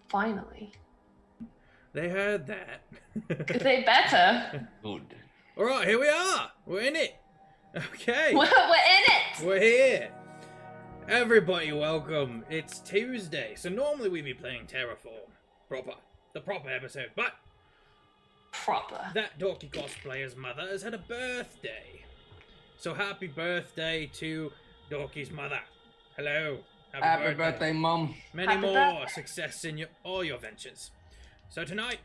Finally. They heard that. They better. Good. Alright, here we are. We're in it. Okay. We're in it. We're here. Everybody, welcome. It's Tuesday, so normally we'd be playing Terraform. The proper episode, but Proper. that dorky cosplayer's mother has had a birthday. So happy birthday to Dorky's mother. Hello. Happy birthday, Mum. Many Happy more birthday. success in all your ventures. So tonight,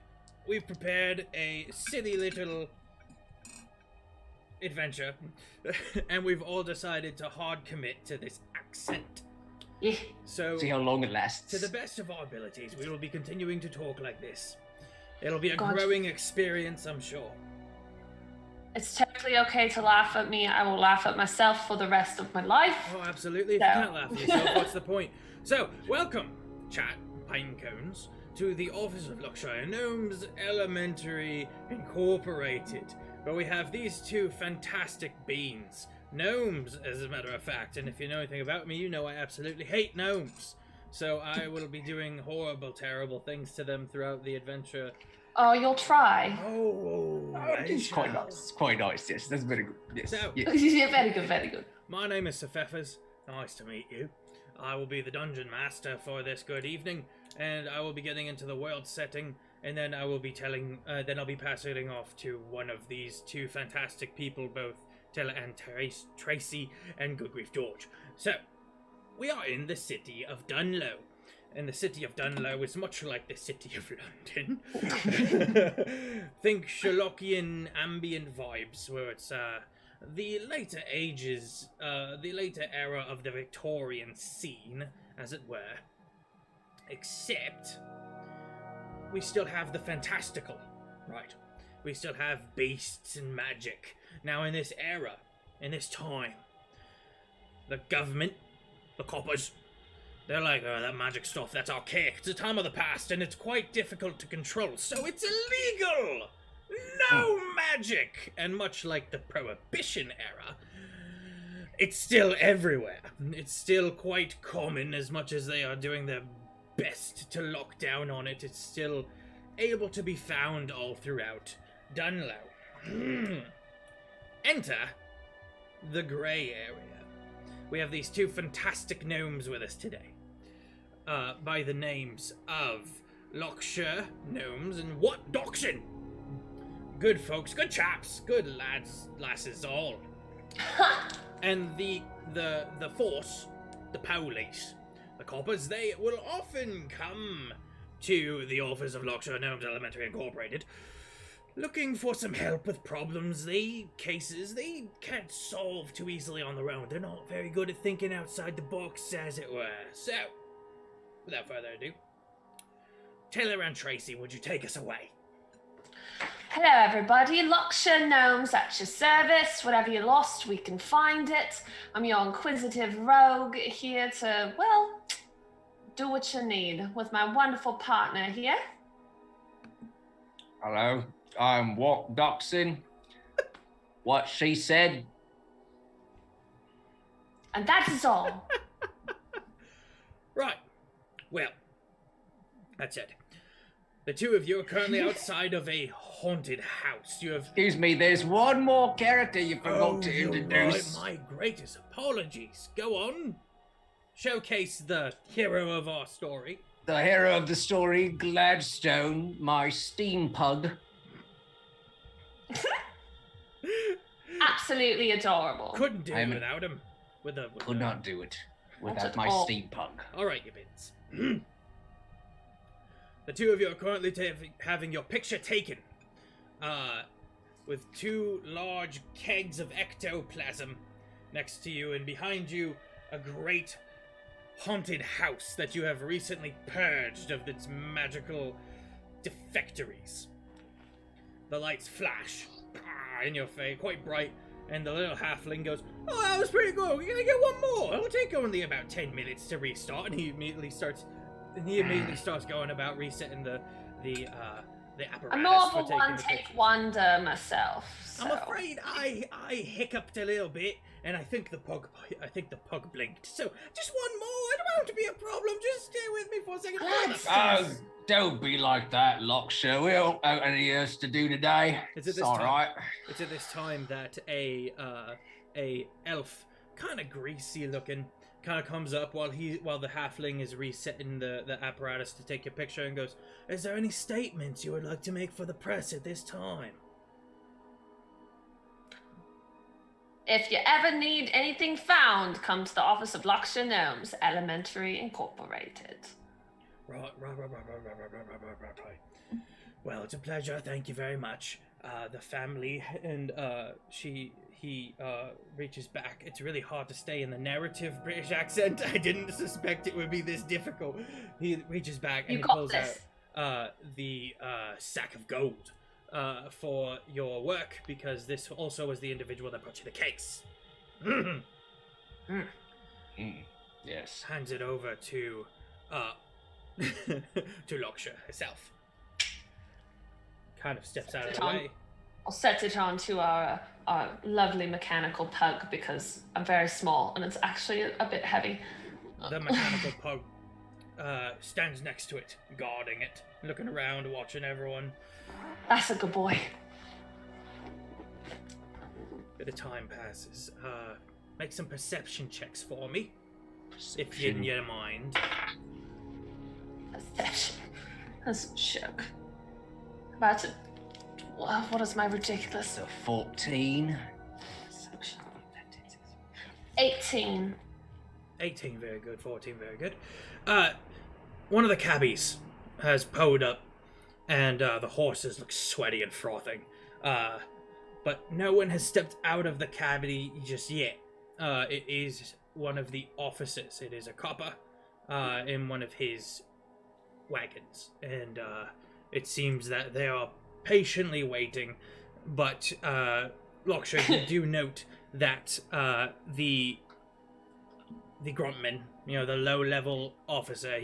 we've prepared a silly little adventure, and we've all decided to hard commit to this accent. Yeah. So, See how long it lasts. to the best of our abilities, we will be continuing to talk like this. It'll be a God. growing experience, I'm sure. It's totally okay to laugh at me. I will laugh at myself for the rest of my life. Oh, absolutely. If No. you can't laugh at yourself, what's the point? So, welcome, chat, pinecones, to the office of Locksher Gnomes Elementary Incorporated, where we have these two fantastic beings. Gnomes, as a matter of fact, and if you know anything about me, you know I absolutely hate gnomes. So I will be doing horrible, terrible things to them throughout the adventure. Oh, you'll try. Oh, It's quite nice. Quite nice, yes. That's very good. Yes. So- Yeah. Yeah, very good, very good. My name is Sefefas. Nice to meet you. I will be the dungeon master for this good evening, and I will be getting into the world setting, and then I will be then I'll be passing it off to one of these two fantastic people, both TaylorAnnTracy and GoodGriefGeorge. So, we are in the city of Dunlow. And the city of Dunlow is much like the city of London. Think Sherlockian ambient vibes, where it's the later ages, the later era of the Victorian scene, as it were. Except, we still have the fantastical, right? We still have beasts and magic. Now, in this era, in this time, the government, the coppers, they're like, oh, that magic stuff, that's archaic. It's a time of the past, and it's quite difficult to control, so it's illegal! No magic! And much like the Prohibition era, it's still everywhere. It's still quite common, as much as they are doing their best to lock down on it. It's still able to be found all throughout Dunlow. Enter the grey area. We have these two fantastic gnomes with us today. By the names of Locksher Gnomes and What Doxin. Good folks, good chaps, good lads, lasses all. And the force, the police, the coppers, they will often come to the office of Locksher Gnomes Elementary Incorporated, looking for some help with problems, cases they can't solve too easily on their own. They're not very good at thinking outside the box, as it were. So, without further ado, TaylorAnnTracy, would you take us away? Hello, everybody. Locksher Gnomes at your service. Whatever you lost, we can find it. I'm your inquisitive rogue here to, well, do what you need with my wonderful partner here. Hello. I'm What Doxin. What she said. And that is all. Right. Well, that's it. The two of you are currently outside of a haunted house. You have... Excuse me, there's one more character you forgot to you're introduce. right. My greatest apologies. Go on. Showcase the hero of our story. The hero of the story, Gladstone, my steam pug. Absolutely adorable. Couldn't do it I'm- without him. Could not do it Not without at my all. steam pug. All right, you bins. The two of you are currently having your picture taken, with two large kegs of ectoplasm next to you, and behind you, a great haunted house that you have recently purged of its magical defectories. The lights flash in your face, quite bright, and the little halfling goes, "Oh, that was pretty good. We're gonna get one more. It'll take only about 10 minutes to restart." And he immediately starts going about resetting the apparatus. I'm more of for a taking the one-take pictures. wonder myself. So. I'm afraid I hiccuped a little bit, and I think the pug blinked. So just one more. I don't want it to be a problem. Just stay with me for a second. don't be like that, Locksher. We're all out any else to do today. It's all right. It's at this time that a elf, kind of greasy looking, kind of comes up while the halfling is resetting the apparatus to take your picture and goes, "Is there any statements you would like to make for the press at this time?" If you ever need anything found, come to the office of Locksher Gnomes, Elementary Incorporated. Right. Well, it's a pleasure. Thank you very much. The family and he reaches back. It's really hard to stay in the narrative British accent. I didn't suspect it would be this difficult. He reaches back and he pulls out the sack of gold for your work, because this also was the individual that brought you the cakes. Yes. Hands it over to to Locksher herself. Kind of steps out of the way. I'll set it onto our lovely mechanical pug, because I'm very small and it's actually a bit heavy. The mechanical pug stands next to it, guarding it, looking around, watching everyone. That's a good boy. Bit of time passes. Make some perception checks for me, if Perception. you don't mind. Perception. That's a joke. About it. What is my ridiculous? So 14. 18. 18, very good. 14, very good. One of the cabbies has pulled up, and the horses look sweaty and frothing. But no one has stepped out of the cabbie just yet. It is one of the officers. It is a copper in one of his wagons, and it seems that they are patiently waiting. But Locksher, you do note that the gruntman, the low-level officer,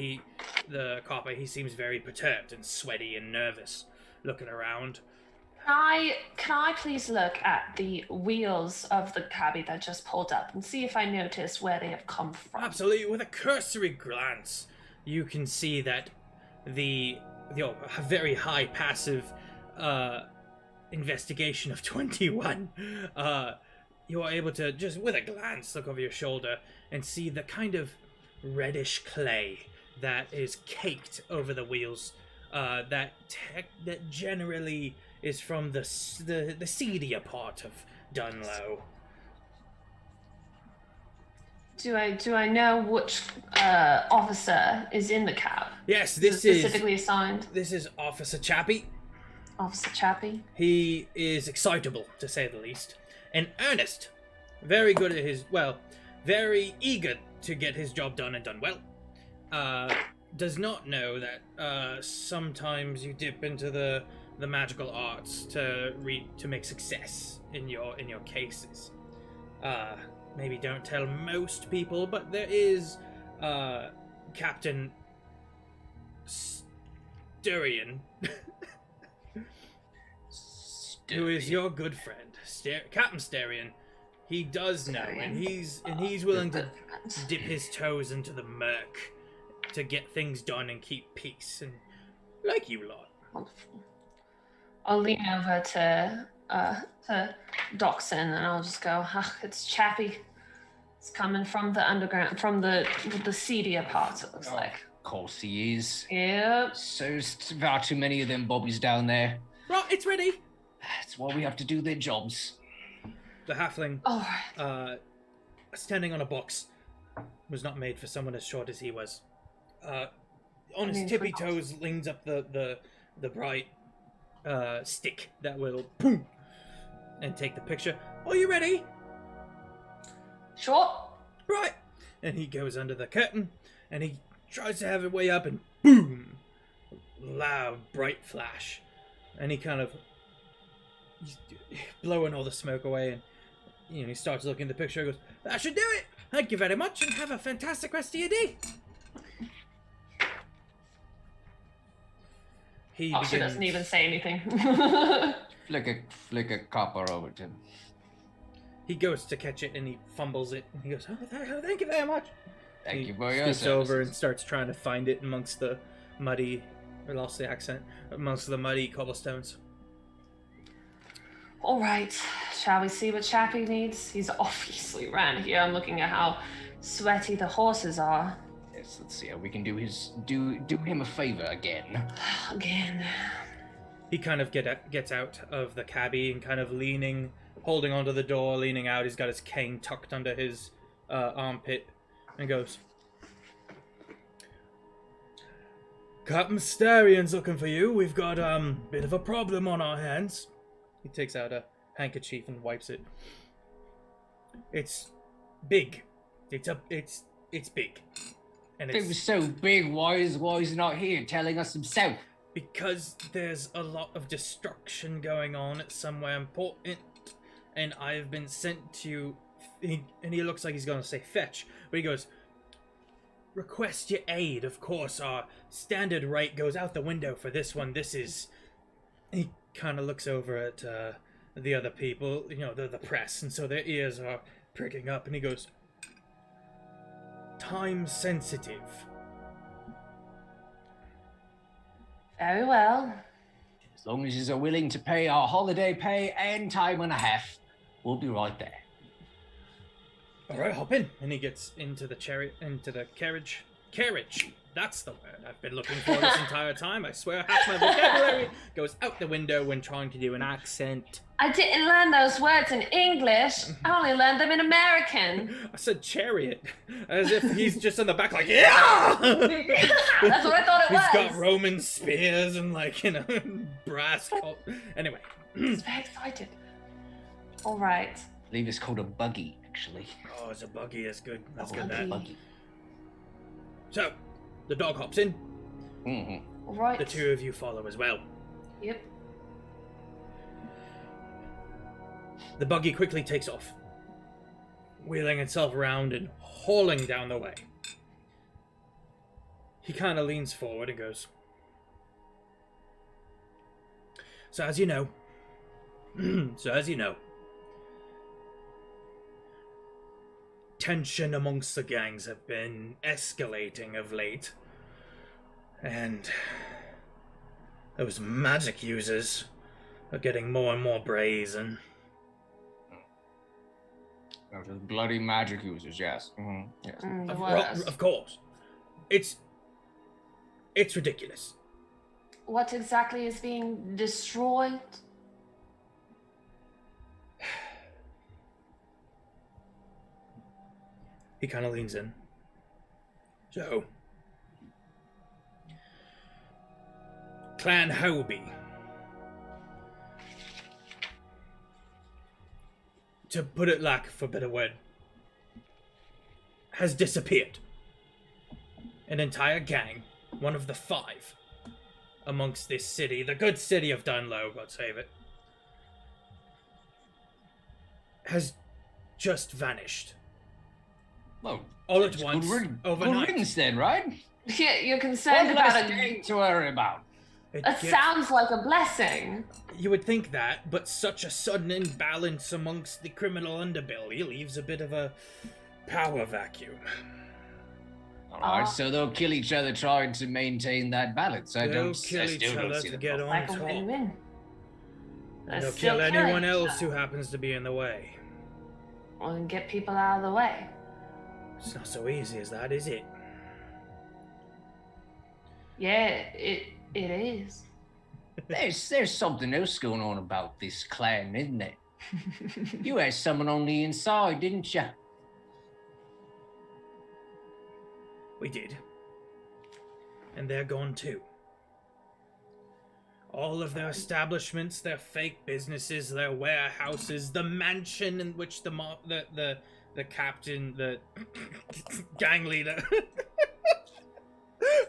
the copper, he seems very perturbed and sweaty and nervous, looking around. Can I please look at the wheels of the cabbie that just pulled up and see if I notice where they have come from? Absolutely. With a cursory glance, you can see that the very high passive investigation of 21, you are able to just with a glance look over your shoulder and see the kind of reddish clay that is caked over the wheels, that generally is from the seedier part of Dunlow. Do I know which officer is in the cab? Yes, this is specifically assigned. This is Officer Chappie. Officer Chappie. He is excitable, to say the least, and earnest. Very good at very eager to get his job done and done well. Does not know that sometimes you dip into the magical arts to make success in your cases. Maybe don't tell most people, but there is Captain Sturian, who is your good friend, Captain Sturian. He does know, and he's willing to dip his toes into the murk to get things done and keep peace, and like you lot. Wonderful. I'll lean over to Doxson and I'll just go, it's Chappie. It's coming from the underground, from the seedier parts, it looks like. Of course he is. Yep. So there's far too many of them bobbies down there. Right, it's ready. That's why we have to do their jobs. The halfling, standing on a box, was not made for someone as short as he was. On his tippy toes, leans up the bright stick that will boom and take the picture. Are you ready? Sure. Right. And he goes under the curtain and he tries to have it way up, and boom, loud bright flash, and he kind of he's blowing all the smoke away, and he starts looking at the picture and goes, "That should do it. Thank you very much, and have a fantastic rest of your day." He doesn't even say anything. Flick a copper over to him. He goes to catch it and he fumbles it, and he goes, "Oh, thank you very much." Thank He you for your scoots over and services. starts trying to find it amongst the muddy We lost the accent amongst the muddy cobblestones. All right, shall we see what Chappie needs? He's obviously ran here. I'm looking at how sweaty the horses are. Yes, let's see how we can do him a favor again. Again. He kind of gets out of the cabbie and kind of holding onto the door, leaning out. He's got his cane tucked under his armpit and goes, Captain Starion's looking for you. We've got a bit of a problem on our hands. He takes out a handkerchief and wipes it. It's big. It's big. And If it was so big, why is he not here telling us himself? Because there's a lot of destruction going on at somewhere important, and I've been sent to... And he looks like he's going to say fetch, but he goes, request your aid. Of course, our standard rate goes out the window for this one. This is... He kind of looks over at the other people, the press, and so their ears are pricking up, and he goes, time sensitive. Very well. As long as you're willing to pay our holiday pay and time and a half, we'll be right there. All right, hop in. And he gets into the carriage. Carriage. That's the word I've been looking for this entire time. I swear half my vocabulary goes out the window when trying to do an accent. I didn't learn those words in English. I only learned them in American. I said chariot, as if he's just in the back like, yeah! That's what I thought it was. He's got Roman spears and brass. Anyway. He's very excited. All right. I believe it's called a buggy, actually. Oh, it's a buggy. That's good. That's good. Buggy. Buggy. So, the dog hops in. Mm-hmm. All right. The two of you follow as well. Yep. The buggy quickly takes off, wheeling itself around and hauling down the way. He kind of leans forward and goes, So as you know, tension amongst the gangs have been escalating of late, and those magic users are getting more and more brazen. Those bloody magic users, yes. Mm-hmm. Yes. Of course. It's ridiculous. What exactly is being destroyed? He kind of leans in. So, Clan Hobie, to put it lack for a better word, has disappeared. An entire gang, one of the 5, amongst this city, the good city of Dunlow, God save it, has just vanished. Well, all at once, overnight. Good riddance then, right? Yeah, you're concerned One about less gang to worry about. It sounds like a blessing. You would think that, but such a sudden imbalance amongst the criminal underbelly leaves a bit of a power vacuum. Alright, so they'll kill each other trying to maintain that balance. They'll kill each other to get on like top. a win-win. And they'll kill anyone else who happens to be in the way. Or get people out of the way. It's not so easy as that, is it? Yeah, it is. There's something else going on about this clan, isn't it? You had someone on the inside, didn't you? We did. And they're gone too. All of their establishments, their fake businesses, their warehouses, the mansion in which the captain, the gang leader,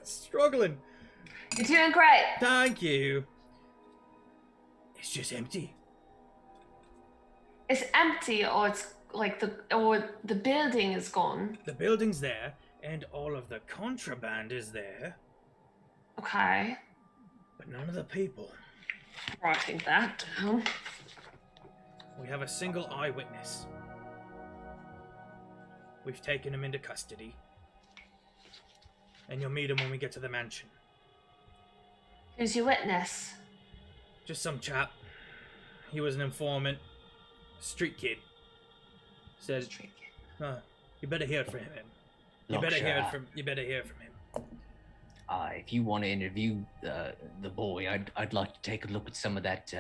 struggling. You're doing great. Thank you. It's just empty. It's empty, or it's like the building is gone. The building's there, and all of the contraband is there. Okay. But none of the people. Writing that down. We have a single eyewitness. We've taken him into custody. And you'll meet him when we get to the mansion. Who's your witness? Just some chap. He was an informant. Street kid. Said, you better hear from him. You better hear from him. If you want to interview the boy, I'd like to take a look at some of that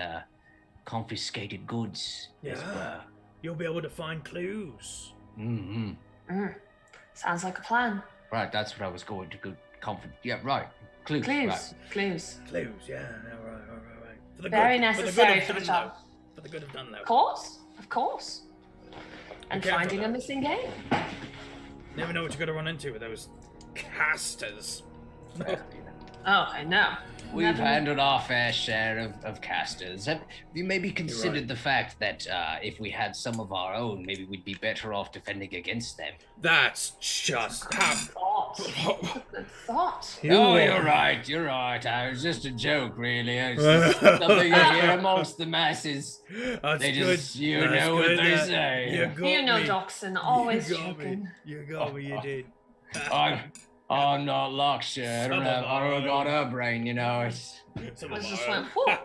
confiscated goods as well. You'll be able to find clues. Sounds like a plan. Right, that's what I was going to. Yeah, right. Clues. Right. Clues. Clues, yeah. Right. For the Very good, necessary for the job. For the good of Dunlow. Of course. And finding a missing game. Never know what you're going to run into with those casters. Oh, I know. We've handled our fair share of casters. Have you maybe considered the fact that if we had some of our own, maybe we'd be better off defending against them? That's just Good thought. You're right. It was just a joke, really. It's just something you hear amongst the masses. That's they good. just, you know what they say. You know, Doxson, always joking. You got me, you did. I'm not Locksher. I don't got a brain, you know. I just went, whoa.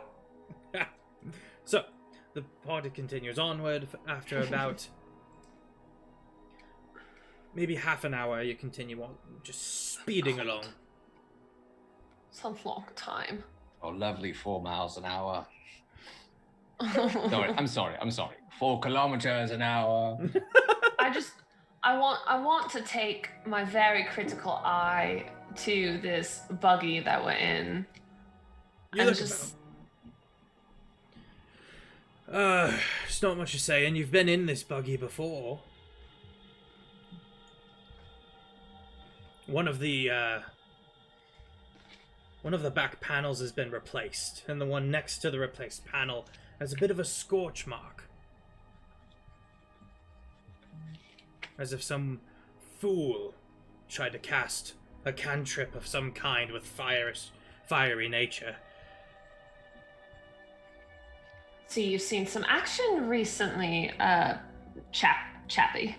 So, the party continues onward after about maybe half an hour. You continue on, just speeding along. It's a long time. Oh, lovely 4 miles an hour. I'm sorry. 4 kilometers an hour. I want to take my very critical eye to this buggy that we're in. There's not much to say, and you've been in this buggy before. One of the back panels has been replaced, and the one next to the replaced panel has a bit of a scorch mark. As if some fool tried to cast a cantrip of some kind with fiery nature. So you've seen some action recently, Chappy.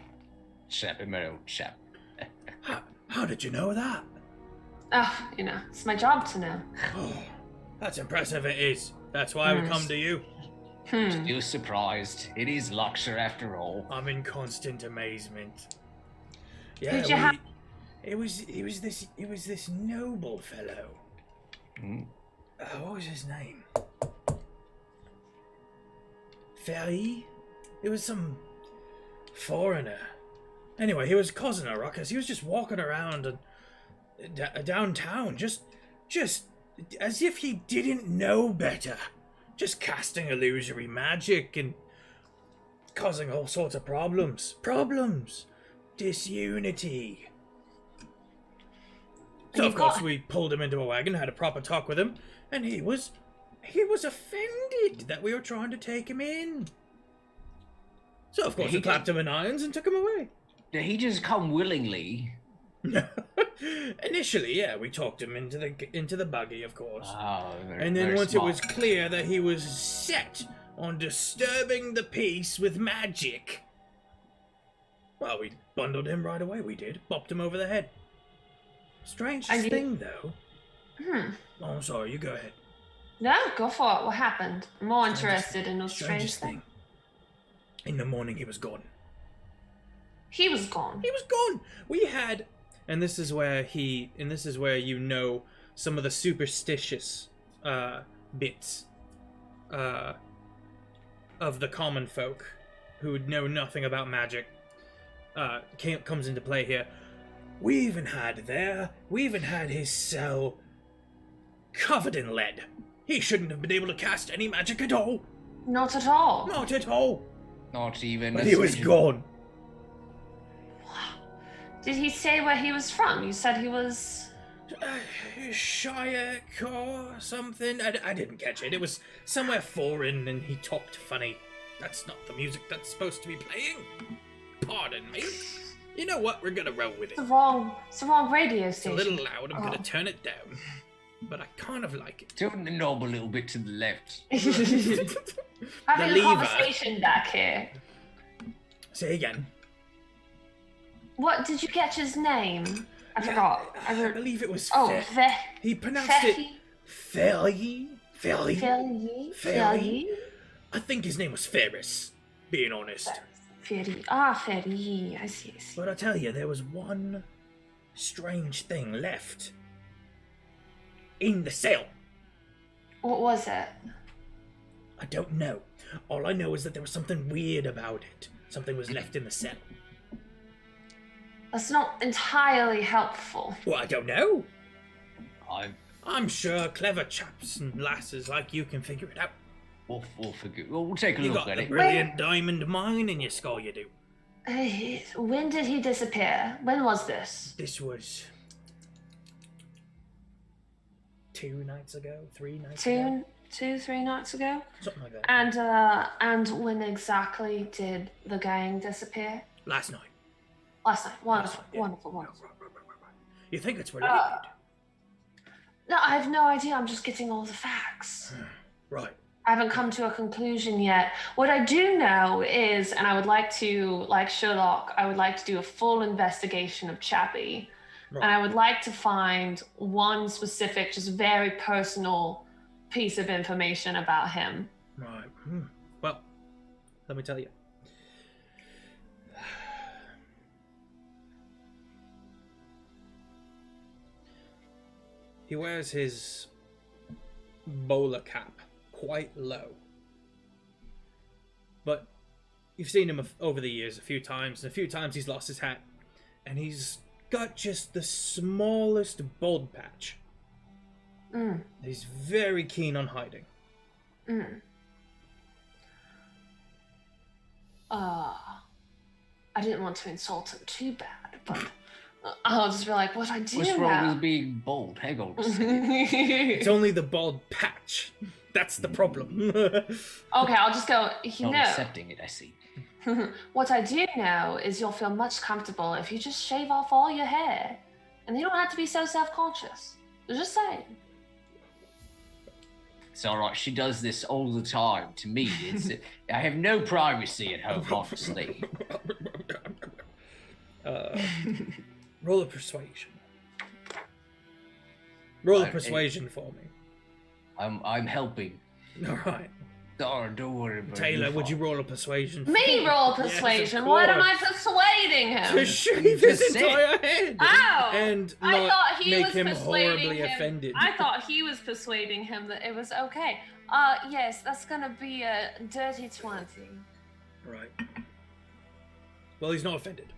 Chappy, my old chap. How did you know that? Oh, it's my job to know. Oh, that's impressive, it is. That's why we come to you. Still surprised. It is Locksher after all. I'm in constant amazement. Who'd you have? It was this noble fellow. What was his name? Ferry? It was some foreigner. Anyway, he was causing a ruckus. He was just walking around and downtown, just as if he didn't know better. Just casting illusory magic and causing all sorts of problems. Disunity. So of course we pulled him into a wagon, had a proper talk with him, and he was offended that we were trying to take him in. So of course we clapped him in irons and took him away. Did he just come willingly? Initially, yeah, we talked him into the buggy, of course. And then once it was clear that he was set on disturbing the peace with magic, well, we bundled him right away. We did, bopped him over the head. Strangest thing, though. Oh, I'm sorry. You go ahead. No, go for it. What happened? I'm more interested in those strange things. In the morning, he was gone. He was gone. We had. And this is where you know some of the superstitious bits of the common folk who know nothing about magic comes into play here. We even had his cell covered in lead. He shouldn't have been able to cast any magic at all. Not at all. Not even. But he was gone. Did he say where he was from? You said he was... Shire or something. I didn't catch it. It was somewhere foreign and he talked funny. That's not the music that's supposed to be playing. Pardon me. You know what? We're gonna roll with it. It's the wrong radio station. It's a little loud. I'm gonna turn it down. But I kind of like it. Turn the knob a little bit to the left. Having a conversation back here. Say again. What did you catch his name? I forgot. I believe it was Fe. He pronounced it Fairly? Fairly? I think his name was Ferris, being honest. Ferry. I see. But I tell you, there was one strange thing left in the cell. What was it? I don't know. All I know is that there was something weird about it. Something was left in the cell. That's not entirely helpful. Well, I don't know. I'm I'm sure clever chaps and lasses like you can figure it out. We'll take a You look got at the it. brilliant diamond mine in your skull, you do. When did he disappear? When was this? This was 2 nights ago, 3 nights ago. 3 nights ago? Something like that. And when exactly did the gang disappear? Last night. Last night. Wonderful, Last night, yeah. wonderful. You think it's related? No, I have no idea. I'm just getting all the facts. Right. I haven't come to a conclusion yet. What I do know is, and I would like to, like Sherlock, I would like to do a full investigation of Chappie. Right. And I would like to find one specific, just very personal piece of information about him. Right. Well, let me tell you. He wears his bowler cap quite low. But you've seen him over the years a few times, and a few times he's lost his hat. And he's got just the smallest bald patch. He's very keen on hiding. I didn't want to insult him too bad, but I'll just be like, what I do What's now? wrong with being bold? Hang on a second. It's only the bald patch. That's the problem. Okay, I'll just go, Not accepting it, I see. What I do know is you'll feel much comfortable if you just shave off all your hair. And you don't have to be so self-conscious. Just saying. It's alright, she does this all the time. To me, I have no privacy at home, obviously. Roll a persuasion. Roll a persuasion for me. I'm helping. Alright. Don't worry about it. Taylor, would you roll a persuasion? Me roll persuasion? Yes, of What am I course. persuading him? To shave his Just say entire head! Ow! And I not thought he make was him persuading horribly him. offended. I thought he was persuading him that it was okay. Yes, that's gonna be a dirty 20. Right. Well, he's not offended.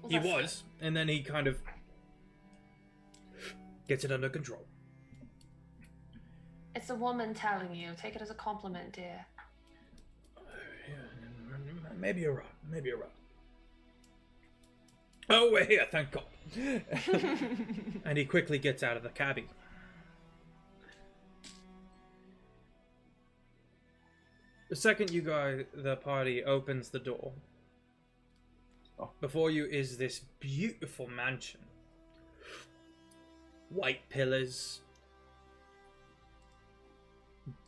Well, He that's was, and then he kind of gets it under control. It's a woman telling you. Take it as a compliment, dear. Maybe you're right. Maybe you're right. Oh, we're here, thank God. And he quickly gets out of the cabbie. The second the party opens the door, before you is this beautiful mansion. White pillars,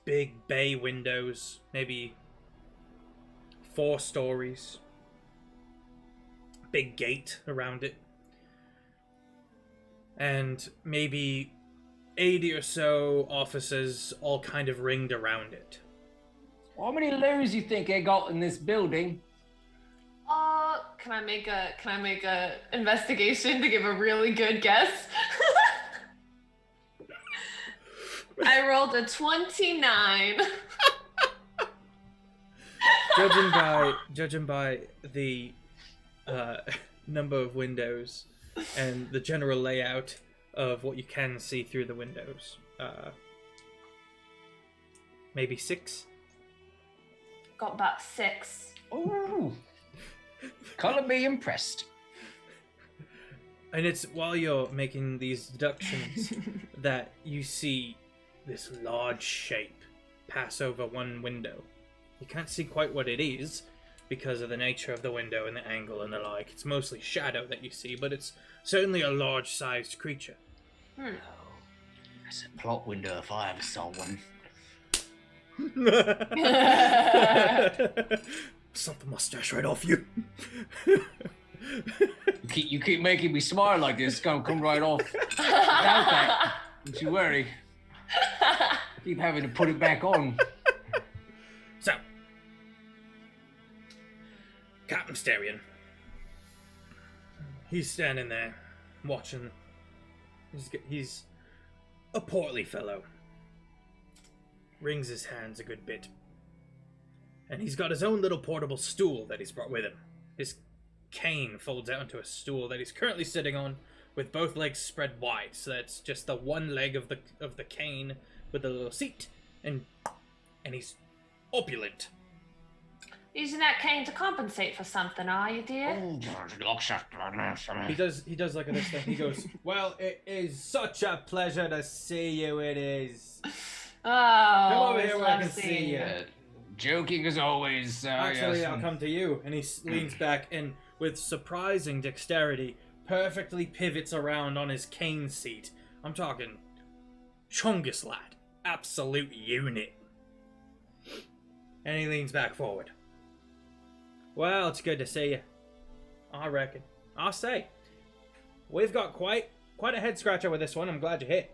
big bay windows, maybe 4 stories, big gate around it, and maybe 80 or so officers all kind of ringed around it. How many layers you think I got in this building? Can I make a investigation to give a really good guess? I rolled a 29. Judging by the number of windows and the general layout of what you can see through the windows, maybe 6. Got about 6. Ooh. Color me impressed. And it's while you're making these deductions that you see this large shape pass over one window. You can't see quite what it is because of the nature of the window and the angle and the like. It's mostly shadow that you see, but it's certainly a large-sized creature. That's a plot window if I ever saw one. Slap the mustache right off you. You keep making me smile like this. It's gonna come right off. Without that. Don't you worry. Keep having to put it back on. So, Captain Sterian. He's standing there, watching. He's a portly fellow. Wrings his hands a good bit. And he's got his own little portable stool that he's brought with him. His cane folds out into a stool that he's currently sitting on, with both legs spread wide, so that's just the one leg of the cane with a little seat, and he's opulent. Using that cane to compensate for something, are you, dear? Oh, He does like this thing. He goes, "Well, it is such a pleasure to see you. It is. Oh, Come over here always where I love can seeing see you." joking as always. Actually, yes. I'll come to you. And he leans back and, with surprising dexterity, perfectly pivots around on his cane seat. I'm talking chungus lad. Absolute unit. And he leans back forward. Well, it's good to see you. I reckon. I'll say. We've got quite a head scratcher with this one. I'm glad you're here.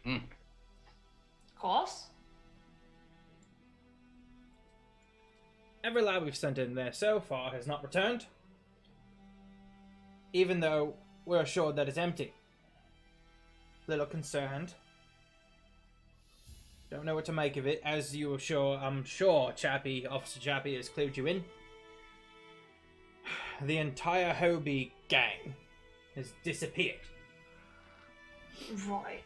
Mm. Of course. Every lad we've sent in there so far has not returned, even though we're assured that it's empty. Little concerned. Don't know what to make of it, as you are sure, I'm sure Officer Chappie has clued you in. The entire Hobie gang has disappeared. Right.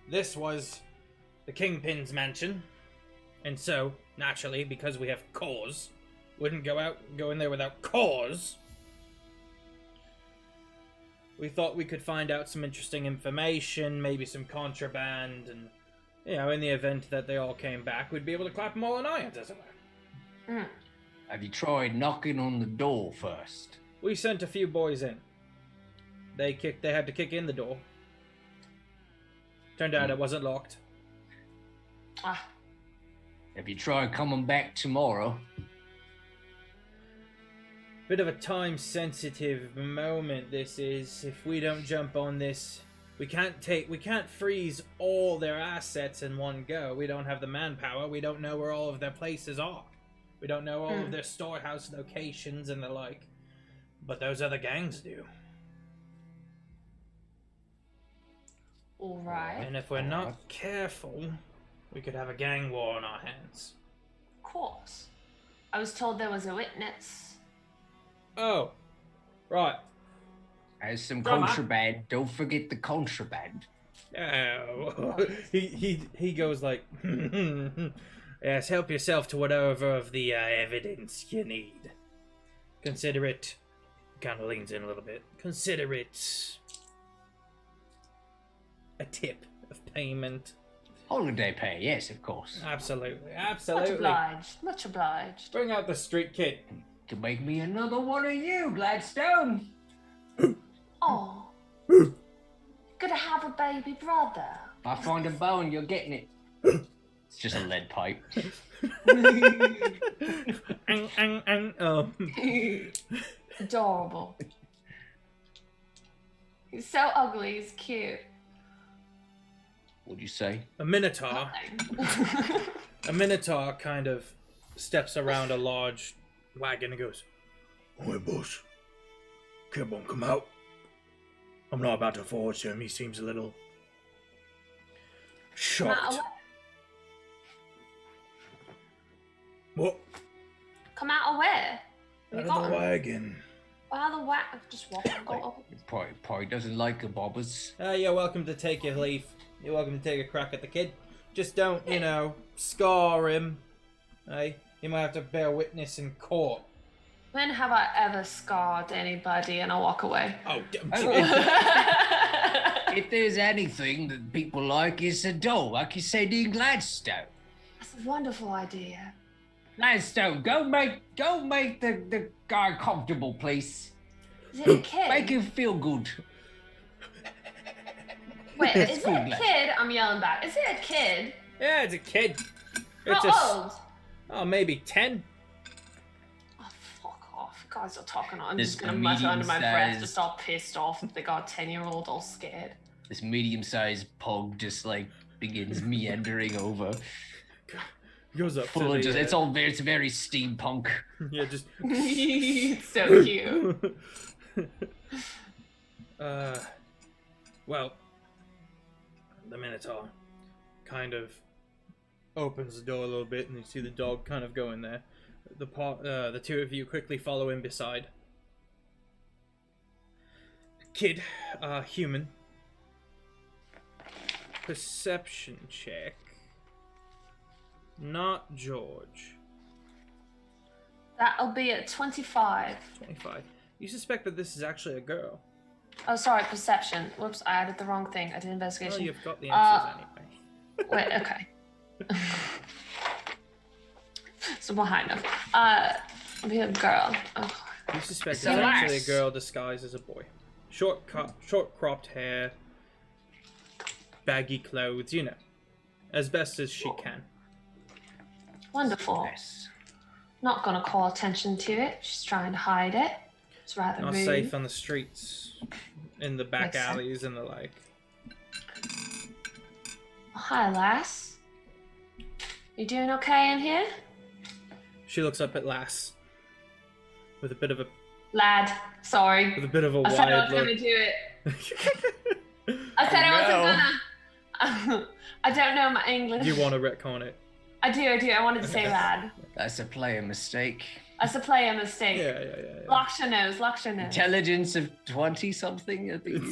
This was the Kingpin's mansion. And so, naturally, because we have cause, wouldn't go in there without cause. We thought we could find out some interesting information, maybe some contraband, and, in the event that they all came back, we'd be able to clap them all in irons, as it were. Mm. Have you tried knocking on the door first? We sent a few boys in. They had to kick in the door. Turned out it wasn't locked. Ah. Have you tried coming back tomorrow? Bit of a time-sensitive moment this is. If we don't jump on this, we can't freeze all their assets in one go. We don't have the manpower. We don't know where all of their places are. We don't know all of their storehouse locations and the like. But those other gangs do. All right. And if we're not careful, we could have a gang war on our hands. Of course. I was told there was a witness. Oh, right. As some Come on. contraband. Don't forget the contraband. Oh, he goes like, yes, help yourself to whatever of the evidence you need. Consider it, kind of leans in a little bit, consider it a tip of payment. Holiday pay, yes, of course. Absolutely, Much absolutely. obliged. Much obliged. Bring out the street kid. To make me another one of you, Gladstone. Oh. Gonna have a baby brother. If I find a bone, you're getting it. It's just a lead pipe. Oh. Adorable. He's so ugly, he's cute. What'd you say? A minotaur kind of steps around a large wagon and goes, "Oi, boss. Come on, come out. I'm not about to force him. He seems a little shocked." What? Come out of where? Out of the wagon. Out of the wagon. Just walk and go over. Probably doesn't like the bobbers. You're welcome to take your leave. You're welcome to take a crack at the kid. Just don't, scar him. Hey, you might have to bear witness in court. When have I ever scarred anybody? And I walk away. Oh, If there's anything that people like, it's a doll, like you said in Gladstone. That's a wonderful idea. Gladstone, go make the guy comfortable, please. Is it a kid? Make him feel good. Wait, That's is it cool, a Glad. kid? I'm yelling back. Is it a kid? Yeah, it's a kid. How old? Oh, maybe 10. Oh, fuck off. You guys are talking. I'm This just gonna mutter under my breath, medium-sized- just all pissed off. They got a 10-year-old all scared. This medium-sized pug just like begins meandering over. Goes up Full to of the, it's very steampunk. Yeah, just. So cute. Well, the Minotaur kind of opens the door a little bit, and you see the dog kind of go in there. The two of you quickly follow in beside. Kid, human. Perception check. Not George. That'll be at 25. 25. You suspect that this is actually a girl. Oh, sorry, perception. Whoops, I added the wrong thing. I did Well, investigation. you've got the answers anyway. Wait, okay. So behind them. Be a girl. Oh. You suspect it's So actually a nice. girl disguised as a boy. Short cropped hair, baggy clothes, you know, as best as she can. Wonderful. Nice. Not gonna call attention to it. She's trying to hide it. It's rather Not rude. safe on the streets, in the back Makes sense. alleys and the like. Oh, hi, lass. You doing okay in here? She looks up at Lass with a bit of a Lad, sorry. wide I said I was look. gonna do it. I said I wasn't gonna. I don't know my English. You want to retcon it? I do. I wanted to say lad. That's a player mistake. That's a player mistake. Yeah. Locksher knows. Intelligence of 20-something, I think.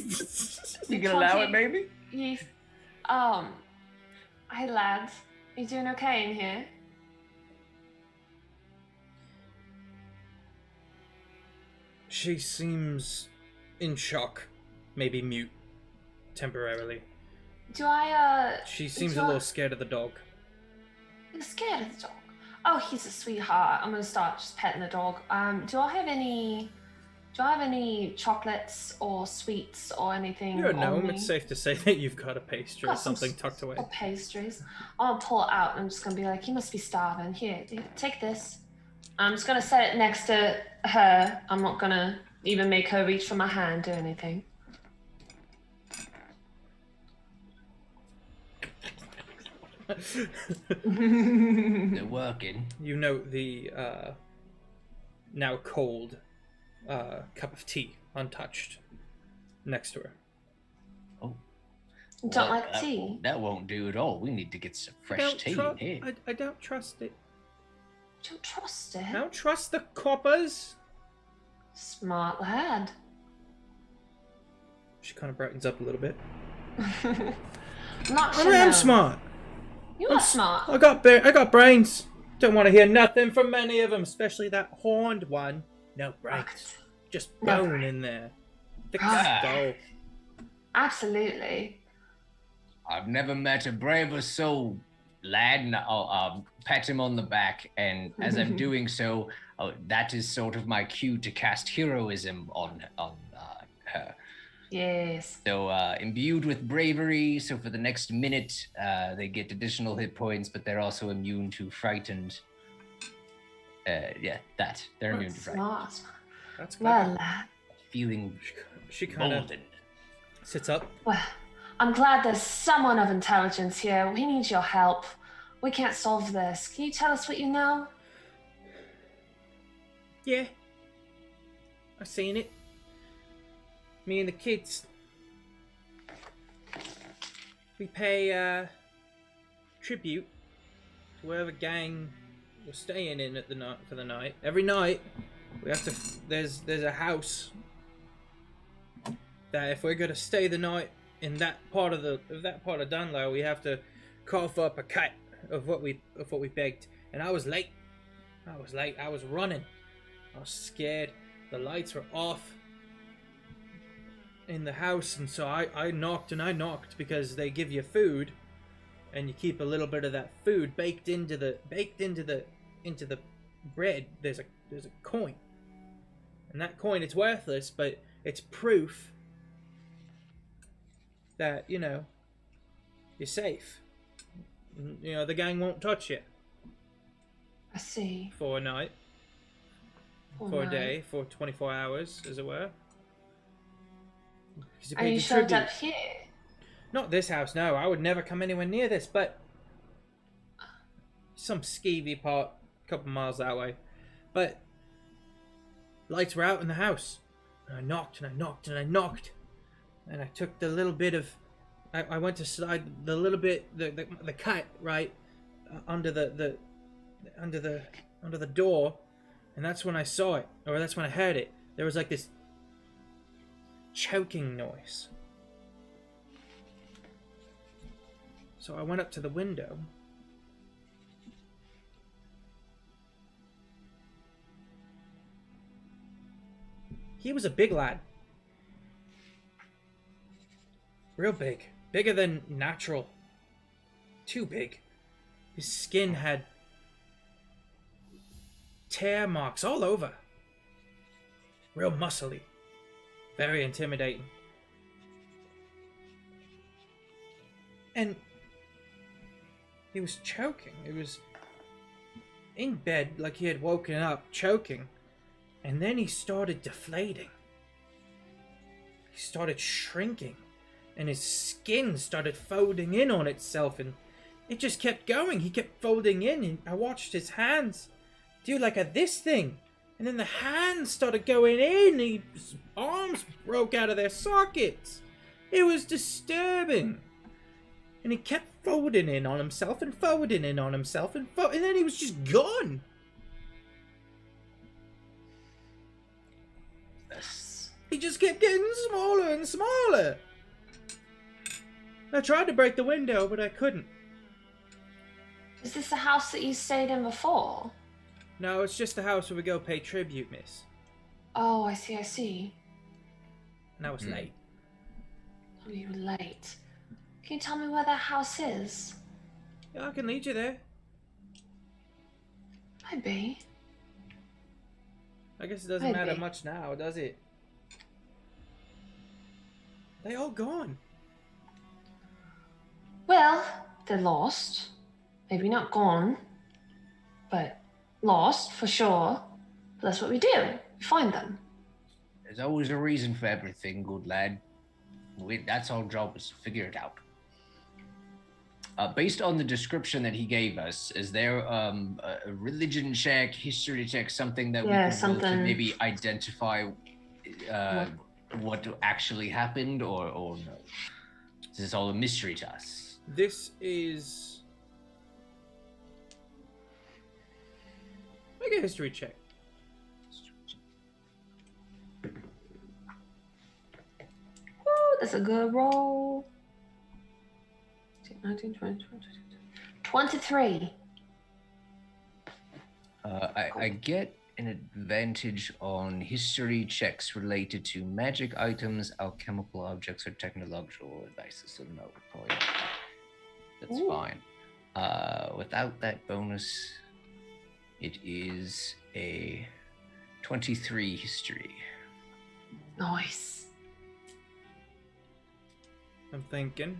You can 20. allow it, maybe? Yes. Hey lads, you doing okay in here? She seems in shock, maybe mute, temporarily. Do I She seems do a I- little scared of the dog. You're scared of the dog? Oh, he's a sweetheart. I'm gonna start just petting the dog. Do I have any chocolates or sweets or anything? You're a on gnome. me? It's safe to say that you've got a pastry or Got some something tucked away. Or pastries. I'll pull it out and I'm just gonna be like, you must be starving. Here, take this. I'm just gonna set it next to her. I'm not gonna even make her reach for my hand or anything. They're working. You note the now cold cup of tea, untouched, next to her. Oh. You don't Well, like tea? That won't do at all. We need to get some fresh tea in here. I don't trust it. Don't trust it. I don't trust the coppers. Smart lad. She kind of brightens up a little bit. Not I sure. am smart. You are smart. I got brains. Don't want to hear nothing from many of them, especially that horned one. No brains. Just No bone in there. Thick Ah. skull. Absolutely. I've never met a braver soul, lad, and I'll pat him on the back, and as I'm doing so, that is sort of my cue to cast heroism on her. Yes. So imbued with bravery, so for the next minute, they get additional hit points, but they're also immune to frightened. They're immune to frightened. Smart. That's Well, clever. lad. Feeling She kind of emboldened. sits up. Well, I'm glad there's someone of intelligence here. We need your help. We can't solve this. Can you tell us what you know? Yeah. I've seen it. Me and the kids. We pay tribute to whatever gang we're staying in for the night. Every night we have to. There's a house that if we're gonna stay the night in that part of Dunlow, we have to cough up a cut of what we begged. And I was late. I was running. I was scared. The lights were off in the house, and so I knocked because they give you food, and you keep a little bit of that food baked into the bread. There's a coin, and that coin, it's worthless, but it's proof that you're safe. The gang won't touch you I see. for a night, Oh, for a my. day, for 24 hours, as it were. 'Cause And you paid the showed tribute. up here. Not this house, no. I would never come anywhere near this, but some skeevy part a couple miles that way. But lights were out in the house. And I knocked and I knocked and I knocked. And I took the little bit of... I went to slide the little bit, the cut, right, under the door. And that's when I saw it, or that's when I heard it. There was like this choking noise. So I went up to the window. He was a big lad. Real big. Bigger than natural. Too big. His skin had tear marks all over. Real muscly. Very intimidating. And he was choking. He was in bed like he had woken up, choking. And then he started deflating. He started shrinking. And his skin started folding in on itself. And it just kept going. He kept folding in. And I watched his hands do like this thing. And then the hands started going in. His arms broke out of their sockets. It was disturbing. And he kept folding in on himself and folding in on himself. And then he was just gone. He just kept getting smaller and smaller. I tried to break the window, but I couldn't. Is this the house that you stayed in before? No, it's just the house where we go pay tribute, miss. Oh, I see. And I was late. Oh, you were late. Can you tell me where that house is? Yeah, I can lead you there. Maybe. I guess it doesn't matter much now, does it? They all gone. Well, they're lost. Maybe not gone, but lost for sure. But that's what we do. We find them. There's always a reason for everything, good lad. That's our job, is to figure it out. Based on the description that he gave us, is there a religion check, history check, something that we can roll to maybe identify what actually happened, or no? This is all a mystery to us. This is... Make a history check. Woo, that's a good roll. 19, 20, 23. I get an advantage on history checks related to magic items, alchemical objects, or technological devices. So no, probably not. That's fine. Without that bonus, it is a 23 history. Nice. I'm thinking.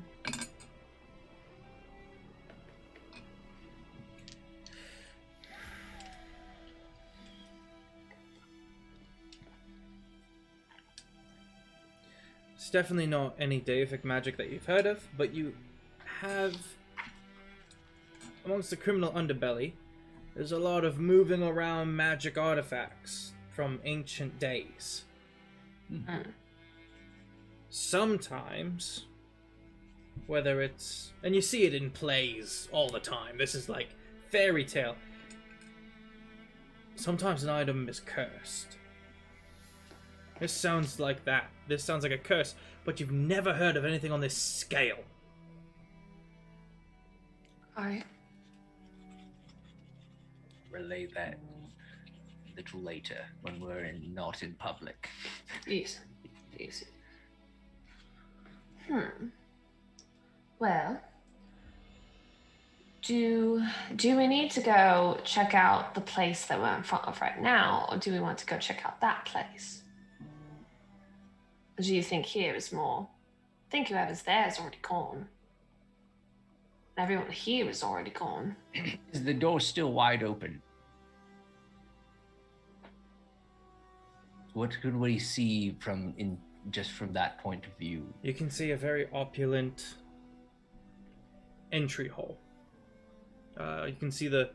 It's definitely not any deific magic that you've heard of, but you have, amongst the criminal underbelly, there's a lot of moving around magic artifacts from ancient days. Mm-hmm. Sometimes, whether it's, and you see it in plays all the time, this is like fairy tale, sometimes an item is cursed. This sounds like that. This sounds like a curse, but you've never heard of anything on this scale. Alright. Relay that a little later when we're not in public. Easy. Well, do we need to go check out the place that we're in front of right now, or do we want to go check out that place? Or do you think here is more? I think whoever's there is already gone. Everyone here is already gone. Is the door still wide open? What could we see from just from that point of view? You can see a very opulent entry hall. You can see the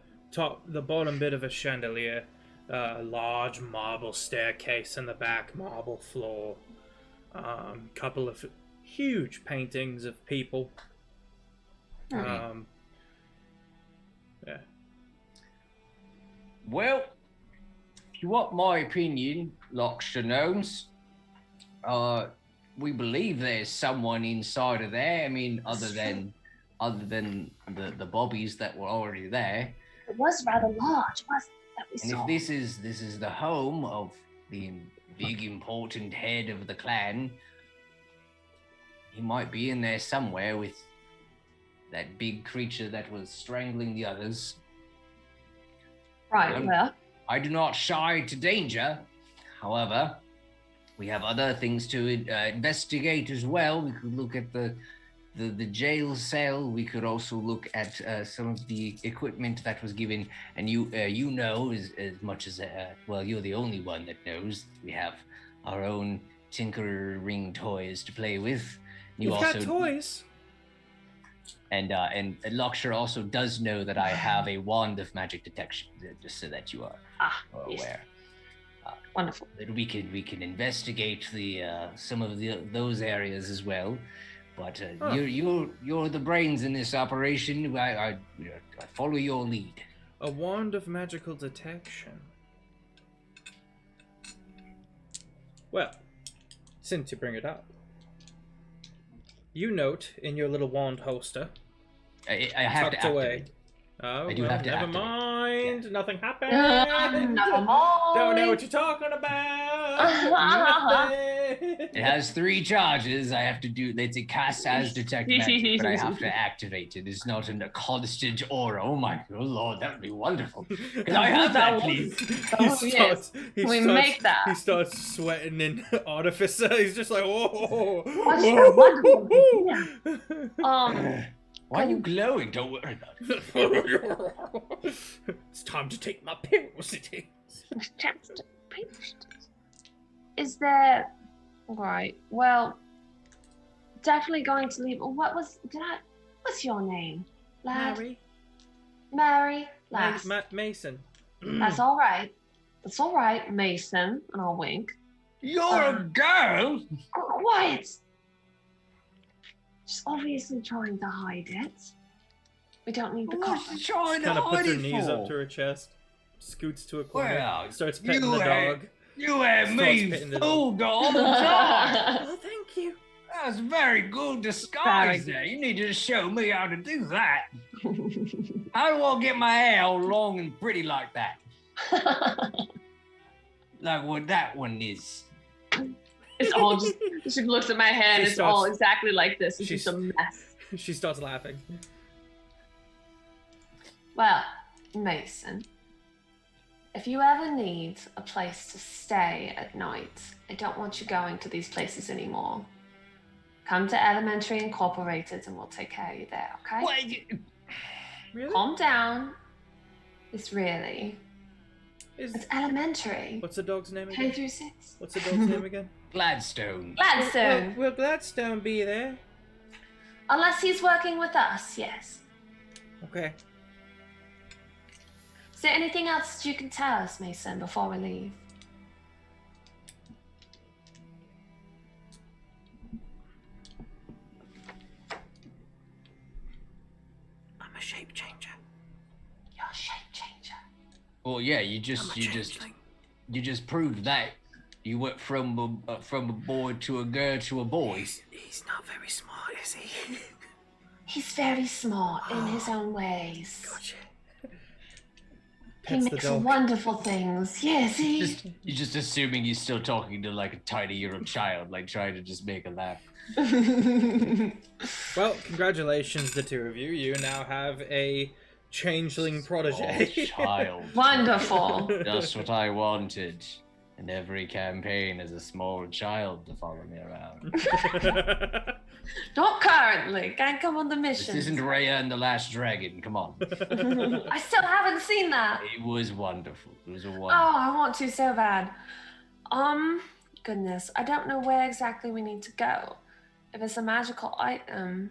bottom bit of a chandelier, a large marble staircase in the back, marble floor, couple of huge paintings of people. Yeah. Well, if you want my opinion, Locksher Gnomes, we believe there's someone inside of there. I mean, other than the bobbies that were already there. It was rather large, wasn't it, that we And saw? if this is the home of the big important head of the clan, he might be in there somewhere with that big creature that was strangling the others. Right, well. I do not shy to danger. However, we have other things to investigate as well. We could look at the jail cell. We could also look at some of the equipment that was given. And you know as much as well, you're the only one that knows. We have our own tinkering toys to play with. You've got toys. And Locksher also does know that I have a wand of magic detection, just so that you are aware. Wonderful. That we can investigate some of those areas as well. But you're the brains in this operation. I follow your lead. A wand of magical detection. Well, since you bring it up, you note in your little wand holster, I have to activate. Oh, I do have to never activate. mind. Yeah. Nothing happened. Never mind. Don't know what you're talking about. It has 3 charges. I have to do. It's a cast as detect magic, but I have to activate it. It's not in a constant aura. Oh my good lord, that would be wonderful. Can I have that, please? Make that. He starts sweating in Artificer. He's just like, whoa. What's your wonderful idea? Why are you glowing? Don't worry about it. It's time to take my pills. It is. Is there... Right, well... Definitely going to leave... What's your name, lad? Mary? Lad. Mason. That's all right. That's all right, Mason. And I'll wink. You're a girl? Quiet! She's obviously trying to hide it. We don't need the What's cops. she trying to Kind of hide puts her it knees for? up to her chest, scoots to a corner, Well, starts petting the dog. You had Starts me petting the fooled all the time. Oh, thank you. That was very good disguise there. You need to show me how to do that. How do I get my hair all long and pretty like that? Like what that one is. It's all just, she looks at my hair and it's all exactly like this. It's just a mess. She starts laughing. Well, Mason, if you ever need a place to stay at night, I don't want you going to these places anymore. Come to Elementary Incorporated and we'll take care of you there, okay? Wait, Really? Calm down. It's elementary. What's the dog's name K again? through 6. What's the dog's name again? Gladstone. Gladstone. Will Gladstone be there? Unless he's working with us, yes. Okay. Is there anything else you can tell us, Mason, before we leave? I'm a shape changer. You're a shape changer. Well, yeah, you just proved that. You went from a boy to a girl to a boy. He's not very smart, is he? He's very smart in his own ways. Gotcha. He makes wonderful things. Yes, You're just assuming he's still talking to like a tiny-year-old child, like trying to just make a laugh. Well, congratulations, the two of you. You now have a changeling protege. Oh, child. Wonderful. Just what I wanted. And every campaign is a small child to follow me around. Not currently. Can't come on the mission. This isn't Raya and the Last Dragon. Come on. I still haven't seen that. It was wonderful. It was a Oh, wonderful. I want to so bad. goodness. I don't know where exactly we need to go. If it's a magical item.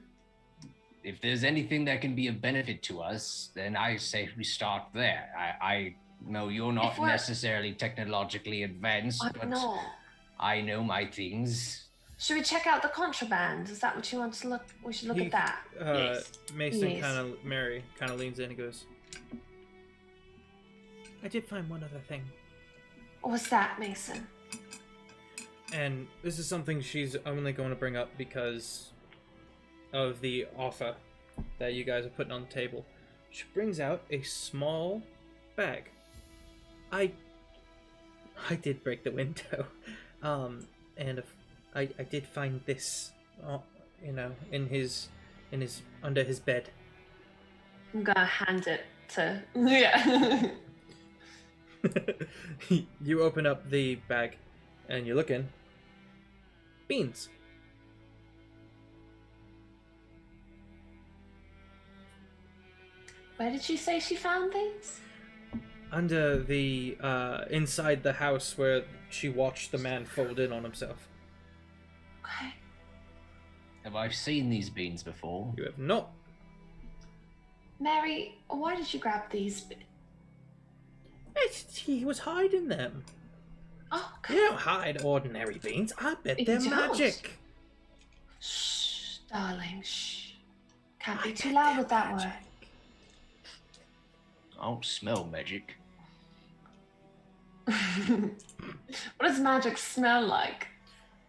If there's anything that can be of benefit to us, then I say we start there. I know you're not necessarily technologically advanced, but no. I know my things. Should we check out the contraband? Is that what you want to look? We should look at that. Yes. Mason Yes. Mary kind of leans in and goes, I did find one other thing. What was that, Mason? And this is something she's only going to bring up because of the offer that you guys are putting on the table. She brings out a small bag. I did break the window, and I did find this, in his under his bed. I'm gonna hand it to yeah. You open up the bag, and you look in. Beans. Where did you say she found these? Under the, inside the house where she watched the man fold in on himself. Okay. Have I seen these beans before? You have not. Mary, why did you grab these? He was hiding them. Oh, okay. You don't hide ordinary beans. I bet You they're don't. magic. Shh, darling, shh. Can't be too loud with that word. I don't smell magic. What does magic smell like?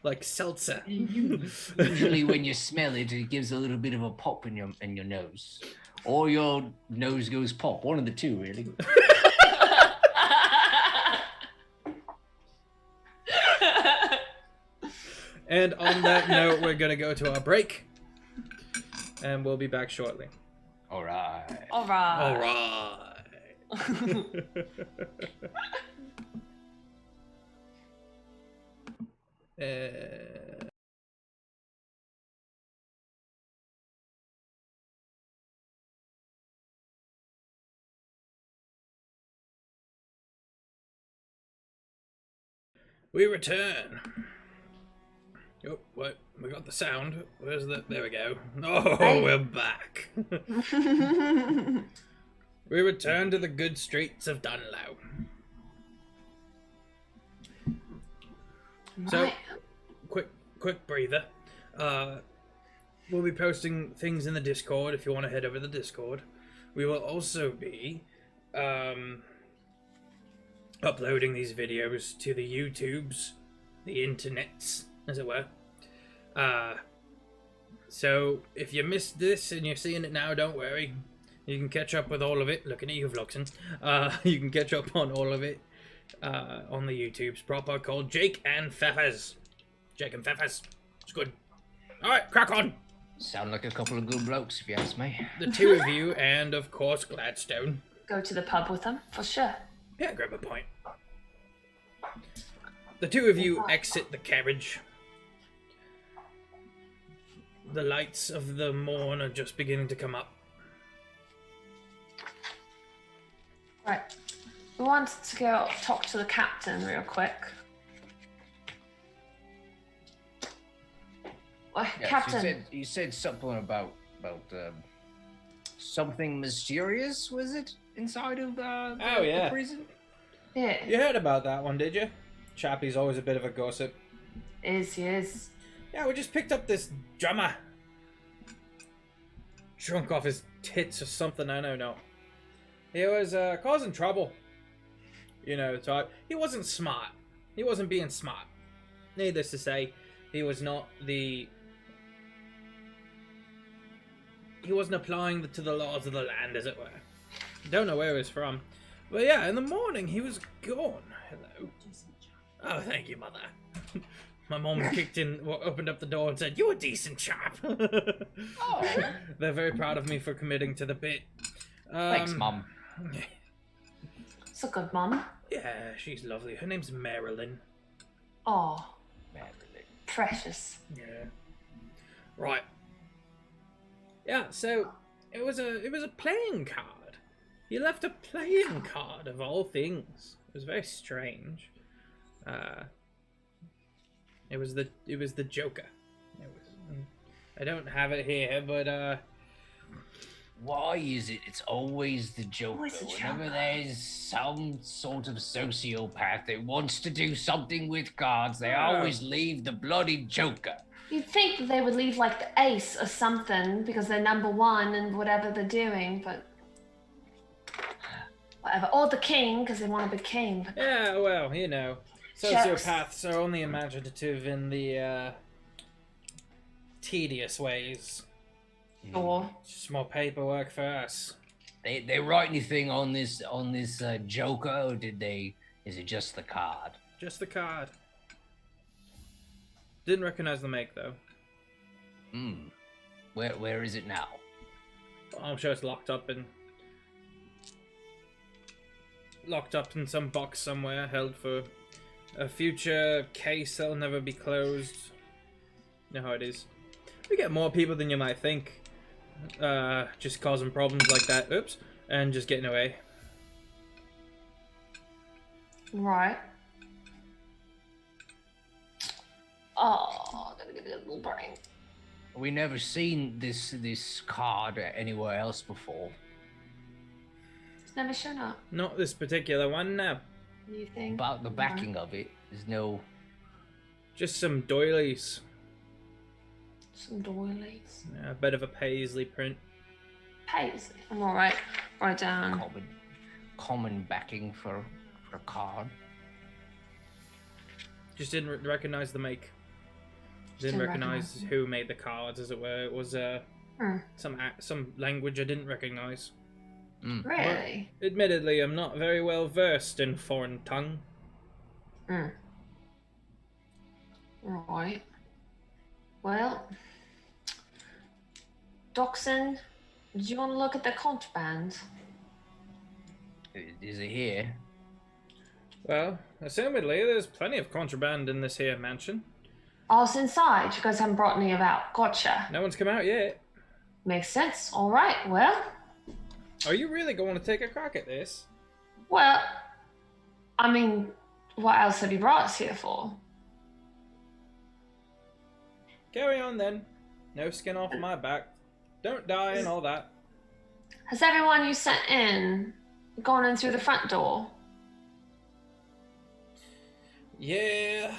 Like seltzer. Usually when you smell it, it gives a little bit of a pop in your nose. Or your nose goes pop. One of the two, really. And on that note, we're going to go to our break. And we'll be back shortly. All right. All right. All right. We return. Oh, what? We got the sound. Where's the... There we go. Oh, we're back. We return to the good streets of Dunlow. So, quick breather. We'll be posting things in the Discord if you want to head over to the Discord. We will also be uploading these videos to the YouTubes, the internets, as it were. So if you missed this and you're seeing it now, don't worry. You can catch up with all of it. Looking at you, Vloxen. You can catch up on all of it on the YouTubes proper, called Jake and Pfeffers. Jake and Pfeffers. It's good. Alright, crack on. Sound like a couple of good blokes, if you ask me. The two of you, and of course Gladstone. Go to the pub with them, for sure. Yeah, grab a pint. The two of you exit the carriage. The lights of the morn are just beginning to come up. Right. We wanted to go talk to the captain real quick. Well, Yes, Captain. you said something about something mysterious, was it, inside of the prison? Yeah. You heard about that one, did you? Chappie's always a bit of a gossip. He is. Yeah, we just picked up this drummer. Drunk off his tits or something, I don't know. He was causing trouble. You know, so he wasn't smart. He wasn't being smart. Needless to say, he was not the... He wasn't applying to the laws of the land, as it were. Don't know where he was from. But yeah, in the morning, he was gone. Hello. Oh, thank you, Mother. My mom opened up the door and said, "You're a decent chap." Oh. They're very proud of me for committing to the bit. Thanks, Mum. It's a good mum. Yeah, she's lovely. Her name's Marilyn. Oh, Marilyn. precious. Yeah. Right. Yeah, so it was a playing card. He left a playing card of all things. It was very strange. It was the Joker. It was. I don't have it here, but Why is it it's always the Joker? Always the Whenever Joker. there's some sort of sociopath that wants to do something with cards, they Oh. always leave the bloody Joker. You'd think that they would leave like the ace or something because they're number one and whatever they're doing, but whatever. Or the king because they want to be king. But yeah, well, you know, Shucks. sociopaths are only imaginative in the tedious ways. sure. It's just more paperwork for us. They write anything on this Joker, or did they? Is it just the card? Just the card. Didn't recognize the make though. Hmm. Where is it now? I'm sure it's locked up in some box somewhere, held for a future case that'll never be closed. You know how it is. We get more people than you might think. Just causing problems like that. Oops. And just getting away. Right. Oh, gotta get a little brain. We never seen this card anywhere else before. It's never shown up. Not this particular one, no. You think? About the backing of it, there's no. Just some doilies. Some doilies. Yeah, a bit of a paisley print. Paisley. I'm alright. Write down. Common backing for a card. Just didn't recognize the make. Didn't recognize who made the cards, as it were. It was some language I didn't recognize. Really? But, admittedly, I'm not very well versed in foreign tongue. Right. Well, Doxon, do you want to look at the contraband? Is it here? Well, assumedly, there's plenty of contraband in this here mansion. Oh, it's inside. You guys haven't brought any about. Gotcha. No one's come out yet. Makes sense. All right. Well, Are you really going to take a crack at this? I mean, what else have you brought us here for? Carry on then. No skin off my back. Don't die and all that. Has everyone you sent in gone in through the front door? Yeah.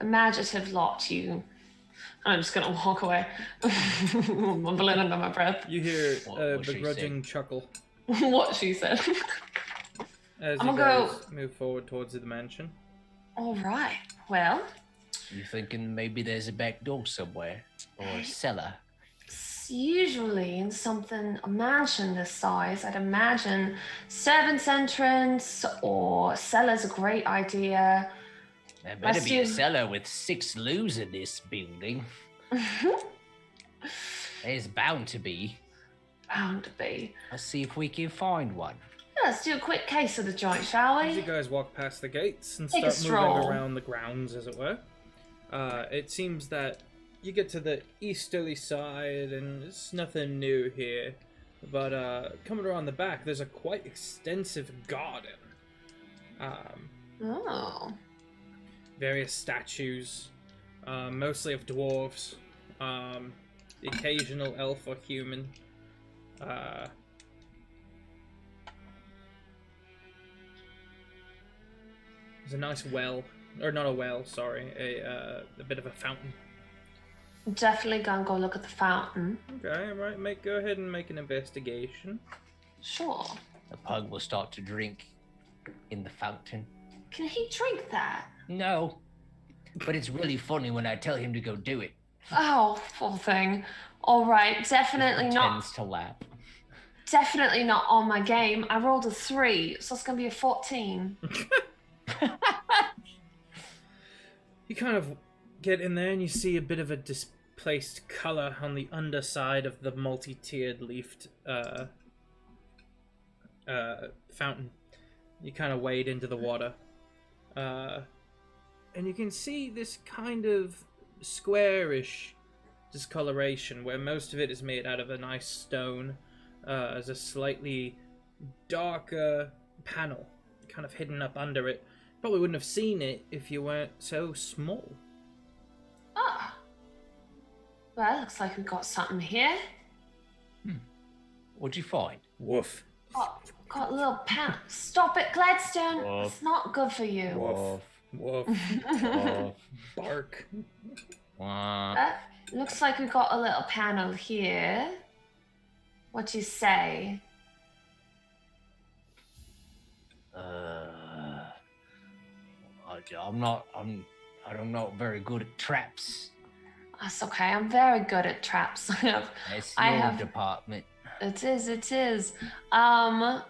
Imaginative lot, you. I'm just gonna walk away, mumbling under my breath. You hear a What she begrudging chuckle What she said. as I'm you gonna guys move forward towards the mansion. All right. Well, You thinking maybe there's a back door somewhere or a cellar? usually in a mansion this size, I'd imagine servant's entrance or cellar's a great idea. There better be a Let's do- cellar with 6 loos in this building. There's bound to be. Bound to be. Let's see if we can find one. Let's do a quick case of the joint, shall As you we? guys walk past the gates and Take a start moving stroll. around the grounds, as it were, it seems that you get to the easterly side and it's nothing new here. But coming around the back, there's a quite extensive garden. Oh. Various statues, mostly of dwarves, the occasional elf or human. There's a nice well, or not a well, sorry, a bit of a fountain. Definitely gonna go look at the fountain. Okay, right, go ahead and make an investigation. Sure. The pug will start to drink in the fountain. Can he drink that? No. But it's really funny when I tell him to go do it. Oh, poor thing. All right, definitely He not. tends to laugh. Definitely not on my game. I rolled a 3, so it's gonna be a 14. You kind of get in there and you see a bit of a displaced color on the underside of the multi-tiered leafed fountain. You kind of wade into the water. And you can see this kind of squarish discoloration where most of it is made out of a nice stone. As a slightly darker panel kind of hidden up under it Probably wouldn't have seen it if you weren't so small. Ah. Well, looks like we've got something here. What'd you find? Woof. Got a little pan. Stop it, Gladstone. Woof. It's not good for you. Woof. Woof. Bark. Looks like we've got a little panel here. What do you say? I'm not very good at traps. That's okay. I'm very good at traps. It's I your have- department. It is. I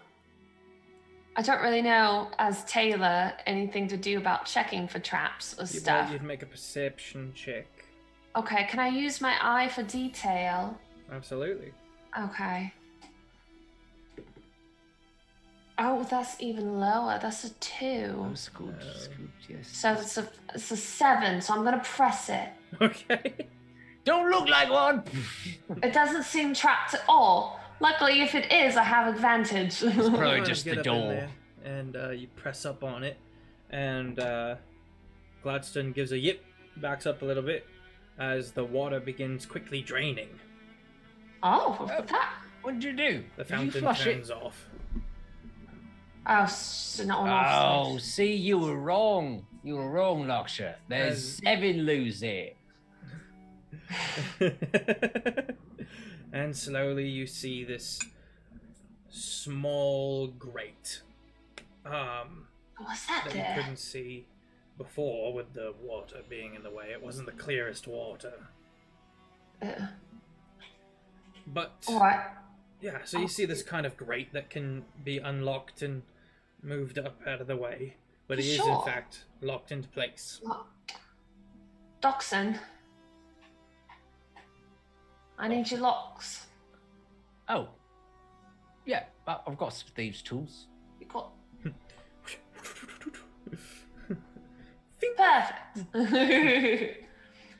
don't really know, as Taylor, anything to do about checking for traps or stuff. You'd make a perception check. Okay, can I use my eye for detail? Absolutely. Okay. Oh, that's even lower. That's a 2. Scoop, yes. So it's a 7, so I'm gonna press it. Okay. Don't look like one. It doesn't seem trapped at all. Luckily, if it is, I have advantage. Probably You just get the up in door. there, and you press up on it, and Gladstone gives a yip, backs up a little bit, as the water begins quickly draining. Oh, what's that? What did you do? The Did you fountain flush turns it? off. Oh, so not on Oh, offside. see, you were wrong. You were wrong, Locksher. There's As- 7 loos there. And slowly you see this small grate What's that that you there? couldn't see before with the water being in the way. It wasn't the clearest water. But Alright. yeah, so you see this kind of grate that can be unlocked and moved up out of the way, but it is in Sure. fact locked into place. Dachshund. I need your locks. Oh. Yeah, I've got some thieves' tools. You got perfect.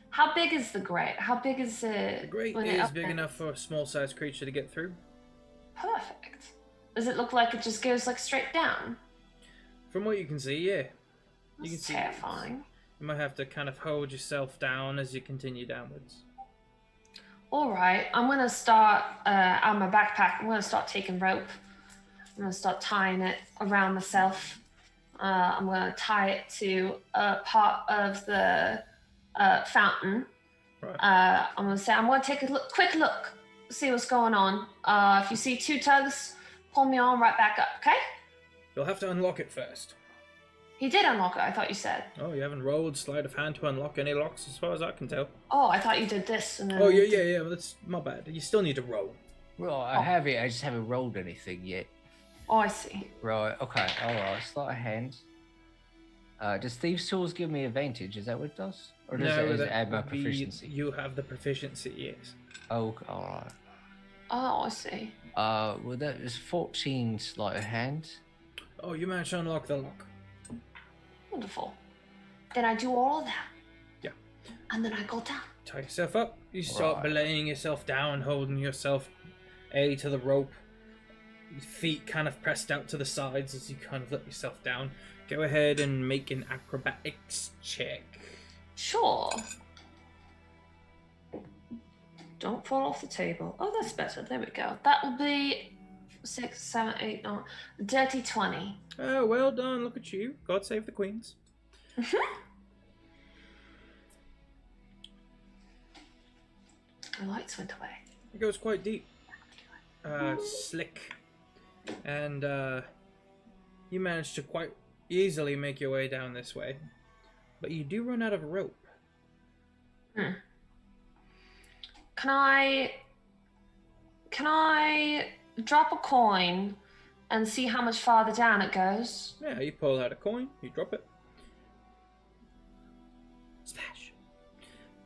How big is the grate? How big is it? The grate when it is big opens? enough for a small-sized creature to get through. Perfect. Does it look like it just goes like straight down? From what you can see, yeah. You can That's see. terrifying. You might have to kind of hold yourself down as you continue downwards. All right, I'm gonna start on my backpack. I'm gonna start taking rope. I'm gonna start tying it around myself. I'm gonna tie it to a part of the fountain. Right. I'm gonna take a quick look, see what's going on. If you see 2 tugs, pull me on right back up, okay? You'll have to unlock it first. He did unlock it, I thought you said. Oh, you haven't rolled sleight of hand to unlock any locks as far as I can tell. Oh, I thought you did this and then... Oh, yeah, well, that's my bad. You still need to roll. Right, I have it. I just haven't rolled anything yet. Oh, I see. Right, okay, alright. Sleight of hand. Does thieves' tools give me advantage? Is that what it does? Or does it that add my would be- proficiency? You have the proficiency, yes. Oh, alright. Oh, I see. Well, that is 14 sleight of hand. Oh, you managed to unlock the lock. Wonderful. Then I do all of that. Yeah. And then I go down. Tie yourself up. You start Right. belaying yourself down, holding yourself to the rope. Your feet kind of pressed out to the sides as you kind of let yourself down. Go ahead and make an acrobatics check. Sure. Don't fall off the table. Oh, that's better. There we go. That will be 6, 7, 8, 9. Dirty 20. Oh, well done. Look at you. God save the queens. The lights went away. It goes quite deep. Slick. And you manage to quite easily make your way down this way. But you do run out of rope. Can I drop a coin and see how much farther down it goes? Yeah, you pull out a coin, you drop it. Smash.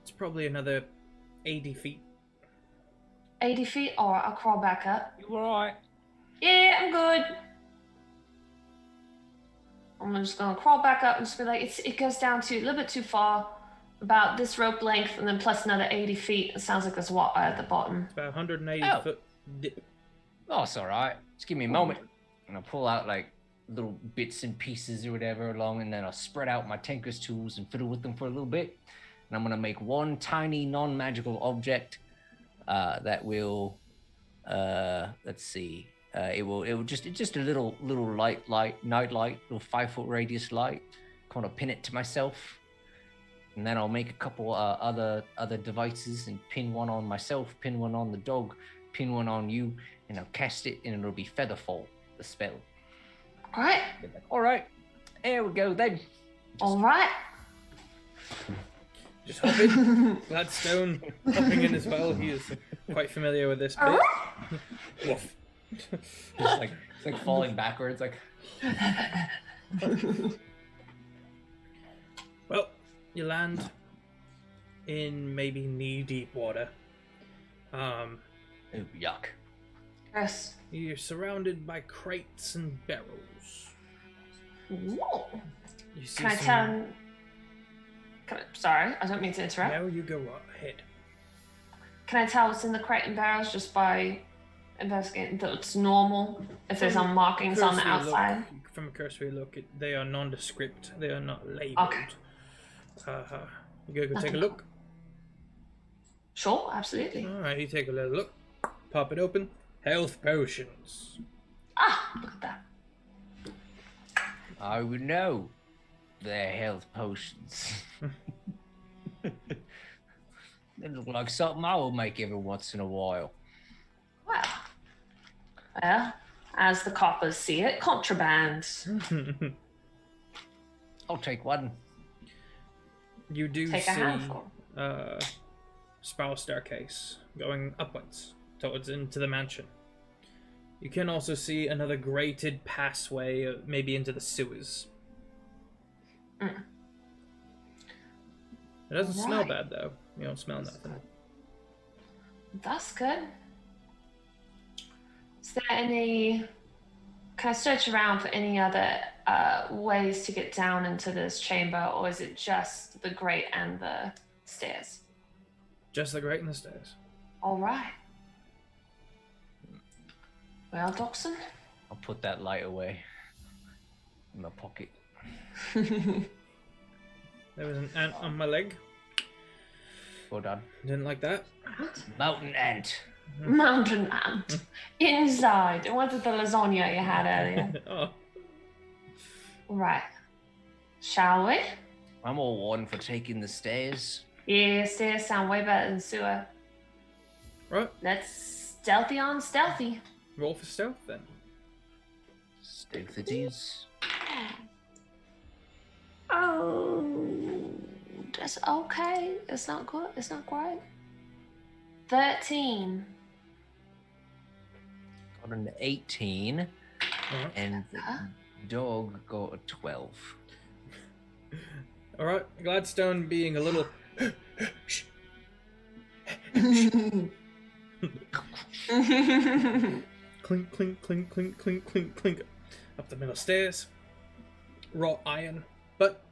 It's probably another 80 feet. 80 feet? Alright, I'll crawl back up. You alright? Yeah, I'm good. I'm just gonna crawl back up and just be like, it goes down to a little bit too far, about this rope length, and then plus another 80 feet. It sounds like there's water at the bottom. It's about 180 Oh. foot dip. Oh, it's alright. Just give me a moment. And I'll pull out, like, little bits and pieces or whatever along, and then I'll spread out my tinker's tools and fiddle with them for a little bit. And I'm gonna make one tiny non-magical object that will, let's see, it will just a little night light, little 5-foot radius light. Kind of pin it to myself, and then I'll make a couple other devices and pin one on myself, pin one on the dog, pin one on you, and I'll cast it, and it'll be Featherfall, the spell. All right. All right, there we go then. All right. Just hop in. Gladstone hopping in as well. He is quite familiar with this bit. Woof. It's like falling backwards, like. Well, you land in maybe knee-deep water. Ooh, yuck. Yes. You're surrounded by crates and barrels. Whoa. You see Can I tell? Sorry, I don't mean to interrupt. No, you go ahead. Can I tell what's in the crate and barrels just by investigating that it's normal? If there's some markings on the outside? From a cursory look, they are nondescript. They are not labeled. Okay. You go take a look. Sure, absolutely. Alright, you take a little look. Pop it open. Health potions. Ah, look at that. I would know they're health potions. They look like something I will make every once in a while. Well, as the coppers see it, contraband. I'll take one. You do Take a see handful. spiral staircase going upwards towards into the mansion. You can also see another grated passway, maybe into the sewers. Mm. It doesn't smell Right. bad though. You don't smell nothing. That's good. Is there any... Can I search around for any other ways to get down into this chamber, or is it just the grate and the stairs? Just the grate and the stairs. All right. Well, Doxson? I'll put that light away in my pocket. There was an ant on my leg. Well done. Didn't like that. Mountain ant. Mountain ant. Inside. It wasn't the lasagna you had earlier. Oh. Right. Shall we? I'm all one for taking the stairs. Yeah, stairs sound way better than sewer. Right. Let's stealthy on stealthy. Roll for stealth then. Stealth it is. Oh, that's okay. It's not good. It's not great. 13. Got an 18, Alright. and the dog got a 12. Alright. Gladstone being a little clink, clink, clink, clink, clink, clink, clink. Up the middle stairs. Wrought iron. But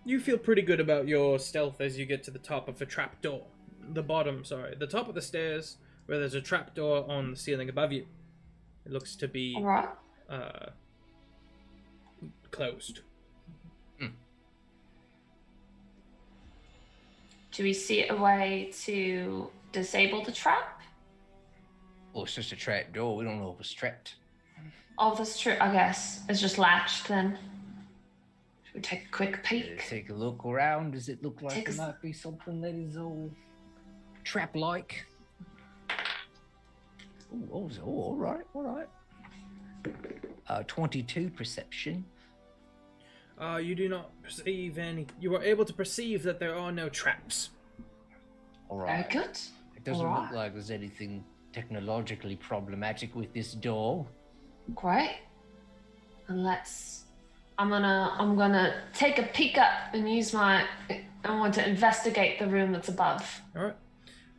you feel pretty good about your stealth as you get to the top of a trapdoor. The top of the stairs, where there's a trapdoor on the ceiling above you. It looks to be All right. Closed. Do we see a way to disable the trap? Well, it's just a trap door. We don't know if it's trapped. Oh, that's true. I guess it's just latched then. Should we take a quick peek? Take a look around. Does it look like Take it a- might be something that is all trap-like? Oh, all right, all right. 22 perception. You do not perceive any. You are able to perceive that there are no traps. All Very right. good. It doesn't All look right. like there's anything technologically problematic with this door. Great. And I'm gonna take a peek up and use I want to investigate the room that's above. All right.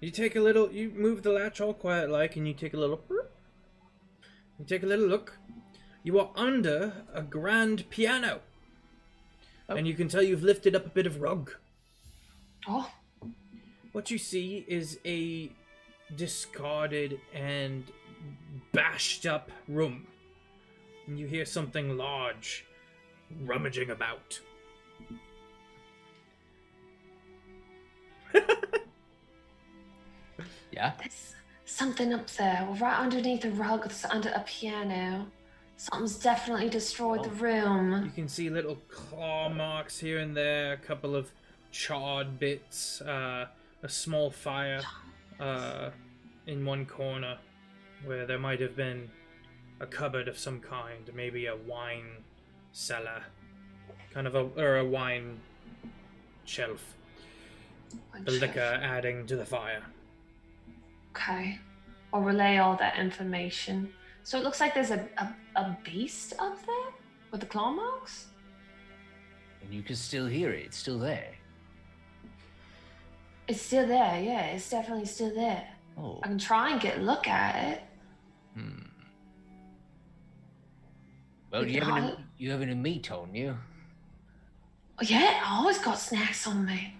You move the latch all quiet like, and you take a little look. You are under a grand piano. Oh. And you can tell you've lifted up a bit of rug. Oh, What you see is a discarded and bashed up room and you hear something large rummaging about. Yeah? There's something up there, right underneath the rug, it's under a piano. Something's definitely destroyed the You room. can see little claw marks here and there, a couple of charred bits, a small fire in one corner where there might have been a cupboard of some kind, maybe a wine cellar, or a wine shelf. The liquor adding to the fire. Okay. I'll relay all that information. So it looks like there's a beast up there with the claw marks? And you can still hear it. It's still there. It's still there, yeah. It's definitely still there. Oh. I can try and get a look at it. Well, you having a meat on you? Yeah, I always got snacks on me.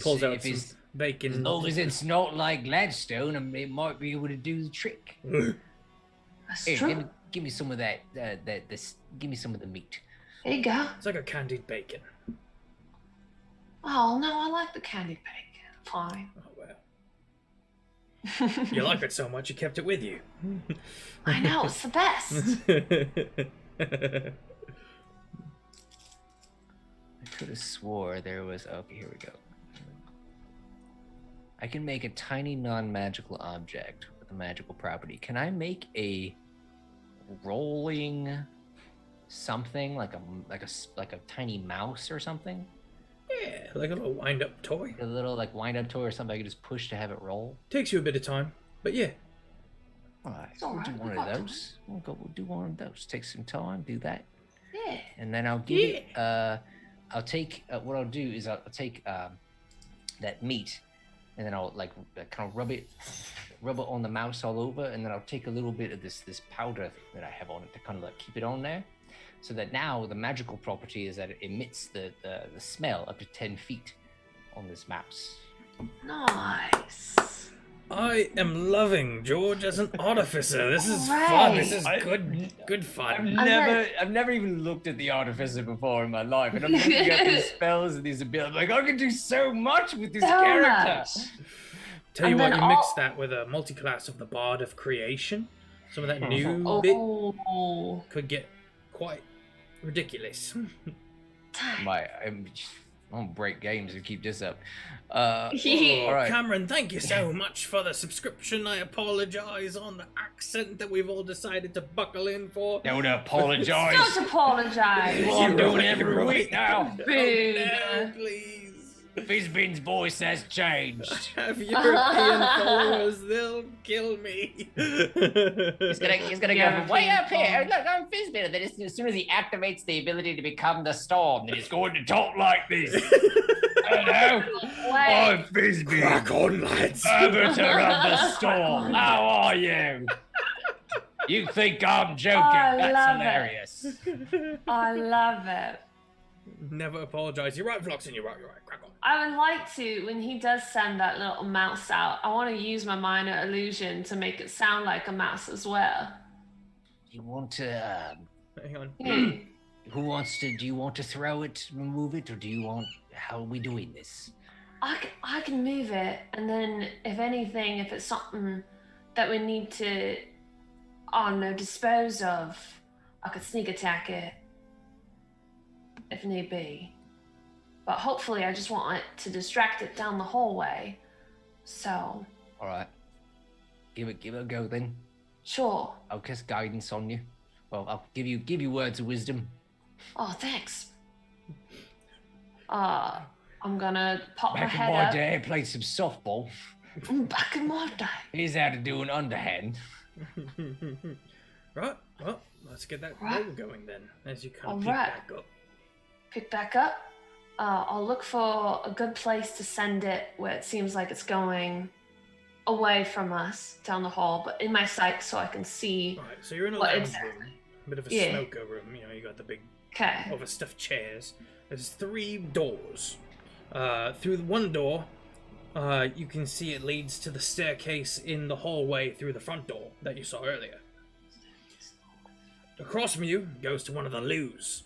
Pulls out some bacon. As long as it's not like Gladstone, it might be able to do the trick. That's Here, true. give me some of that. Give me some of the meat. Here you go. It's like a candied bacon. Oh, no, I like the candy bacon. Fine. Oh, well. You like it so much, you kept it with you. I know, it's the best. I could have swore there was... Okay, here we go. I can make a tiny non-magical object with a magical property. Can I make a rolling something like a tiny mouse or something? Yeah, like a little wind-up toy. A little like wind-up toy or something I could just push to have it roll. Takes you a bit of time, but yeah. All right, It's all we'll do right, one we of got those. We'll do one of those. Take some time, do that, Yeah. and then I'll give it. I'll take what I'll do is I'll take that meat, and then I'll like kind of rub it on the mouse all over, and then I'll take a little bit of this powder that I have on it to kind of like keep it on there, so that now the magical property is that it emits the smell up to 10 feet on this mouse. Nice. I am loving George as an artificer. This is fun. This is good fun. I've never even looked at the artificer before in my life, and I'm looking at these spells and these abilities. Like, I can do so much with this character. Tell you what, you mix that with a multi-class of the Bard of Creation. Some of that new bit could get quite ridiculous. I'm gonna break games and keep this up. All right. Cameron, thank you so much for the subscription. I apologize on the accent that we've all decided to buckle in for. Don't apologize. Don't apologize. Well, I'm doing it every week now. Oh, no, please. Fizbin's voice has changed. Have European followers, they'll kill me. He's gonna go way up here. Look, I'm Fizbin. And then as soon as he activates the ability to become the storm, then he's going to talk like this. Hello, I'm Fizbin. Crack on, lads. Arbiter of the storm. How are you? You think I'm joking? That's hilarious. I love it. Never apologize. You're right, Vloxen. You're right. Crack on. I would like to, when he does send that little mouse out, I want to use my minor illusion to make it sound like a mouse as well. You want to? Hang on. Who wants to? Do you want to throw it, remove it, or do you want? How are we doing this? I can move it, and then if anything, if it's something that we need to, dispose of, I could sneak attack it if need be. But hopefully I just want it to distract it down the hallway. So. All right. Give it a go then. Sure. I'll cast guidance on you. Well, I'll give you words of wisdom. Oh, thanks. I'm gonna pop my head Back in my up. day, I played some softball. Back in my day. Here's how to do an underhand. Right. Well, let's get that roll going then, as you kind of pick Alright. back up. Pick back up. I'll look for a good place to send it where it seems like it's going away from us down the hall, but in my sight so I can see. Alright, so you're in a What lounge exactly? room, a bit of a Yeah. smoker room. You know, you got the big Okay. overstuffed chairs. There's 3 doors. Through one door, you can see it leads to the staircase in the hallway through the front door that you saw earlier. across from you goes to one of the loos.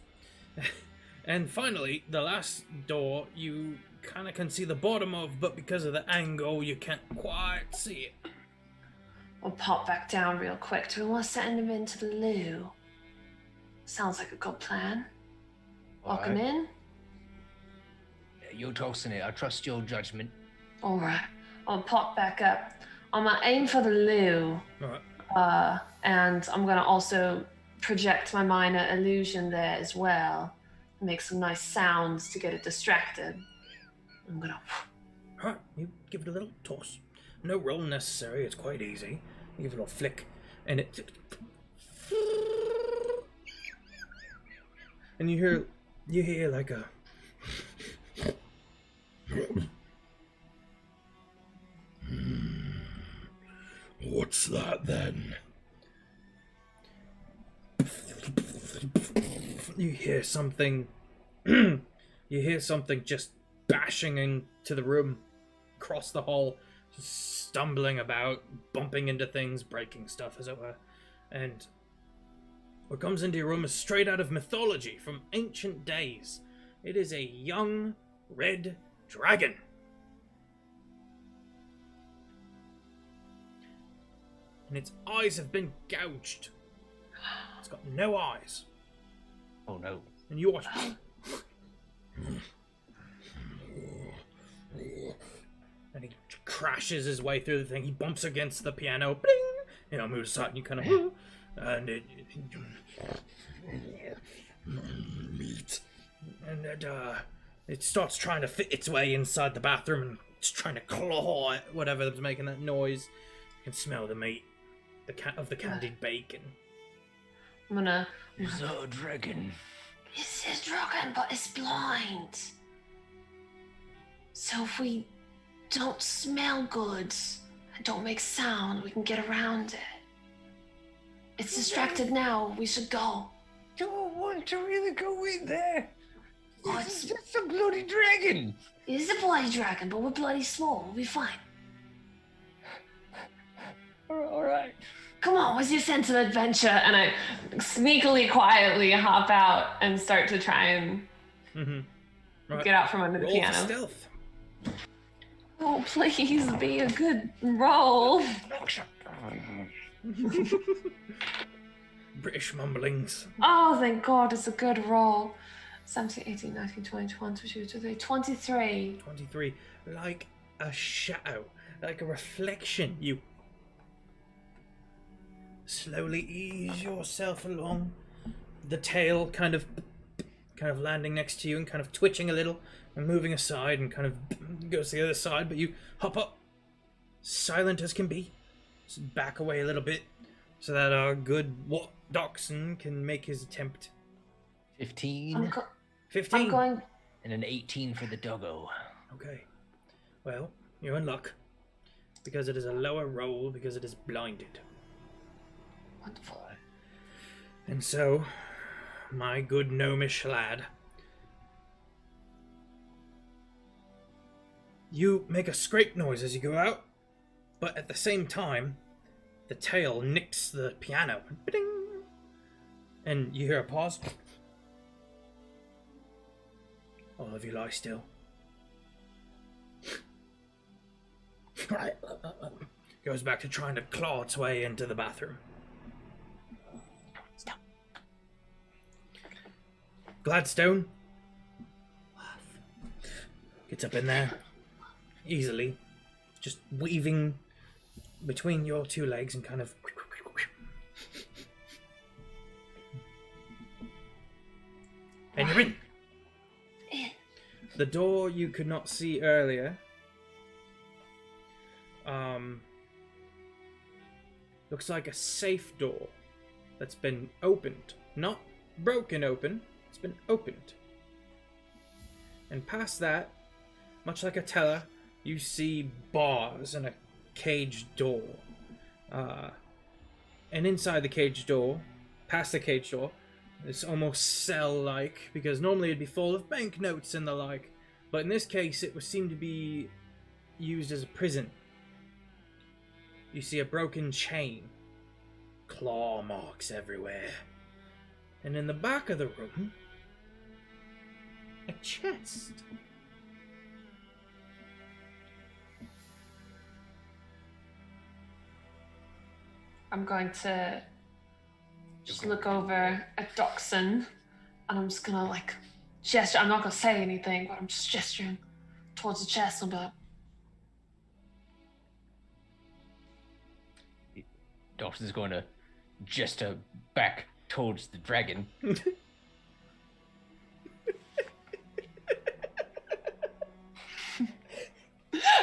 And finally, the last door you kind of can see the bottom of, but because of the angle, you can't quite see it. We'll pop back down real quick. Do we want to send him into the loo? Sounds like a good plan. Walk him in? You're tossing it. I trust your judgment. Alright. I'll pop back up. I'm gonna aim for the loo. Alright. And I'm gonna also project my minor illusion there as well. Make some nice sounds to get it distracted. I'm gonna... Alright, you give it a little toss. No roll necessary, it's quite easy. You give it a little flick, and it... And you hear like a... What's that then? You hear something... you hear something just bashing into the room, across the hall, stumbling about, bumping into things, breaking stuff, as it were. And what comes into your room is straight out of mythology, from ancient days. It is a young red dragon. And its eyes have been gouged. It's got no eyes. Oh no. And you watch. And he crashes his way through the thing. He bumps against the piano. Bling! Moves aside and you kind of... And Meat. And it starts trying to fit its way inside the bathroom and it's trying to claw at whatever's making that noise. You can smell the meat of the candied bacon. I'm gonna... It's a dragon. It's a dragon, but it's blind. So if we don't smell good and don't make sound, we can get around it. It's distracted now. We should go. Don't want to really go in there. Oh, It's just a bloody dragon. It is a bloody dragon, but we're bloody small. We'll be fine. All right. Come on, what's your sense of adventure? And I sneakily, quietly hop out and start to try and Right. get out from under the Roll piano. for stealth. Oh, please be a good roll. British mumblings. Oh, thank God, it's a good roll. 17, 18, 19, 20, 21, 22, 23, 23. 23. Like a shadow. Like a reflection. You slowly ease yourself along. The tail kind of landing next to you and kind of twitching a little and moving aside and kind of goes to the other side, but you hop up, silent as can be. Just back away a little bit so that our good Dachshund can make his attempt. 15 15. I'm going... and an 18 for the doggo. Okay. Well, you're in luck. Because it is a lower roll, because it is blinded. Wonderful. And so, my good gnomish lad, you make a scrape noise as you go out, but at the same time, the tail nicks the piano. Ba-ding! And you hear a pause. All of you lie still. Goes back to trying to claw its way into the bathroom. Stop. Gladstone gets up in there easily, just weaving between your two legs and kind of... And you're in. The door you could not see earlier looks like a safe door that's been opened. Not broken open, it's been opened. And past that, much like a teller, you see bars and a caged door. And inside the caged door, past the caged door, it's almost cell-like, because normally it'd be full of banknotes and the like. But in this case, it would seem to be used as a prison. You see a broken chain, claw marks everywhere, And in the back of the room, a chest. I'm going to just look over at Doxson, and I'm just gonna like gesture. I'm not gonna say anything, but I'm just gesturing towards the chest and be like, Doxson's going to gesture back towards the dragon. I'm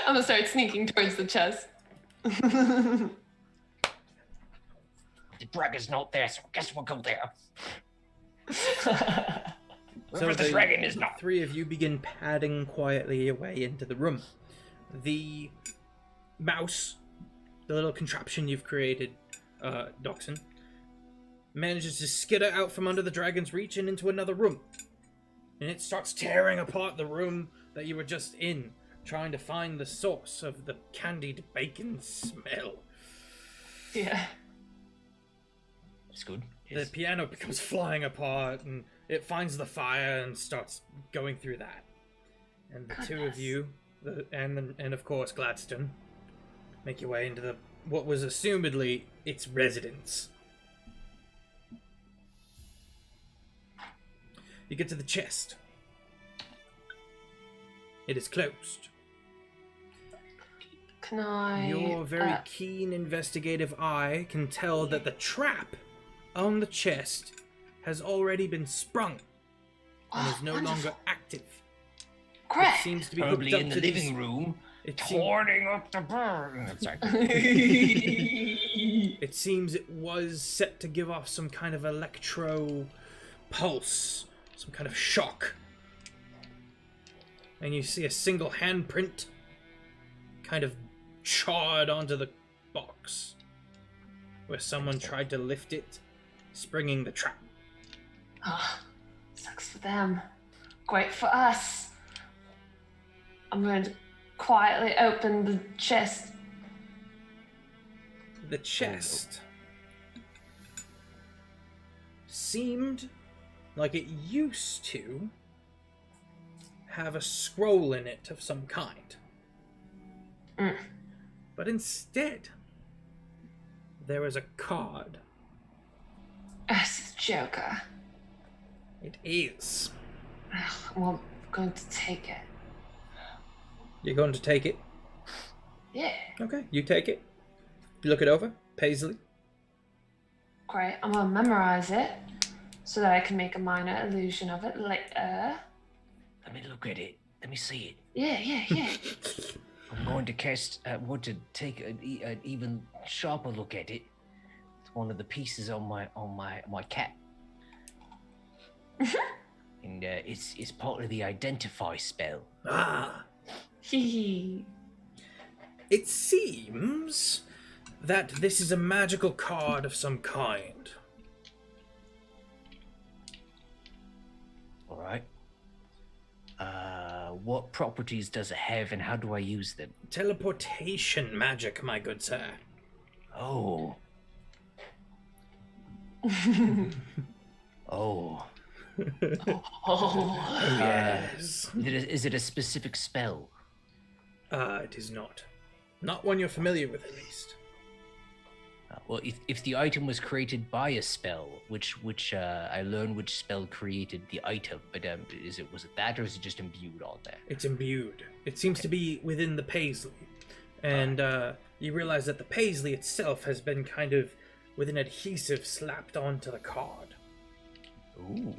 gonna start sneaking towards the chest. The dragon's not there, so I guess we'll go there. So the dragon is not. Three of you begin padding quietly your way into the room. The mouse, the little contraption you've created, Doxson, manages to skitter out from under the dragon's reach and into another room. And it starts tearing apart the room that you were just in, trying to find the source of the candied bacon smell. Yeah. It's good. The piano becomes flying apart, and it finds the fire and starts going through that. And the two of you, and of course Gladstone, make your way into what was assumedly its residence. You get to the chest. It is closed. Can I? Your very keen investigative eye can tell that the trap on the chest has already been sprung and is no longer active. Great. It seems to be Probably hooked up in the to living these... room, It turning up the burn. Sorry. It seems it was set to give off some kind of electro pulse, some kind of shock. And you see a single handprint kind of charred onto the box where someone tried to lift it, springing the trap. Oh, sucks for them. Great for us. I'm going to quietly open the chest. The chest seemed like it used to have a scroll in it of some kind. But instead, there was a card. This is Joker. It is. Well, I'm going to take it. You're going to take it? Yeah. Okay, you take it. You look it over. Paisley. Great. I'm going to memorize it so that I can make a minor illusion of it later. Let me look at it. Let me see it. Yeah. I'm going to cast. Want to take an even sharper look at it. It's one of the pieces on my cap, and it's part of the identify spell. Ah. Hee. It seems that this is a magical card of some kind. All right. What properties does it have, and how do I use them? Teleportation magic, my good sir. Oh. Oh. Oh. Yes. Is it a specific spell? It is not. Not one you're familiar with, at least. Well, if the item was created by a spell, which I learned which spell created the item, but was it that, or is it just imbued on there? It's imbued. It seems to be within the paisley, and you realize that the paisley itself has been kind of with an adhesive slapped onto the card. Ooh.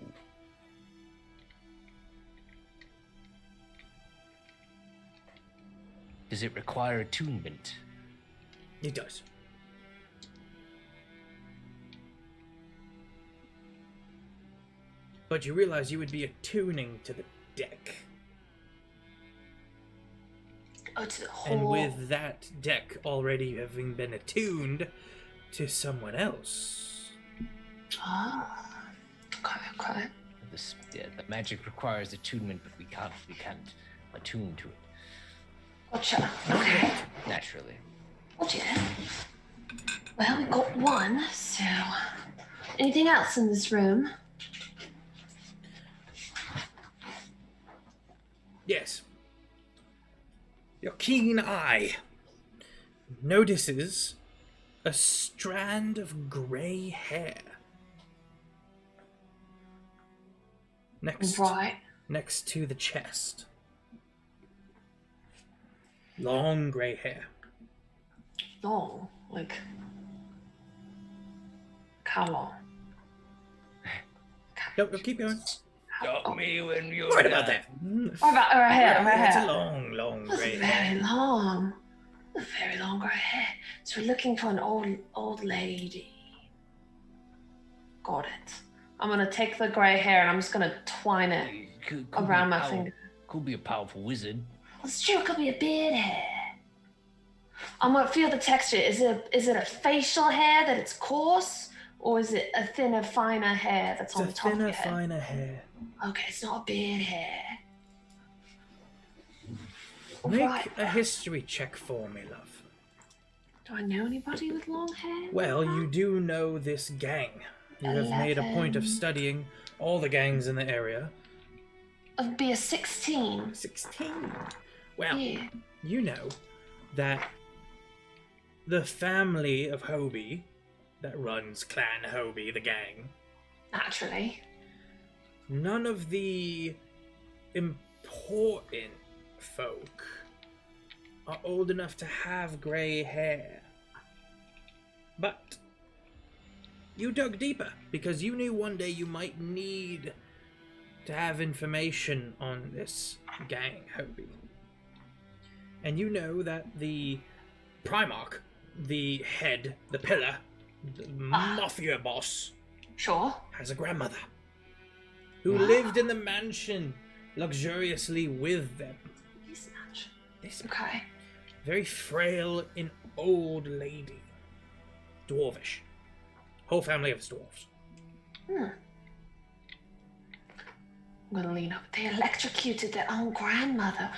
Does it require attunement? It does. But you realize you would be attuning to the deck. Oh, to the whole... And with that deck already having been attuned to someone else. Ah. Okay. The magic requires attunement, but we can't attune to it. Gotcha. Okay. Naturally. Gotcha. Well, we got one, so... Anything else in this room? Yes. Your keen eye notices a strand of grey hair next to the chest. Long grey hair. Long? Like, how long? Nope, keep going. Stop me when you're Right about that. Or about her hair, her It's a hair. long That's grey very hair. long. Very long grey hair. So we're looking for an old lady. Got it. I'm gonna take the grey hair and I'm just gonna twine it Could around be my finger. Could be a powerful wizard. It's true, it could be a beard hair. I'm gonna feel the texture. Is it a facial hair that it's coarse? Or is it a thinner, finer hair that's on the It's a top of thinner, your head? finer hair. Okay, it's not a beard hair. Make Right. a history check for me, love. Do I know anybody with long hair? Well, you do know this gang. You have made a point of 11. studying all the gangs in the area. It'd be a 16. 16. Well, Yeah. you know that the family of Hobie that runs Clan Hobie, the gang, Naturally. none of the important folk are old enough to have grey hair. But you dug deeper because you knew one day you might need to have information on this gang, Hobie. And you know that the Primarch, the head, the pillar, the mafia boss, Sure. has a grandmother who lived in the mansion luxuriously with them. He's natural. This Okay. very frail and old lady. Dwarvish. Whole family of dwarves. I'm gonna lean up. They electrocuted their own grandmother.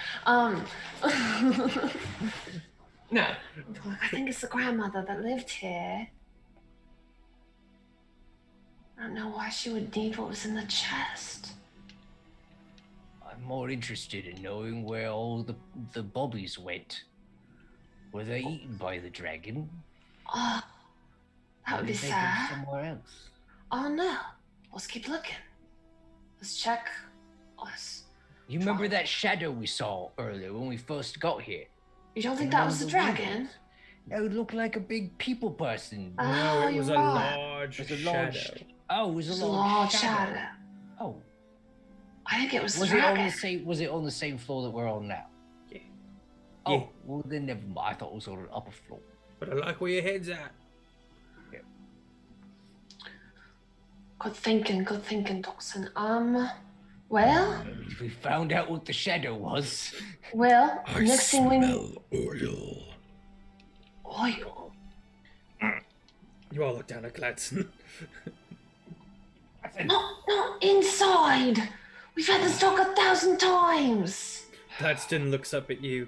No. I think it's the grandmother that lived here. I don't know why she would need what was in the chest. I'm more interested in knowing where all the bobbies went. Were they eaten by the dragon? Oh, that would be Did they go sad. somewhere else? Oh no. Let's keep looking. Let's check. Let's... You remember that shadow we saw earlier when we first got here? You don't think that was the dragon? No, it looked like a big people person. Oh, No, it was you're a right. large It was a shadow. large. Oh, it was It's a a large large shadow. shadow. Oh, I think it was the was it on dragon. the same? Was it on the same floor that we're on now? Yeah. Oh, Yeah. well then never mind. I thought it was on the upper floor. But I like where your head's at. Good thinking, Dawson. Well, We found out what the shadow was. I next thing we smell oil. oil. You all look down at Gladson. Not inside. We've had this talk 1,000 times. Gladstone looks up at you,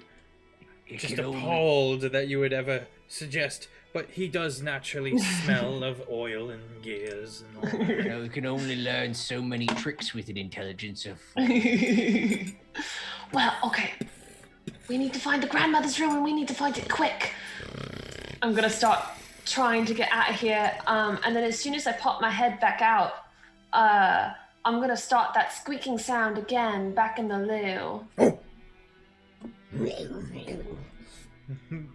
It just can only- appalled that you would ever suggest, but he does naturally smell of oil and gears and all. You know, we can only learn so many tricks with an intelligence of. Well, okay. We need to find the grandmother's room and we need to find it quick. I'm gonna start trying to get out of here. And then as soon as I pop my head back out, I'm gonna start that squeaking sound again back in the loo.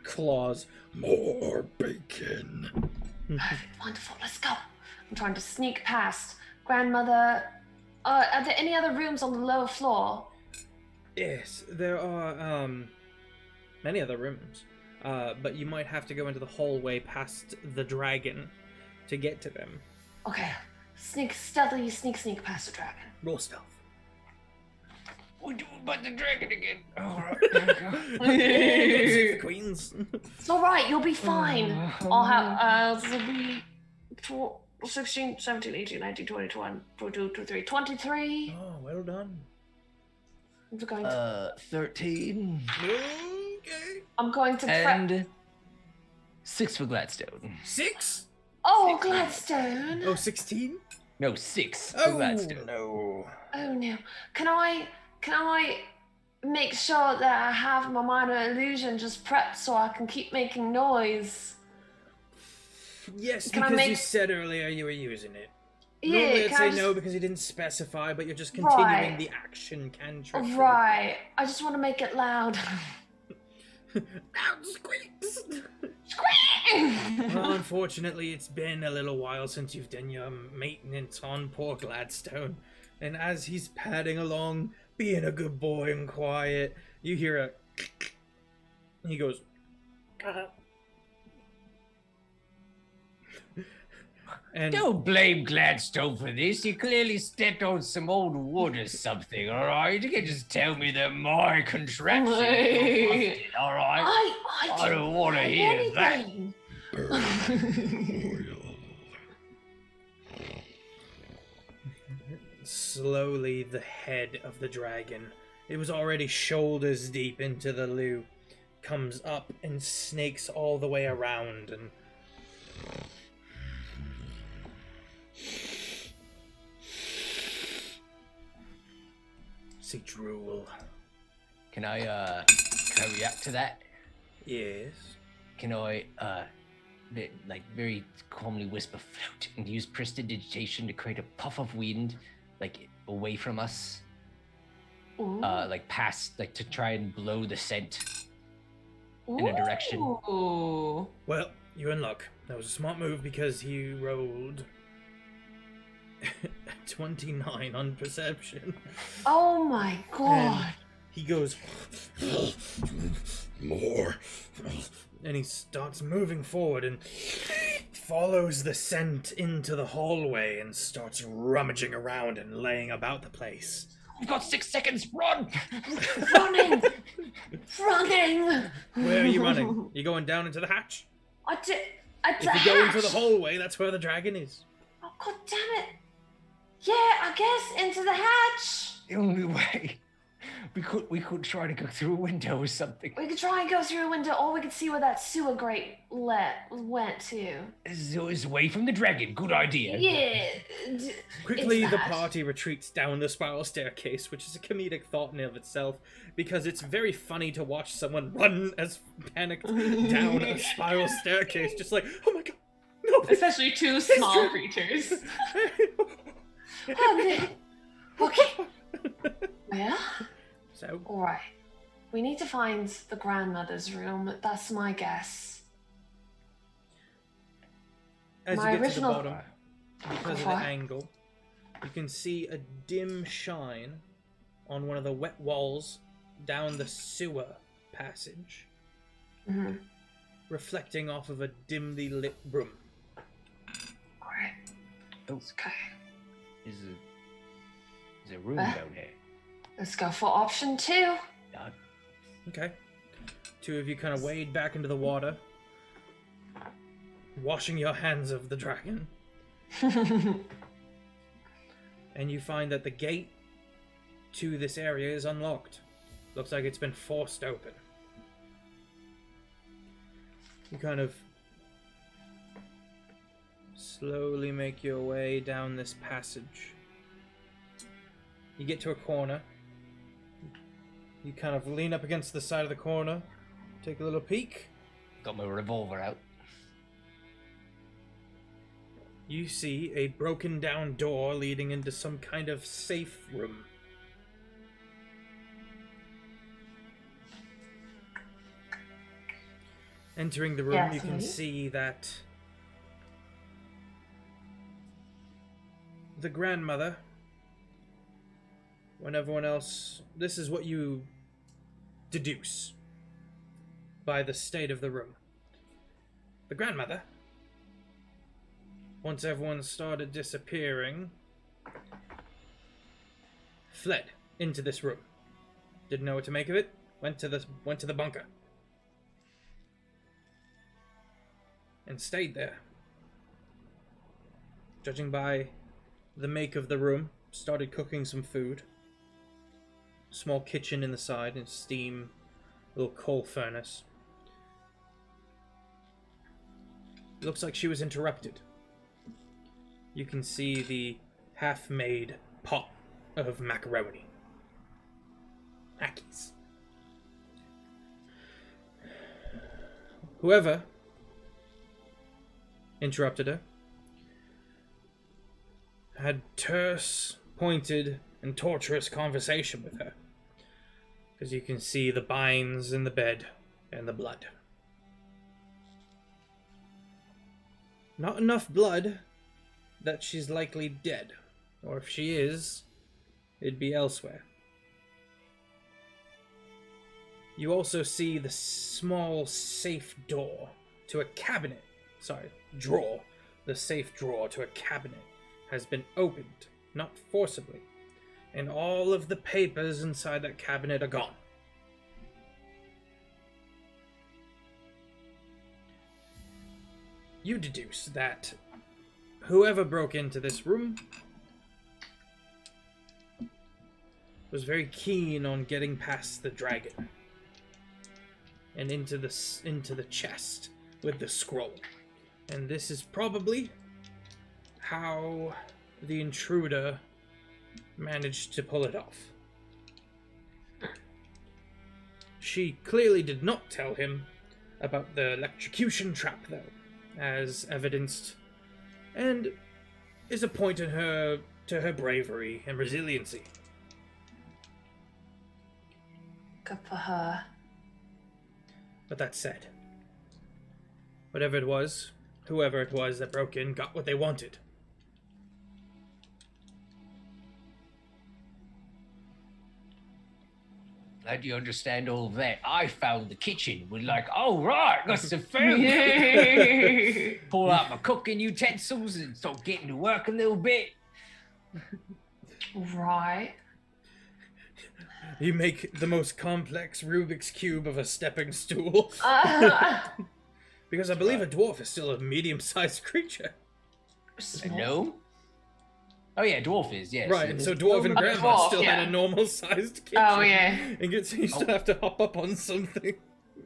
Claws. More bacon. Perfect, wonderful, let's go. I'm trying to sneak past. Grandmother, are there any other rooms on the lower floor? Yes, there are many other rooms, but you might have to go into the hallway past the dragon to get to them. Okay, stealthily sneak past the dragon. Roll stealth. We do about the dragon again. Oh, Save the queens. It's all right, you'll be fine. I'll have, this will be 16, 17, 18, 19, 20, 21, 22, 23, 23. Oh, well done. I'm going to, 13 Okay. I'm going to prep. and 6 for Gladstone. 6? Oh, Gladstone. Oh, 16? No, 6 for Oh, Gladstone. no. Oh no. Can I make sure that I have my minor illusion just prepped so I can keep making noise. Yes, Can I because you make- said earlier you were using it. Yeah, Normally I'd can I say just... no because you didn't specify, but you're just continuing Right. the action cantrip. Right. I just want to make it loud. Loud squeaks! Scream! Well, unfortunately, it's been a little while since you've done your maintenance on poor Gladstone. And as he's padding along, being a good boy and quiet, you hear a... And he goes... And Don't blame Gladstone for this. He clearly stepped on some old wood or something, alright? You can just tell me that my contraption got busted, alright? I don't want to hear that. Burn oil. slowly the head of the dragon, it was already shoulders deep into the loo, comes up and snakes all the way around and see drool. Can I react to that? Yes. Can I, very calmly whisper float and use prestidigitation to create a puff of wind, away from us? Ooh. Past, to try and blow the scent in a direction. Ooh. Well, you're in luck. That was a smart move because he rolled 29 on perception. Oh my god. He goes More. and he starts moving forward and follows the scent into the hallway and starts rummaging around and laying about the place. We've got 6 seconds, run! Running! Running! Where are you running? You going down into the hatch? It's If you go into the hallway, that's where the dragon is. Oh god damn it! Yeah, I guess into the hatch. The only way. We could try to go through a window or something. We could try and go through a window, or we could see where that sewer grate went to. So it's away from the dragon. Good idea. Yeah. Quickly, it's the that. party retreats down the spiral staircase, which is a comedic thought in and of itself, because it's very funny to watch someone run as panicked down a spiral staircase, just like, oh my god, no! Especially two small creatures. Okay. Well, So, alright. We need to find the grandmother's room. That's my guess. as My you get original- to the bottom, because of the What? angle, you can see a dim shine on one of the wet walls down the sewer passage, Mm-hmm. reflecting off of a dimly lit room. Alright. Okay. Is a room Ah. down here? Let's go for option 2. Okay. Two of you kind of wade back into the water, washing your hands of the dragon, and you find that the gate to this area is unlocked. Looks like it's been forced open. You kind of slowly make your way down this passage. You get to a corner. You kind of lean up against the side of the corner, take a little peek. Got my revolver out. You see a broken down door leading into some kind of safe room. Entering the room, Yes, you can please. see that the grandmother, when everyone else, this is what you deduce by the state of the room. The grandmother, once everyone started disappearing, fled into this room. Didn't know what to make of it. Went to the bunker. And stayed there. Judging by the make of the room, started cooking some food. Small kitchen in the side and steam, little coal furnace. Looks like she was interrupted. You can see the half-made pot of macaroni. lackeys. Whoever interrupted her had terse, pointed, and torturous conversation with her, because you can see the binds in the bed and the blood. Not enough blood that she's likely dead, or if she is, it'd be elsewhere. You also see the small safe door to a cabinet. Drawer. The safe drawer to a cabinet has been opened, not forcibly, and all of the papers inside that cabinet are gone. You deduce that whoever broke into this room was very keen on getting past the dragon and into the chest with the scroll. And this is probably how the intruder managed to pull it off. She clearly did not tell him about the electrocution trap, though, as evidenced, and is a point in her to her bravery and resiliency. Good for her. But that said, whatever it was, whoever it was that broke in got what they wanted. Glad you understand all that. I found the kitchen with like, oh right, got some food. Pull out my cooking utensils and start getting to work a little bit. Right. You make the most complex Rubik's Cube of a stepping stool. Because I believe a dwarf is still a medium-sized creature. A gnome? Oh yeah, dwarf is, yes. Right, and so dwarf and grandma dwarf, still yeah. had a normal-sized kitchen. Oh, yeah. And you still have to hop up on something.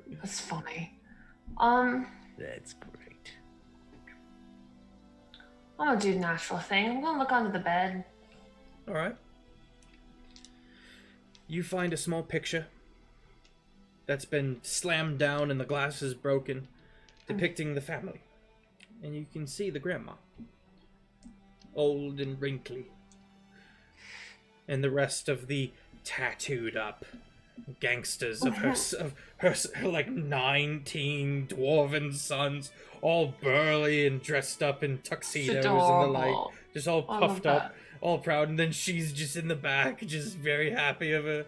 That's funny. That's great. I'm gonna do the natural thing. I'm gonna look under the bed. Alright. You find a small picture that's been slammed down and the glass is broken, depicting the family. And you can see the grandma. Old and wrinkly. And the rest of the tattooed up gangsters of her like 19 dwarven sons, all burly and dressed up in tuxedos and the like, just all puffed up, all proud, and then she's just in the back, just very happy of a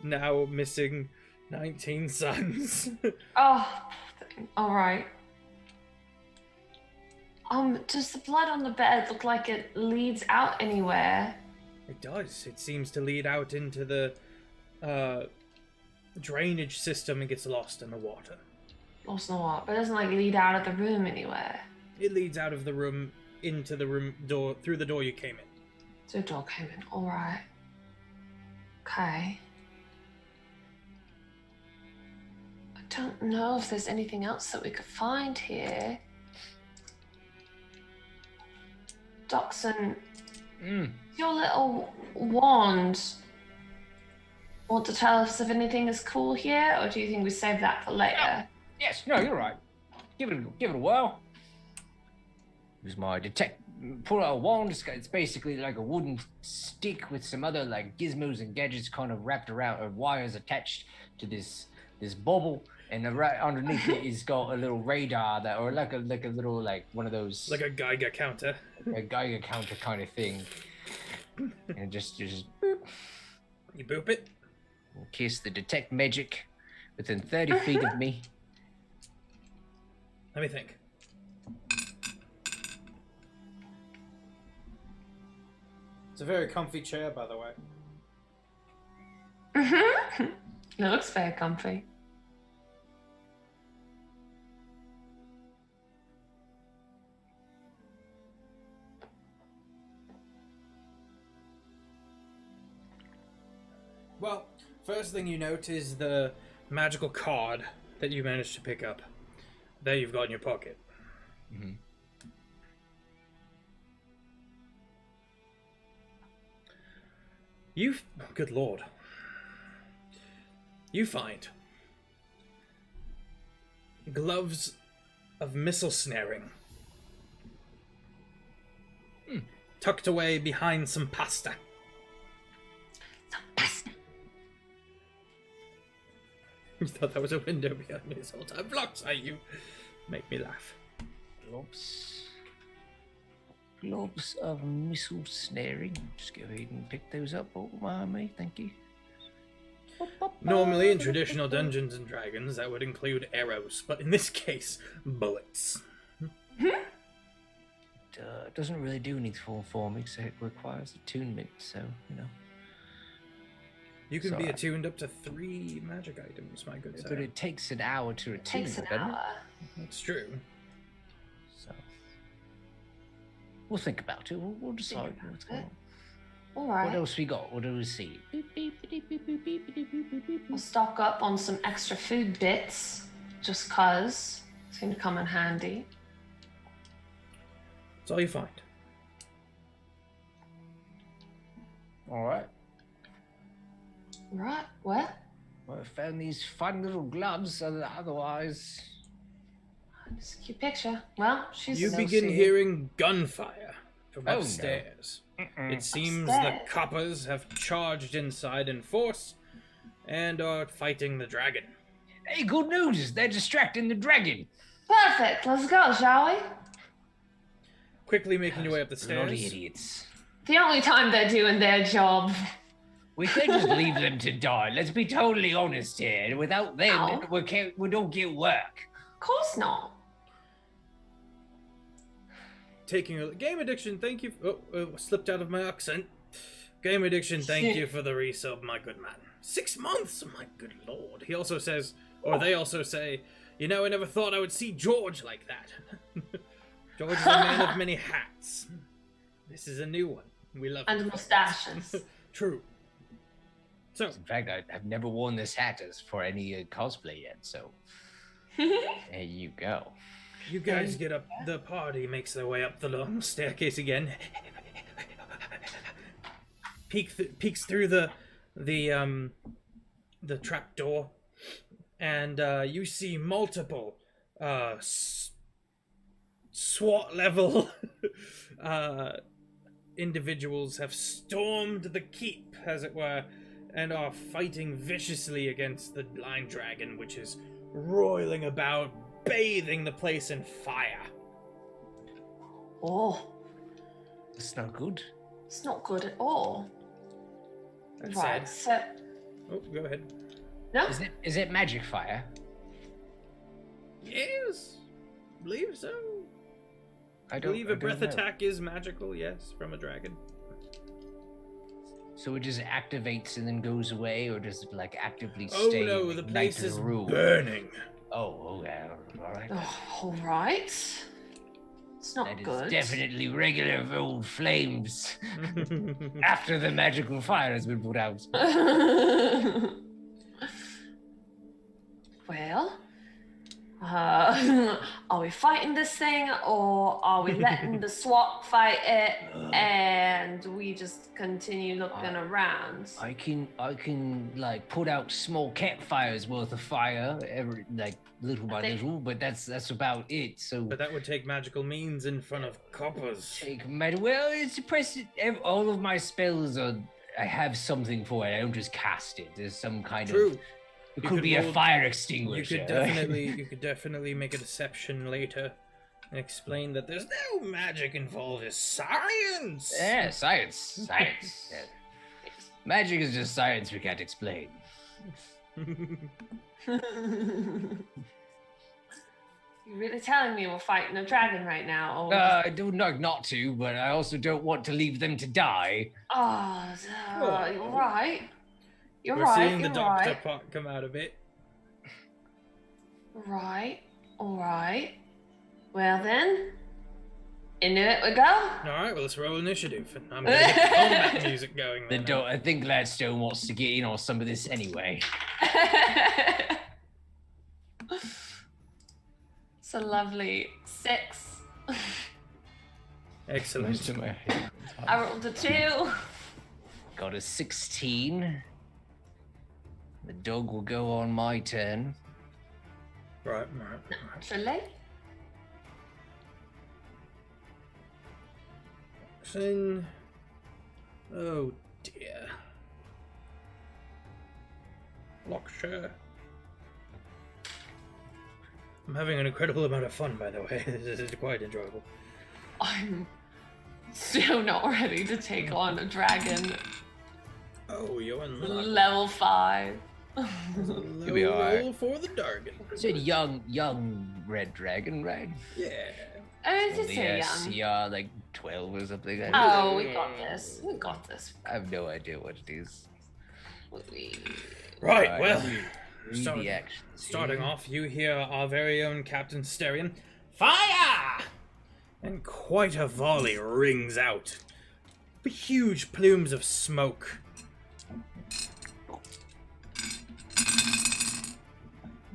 now missing 19 sons. Oh, all right. Does the blood on the bed look like it leads out anywhere? It does. It seems to lead out into the drainage system and gets lost in the water. Lost in the water, but it doesn't like lead out of the room anywhere. It leads out of the room into the room door, through the door you came in. So the door came in. All right. Okay. I don't know if there's anything else that we could find here. Dachshund, your little wand want to tell us if anything is cool here, or do you think we save that for later? Yes, no, you're right. Give it a whirl. Use my pull out a wand. It's basically like a wooden stick with some other like gizmos and gadgets kind of wrapped around, or wires attached to this bubble. And right underneath it is got a little radar that, or like a little like one of those, like a Geiger counter. A Geiger counter kind of thing. And just boop. You boop it. In case the detect magic within 30 feet of me. Let me think. It's a very comfy chair, by the way. It looks very comfy. Well, first thing you note is the magical card that you managed to pick up. That you've got in your pocket. Mm-hmm. Good lord. You find gloves of missile snaring tucked away behind some pasta. You thought that was a window behind me this whole time. Locksher, you make me laugh. Globs of missile snaring. Just go ahead and pick those up. Oh, my, thank you. Normally, in traditional Dungeons and Dragons, that would include arrows, but in this case, bullets. It doesn't really do anything for me, so it requires attunement, so, you know. You can be Sorry. attuned up to 3 magic items, my good sir. But it takes an hour to attune, Takes an doesn't it? hour. That's true. So, we'll think about it. We'll decide about what's going it. on. All right. What else we got? What do we see? We'll stock up on some extra food bits, just cause it's gonna come in handy. That's all you find. All right. Right, well, Well, I found these fun little gloves. Otherwise, it's a cute picture. Well, she's You no begin seeing. hearing gunfire from Oh, no. upstairs. It seems Upstairs. the coppers have charged inside in force and are fighting the dragon. hey, good news! They're distracting the dragon. perfect. Let's go, shall we? Quickly making your way up the Bloody stairs. idiots. The only time they're doing their job. We can't just leave them to die. Let's be totally honest here. Without them, No. we don't get work. Of course not. Taking a game addiction, thank you. Slipped out of my accent. Game addiction, thank you for the resub, my good man. 6 months, my good lord. He also says, or they also say, you know, I never thought I would see George like that. George is a man of many hats. This is a new one. We love And it. mustaches. True. So, In fact, I've never worn this hat as for any cosplay yet, so there you go. you guys get up. The party makes their way up the long staircase again. Peeks through the trap door, and you see multiple SWAT level individuals have stormed the keep, as it were, and are fighting viciously against the blind dragon, which is roiling about, bathing the place in fire. Oh, That's not good. it's not good at all. That Right, said, so go ahead. no, Is it magic fire? Yes, believe so. I Believe a breath know. attack is magical, yes, from a dragon. So it just activates and then goes away, or does it like actively Oh stay? no, and the ignite place the is room? burning. Oh, okay, all right. oh, all right. It's not That is good. definitely regular old flames after the magical fire has been put out. Well, are we fighting this thing, or are we letting the SWAT fight it, and we just continue looking around? I can like put out small campfires worth of fire every little by think- little, but that's about it. So But that would take magical means in front of coppers. well, it's impressive. All of my spells are. I have something for it. I don't just cast it. There's some kind True. of. It You could could be a roll- fire You extinguisher. could definitely make a deception later and explain that there's no magic involved. It's science. Yeah, science. Yeah. Magic is just science we can't explain. You really telling me we're fighting a dragon right now? Or I do not to, but I also don't want to leave them to die. you're right. You're We're right. seeing the You're doctor right. part come out of it. Right. All right. Well then, into it we go. All right, well, let's roll initiative. And I'm gonna get the combat music going. The Then. I think Gladstone wants to get in on some of this anyway. It's a lovely 6. Excellent. I rolled a 2. Got a 16. the dog will go on my turn. Right. Naturally. Sing. Oh dear. Locksher. I'm having an incredible amount of fun, by the way. This is quite enjoyable. I'm still not ready to take on a dragon Oh, you're in luck. level 5. Here we are. Roll for the dragon. You said young red dragon, right? Yeah. Oh, is it Only so young? CR like 12 or something. I Oh, we got this. We got this. have no idea what it is. Right, Alright, well, read start- the actions. starting off, you hear our very own Captain Sterian. Fire! And quite a volley rings out. Huge plumes of smoke.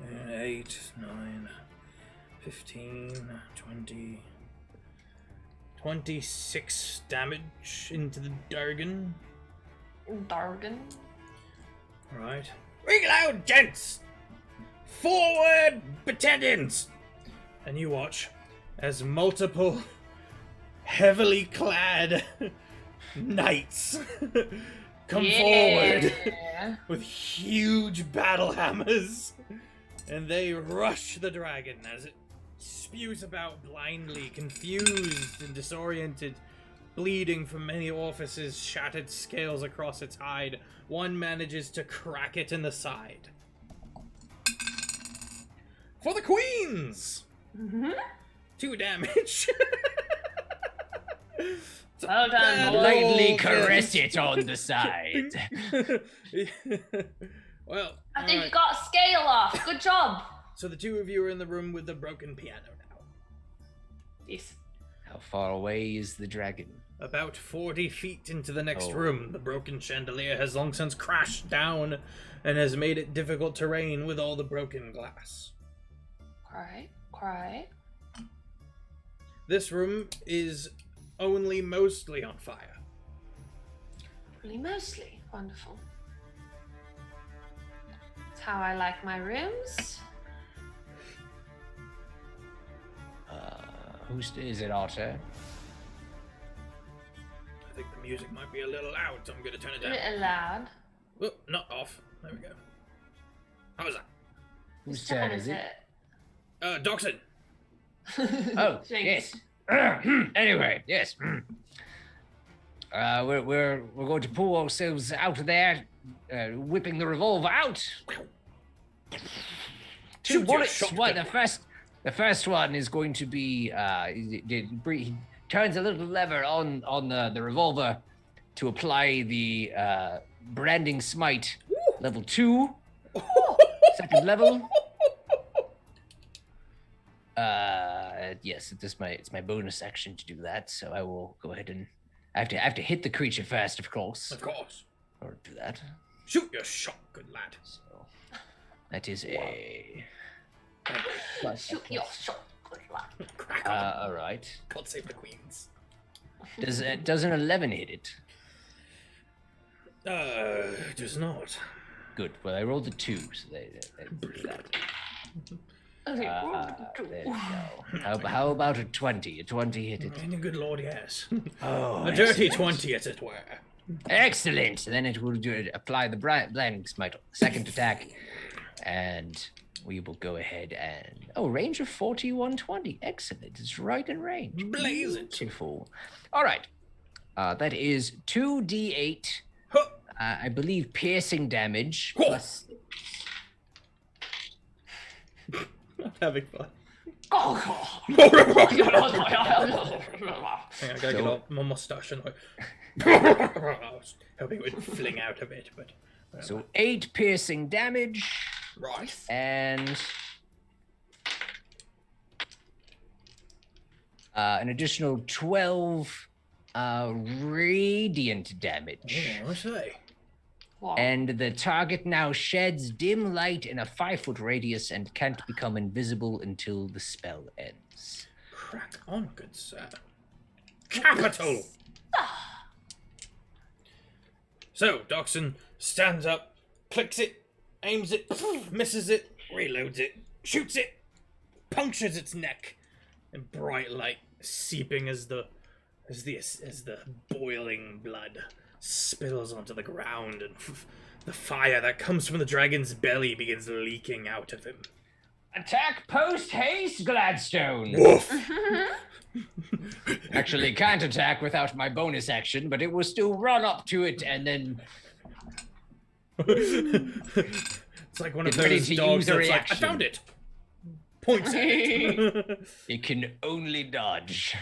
And 8, 9, 15, 20, 26 damage into the Dargan. Dargan. Right. Ring loud, gents! Forward, battalions! And you watch as multiple heavily clad knights come forward with huge battle hammers. And they rush the dragon as it spews about blindly, confused and disoriented, bleeding from many orifices, shattered scales across its hide. One manages to crack it in the side. For the queens! 2 damage. Well done, boy. Lightly caress it on the side. Well, I think you alright. got a scale off. Good job. So the 2 of you are in the room with the broken piano now. Yes. How far away is the dragon? About 40 feet into the next Oh. room, the broken chandelier has long since crashed down and has made it difficult terrain with all the broken glass. Cry. This room is only mostly on fire. Only mostly. Wonderful. That's how I like my rooms. Is it Otter? I think the music might be a little loud, so I'm going to turn it A down. little loud. Oh, not off. There we go. How was that? Whose Turn turn is it? Doxon. Oh, Thanks. yes. Anyway, yes. We're going to pull ourselves out of there, whipping the revolver out. 2 Shoot your bullets. shotgun. What the first one is going to be he turns a little lever on the revolver to apply the branding smite level 2. Second level. Yes, it's my bonus action to do that, so I will go ahead and I have to hit the creature first, of course, Of course. or do that. Shoot your shot, good lad. So that is a Shoot your shot. Good luck. Crack on. all right. God save the queens. Does an 11 hit it? It does not. Good. Well, I rolled a 2, so they do that. Okay. There we go. How about a 20? A 20 hit it. Good lord, yes. Oh, A dirty excellent. 20, as it were. Excellent. Then it will apply the blinding smite on the second attack, and we will go ahead and range of 40, 120. Excellent. It's right in range. Blaze it. Beautiful. All right. That is 2d8. Huh. I believe piercing damage Whoa. plus. I'm having fun. Oh, Hang on, I gotta get So- off my mustache and I was hoping it would fling out a bit, but So 8 piercing damage right. and an additional 12 radiant damage. Oh, I say. wow. And the target now sheds dim light in a 5-foot radius and can't become invisible until the spell ends. Crack on, good sir. Capital! So, Doxon stands up, clicks it aims it, misses it, reloads it, shoots it, punctures its neck, and bright light seeping as the boiling blood spills onto the ground, and the fire that comes from the dragon's belly begins leaking out of him. Attack post haste, Gladstone. Woof! Actually, can't attack without my bonus action, but it will still run up to it and then It's like one of Get ready those to dogs use a that's like, I reaction. found it! Points at it. it can only dodge.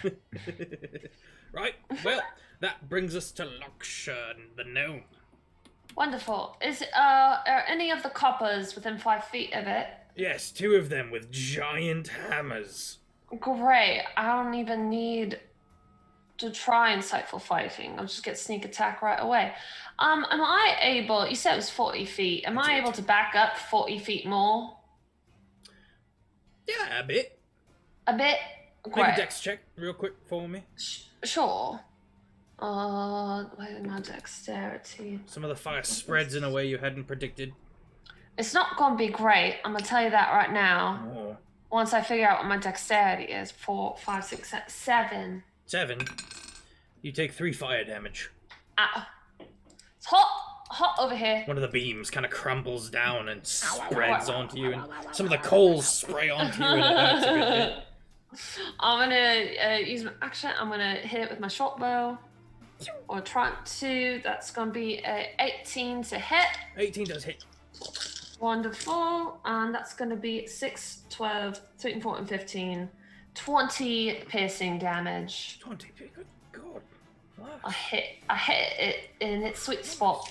Right, well, that brings us to Locksher, the gnome. Wonderful. Are any of the coppers within 5 feet of it? Yes, 2 of them with giant hammers. Great. I don't even need to try insightful fighting. I'll just get sneak attack right away. Am I able? You said it was 40 feet. Am I able to back up 40 feet more? Yeah, a bit. A bit. Make Great. a dex check real quick for me. Sure. Where's my dexterity? Some of the fire spreads in a way you hadn't predicted. It's not gonna be great. I'm gonna tell you that right now. Oh. Once I figure out what my dexterity is. 4, 5, 6, 7. 7. You take 3 fire damage. Ow. It's hot over here. One of the beams kind of crumbles down and spreads onto you, and some of the coals spray onto you, and it hurts a bit. I'm gonna use my action. I'm gonna hit it with my short bow. Or try to. That's gonna be a 18 to hit. 18 does hit. Wonderful. And that's gonna be 6, 12, 13, 14, 15. 20 piercing damage. 20. Good God. Wow. I hit it in its sweet spot.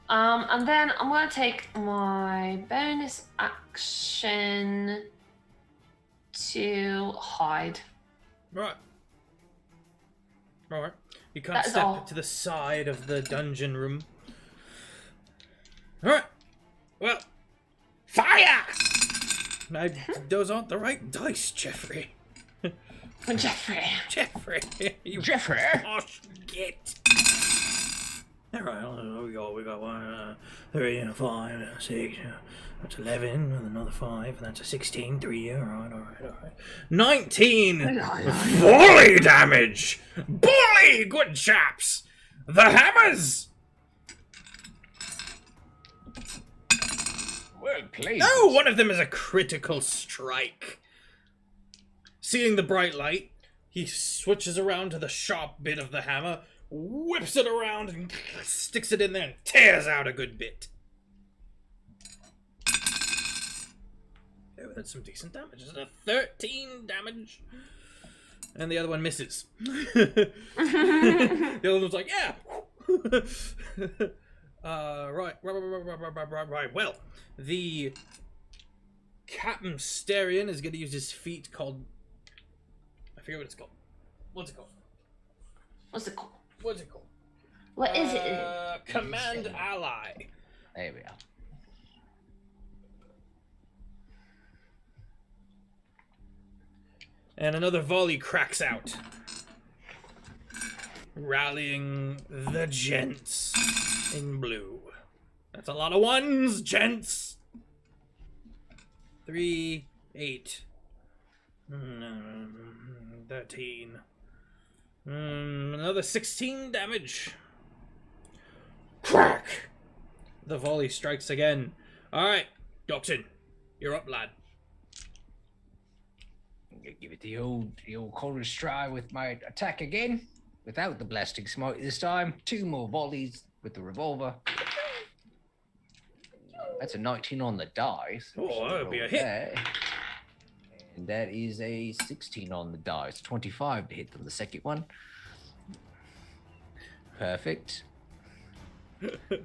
And then I'm gonna take my bonus action to hide. Right. Alright. You can't That is step all. to the side of the dungeon room. Alright. Well. Fire! No, those aren't the right dice, Jeffrey. Jeffrey. Jeffrey. You Jeffrey? posh git. Alright, we got 1, 3, and 5, 6, that's 11, and another 5, and that's a 16, 3, alright. 19 volley damage! Bully, good chaps! The hammers! Well played. Oh, one of them is a critical strike. Seeing the bright light, he switches around to the sharp bit of the hammer, whips it around, and sticks it in there and tears out a good bit. Oh, that's some decent damage. Is it a 13 damage? And the other one misses. The other one's like, yeah. Right. Well, the Captain Sterian is going to use his feat called... I forget what it's called. What's it called? What's it called? What's it called? What is it? Command Ally. There we are. And another volley cracks out. Rallying the gents in blue. That's a lot of ones, gents. 3, 8, 13. Another 16 damage. Crack! The volley strikes again. Alright, Docton, you're up, lad. I'm gonna give it the old chorus try with my attack again. Without the blasting smite this time. 2 more volleys with the revolver. That's a 19 on the dice. Oh, that would be a hit. There. And that is a 16 on the dice. 25 to hit on the second one. Perfect.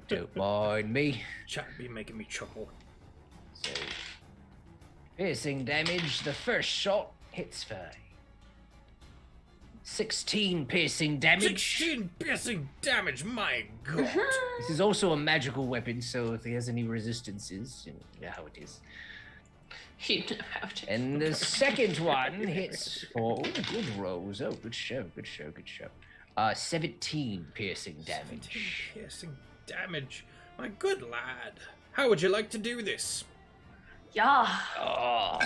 Don't mind me. Chat be making me chuckle. So, piercing damage. The first shot hits for 16 piercing damage. 16 piercing damage, my god. This is also a magical weapon, so if he has any resistances, you know how it is. You know how to. And the second one hits for good rolls. Oh, good show. 17 piercing damage. 17 piercing damage. My good lad. How would you like to do this? Yeah. Oh.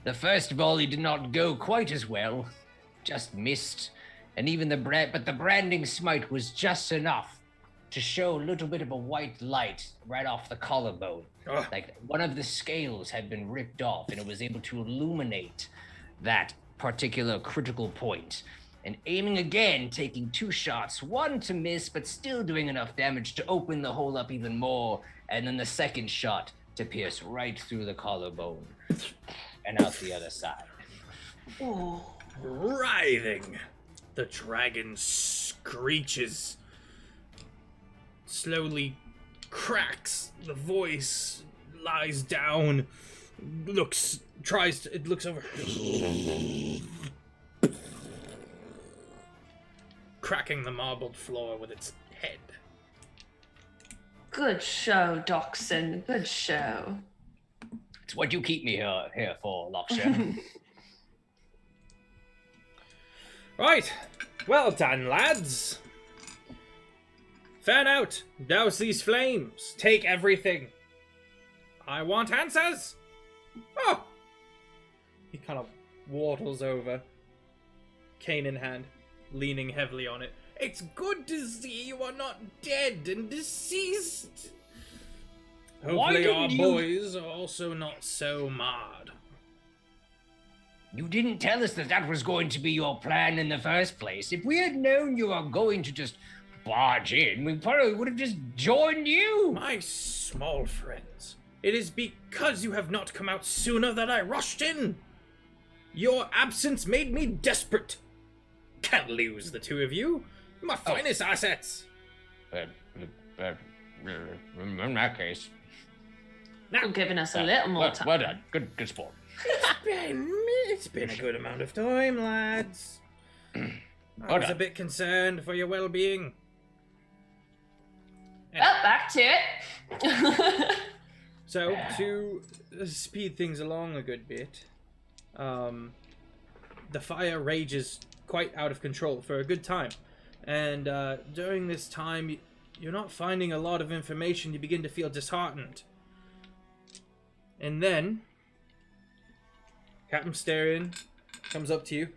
The first volley did not go quite as well. Just missed. And even the branding smite was just enough to show a little bit of a white light right off the collarbone. Oh. Like one of the scales had been ripped off and it was able to illuminate that particular critical point. And aiming again, taking 2 shots, one to miss, but still doing enough damage to open the hole up even more. And then the second shot to pierce right through the collarbone and out the other side. Ooh. Writhing, the dragon screeches, slowly cracks, the voice lies down, looks over, cracking the marbled floor with its head. Good show, Dachshund. Good show. It's what you keep me here for, Locksher. Right, well done, lads. Fan out, douse these flames, take everything. I want answers. Oh! He kind of waddles over, cane in hand, leaning heavily on it. It's good to see you are not dead and deceased. Hopefully our boys are also not so marred. You didn't tell us that was going to be your plan in the first place. If we had known you were going to just barge in, we probably would have just joined you. My small friends, it is because you have not come out sooner that I rushed in. Your absence made me desperate. Can't lose the 2 of you. My finest assets. In that case. Now, Giving us a little more time. Well done. Good sport. it's been a good amount of time, lads. I was a bit concerned for your well-being. Well, back to it. So, to speed things along a good bit, the fire rages quite out of control for a good time. And during this time, you're not finding a lot of information. You begin to feel disheartened. And then, Captain Sterian comes up to you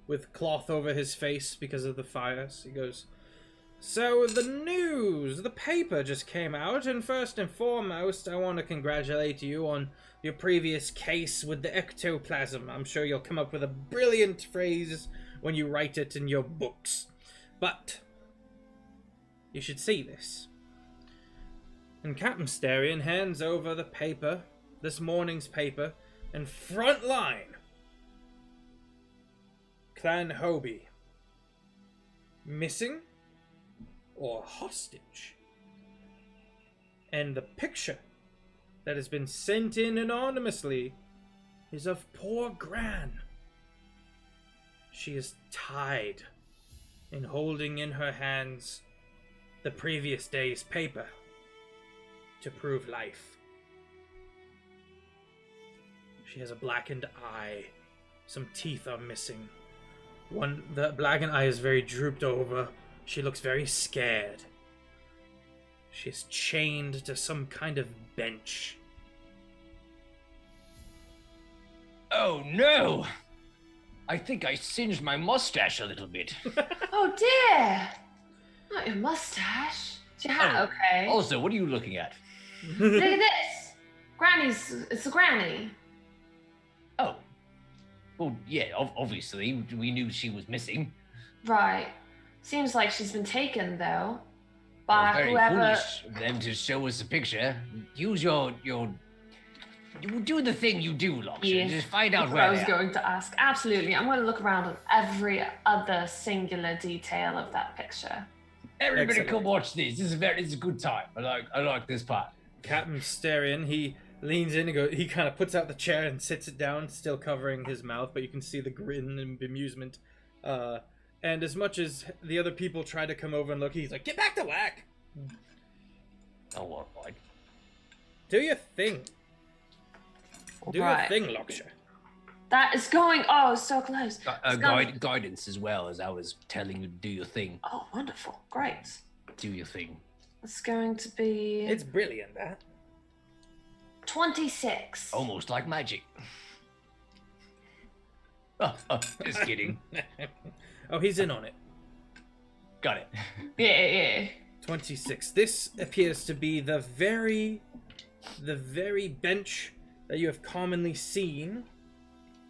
with cloth over his face because of the fires. He goes, "So the news, the paper just came out, and first and foremost, I want to congratulate you on your previous case with the ectoplasm. I'm sure you'll come up with a brilliant phrase when you write it in your books. But you should see this." And Captain Sterian hands over the paper, this morning's paper, and front line. Clan Hobie. Missing or hostage. And the picture that has been sent in anonymously is of poor Gran. She is tied and holding in her hands the previous day's paper to prove life. She has a blackened eye. Some teeth are missing. The blackened eye is very drooped over. She looks very scared. She's chained to some kind of bench. Oh no! I think I singed my mustache a little bit. Oh dear! Not your mustache. Is your hat okay? Also, what are you looking at? Look at this. It's a granny. Oh. Well, yeah, obviously, we knew she was missing. Right. Seems like she's been taken, though. It By was very whoever. foolish of them to show us a picture. Use your... You do the thing you do, Locksher. Yeah. Just find out That's what where I was they are. going to ask. Absolutely. I'm going to look around at every other singular detail of that picture. Everybody Excellent. come watch this. It's a good time. I like this part. Captain Sterian, he leans in and he kind of puts out the chair and sits it down, still covering his mouth, but you can see the grin and bemusement. And as much as the other people try to come over and look, he's like, "Get back to work! Oh, all right. Do your thing. Do Right. your thing, Locksher." That is going. Oh, so close. It's going- Guidance as well, as I was telling you to do your thing. Oh, wonderful. Great. do you think? It's going to be It's brilliant, that. 26. Almost like magic. Just kidding. Oh, he's in on it. Got it. Yeah. 26. This appears to be the very bench that you have commonly seen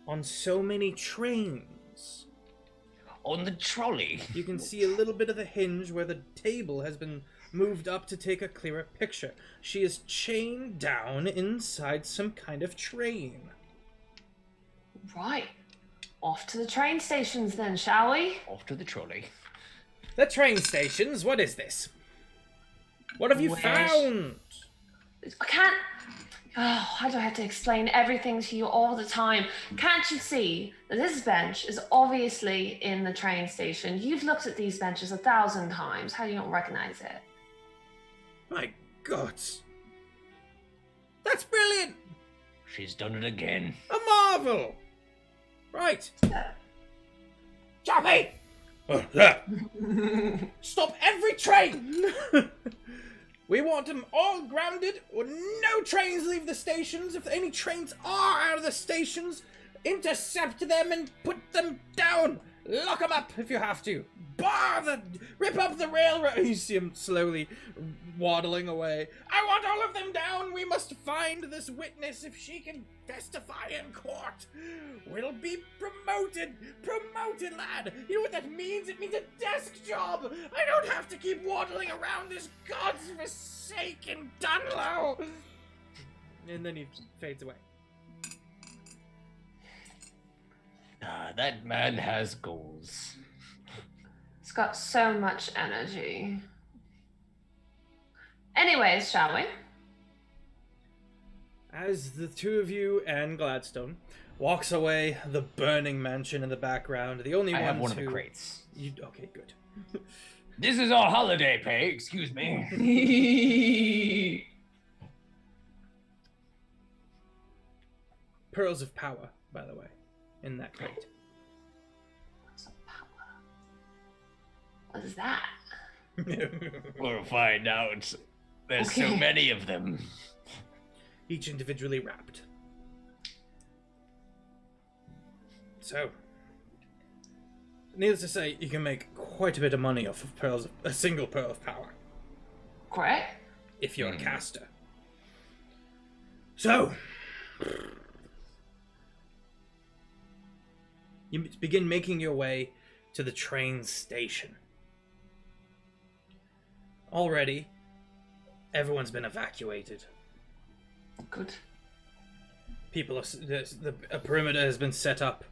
on so many trains. On the trolley. You can see a little bit of the hinge where the table has been moved up to take a clearer picture. She is chained down inside some kind of train. Right. Off to the train stations then, shall we? Off to the trolley. The train stations, what is this? What have you found? I can't... Oh, why do I have to explain everything to you all the time? Can't you see that this bench is obviously in the train station? You've looked at these benches 1,000 times. How do you not recognize it? My God. That's brilliant! She's done it again. A marvel! Right. Johnny! Stop every train! We want them all grounded, or no trains leave the stations. If any trains are out of the stations, intercept them and put them down. Lock them up if you have to. Rip up the railroad. You see him slowly waddling away. I want all of them down. We must find this witness. If she can testify in court, we'll be promoted. Promoted, lad. You know what that means? It means a desk job. I don't have to keep waddling around this godforsaken Dunlow. And then he fades away. That man has goals. It's got so much energy. Anyways, shall we? As the two of you and Gladstone walks away, the burning mansion in the background, the only I one have one to... of the crates. Okay, good. This is our holiday pay, excuse me. Pearls of power, by the way, in that crate. What is that? We'll find out. There's so many of them. Each individually wrapped. So, needless to say, you can make quite a bit of money off of a single pearl of power. Correct. If you're a caster. So, you begin making your way to the train station. Already, everyone's been evacuated. Good. People are... A perimeter has been set up.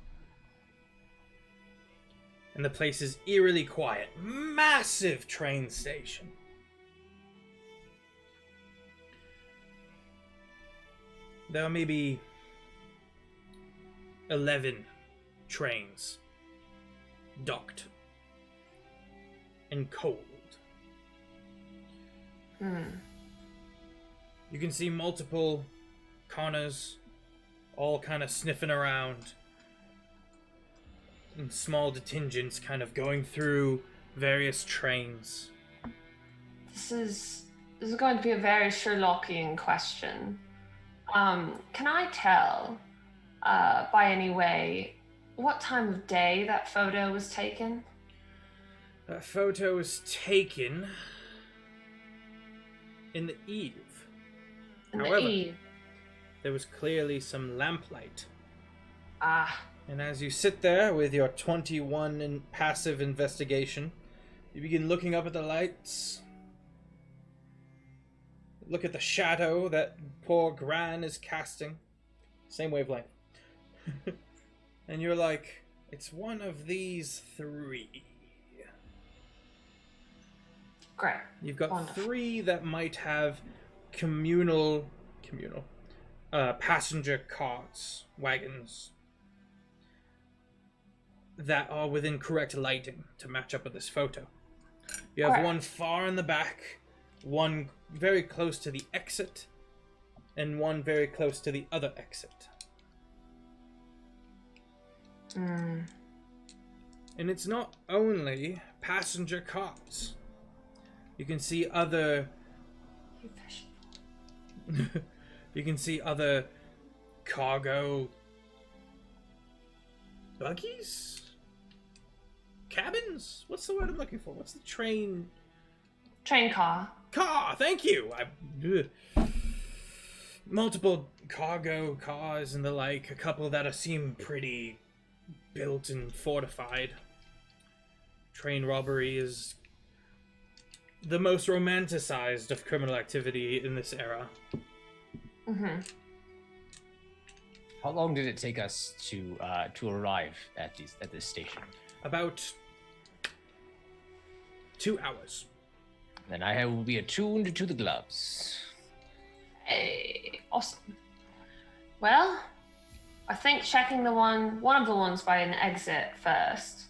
And the place is eerily quiet. Massive train station. There are maybe 11 trains docked and cold. You can see multiple Connors all kind of sniffing around, and small detingents kind of going through various trains. This is going to be a very Sherlockian question. Can I tell, by any way, what time of day that photo was taken? That photo was taken in the eve. However, The eve. there was clearly some lamplight. Ah. And as you sit there with your 21 in passive investigation, you begin looking up at the lights. Look at the shadow that poor Gran is casting. Same wavelength. And you're like, it's one of these three. Great. You've got Wonderful. 3 that might have communal passenger carts, wagons, that are within correct lighting to match up with this photo. You have Correct. one far in the back, one very close to the exit, and one very close to the other exit. And it's not only passenger carts. You can see other you can see other cargo buggies? Cabins? What's the word I'm looking for? What's the train? Train car. Car! Thank you! Multiple cargo cars and the like. A couple that seem pretty built and fortified. Train robbery is the most romanticized of criminal activity in this era. Mm-hmm. How long did it take us to arrive at this station? About 2 hours. Then I will be attuned to the gloves. Hey, awesome. Well, I think checking one of the ones by an exit first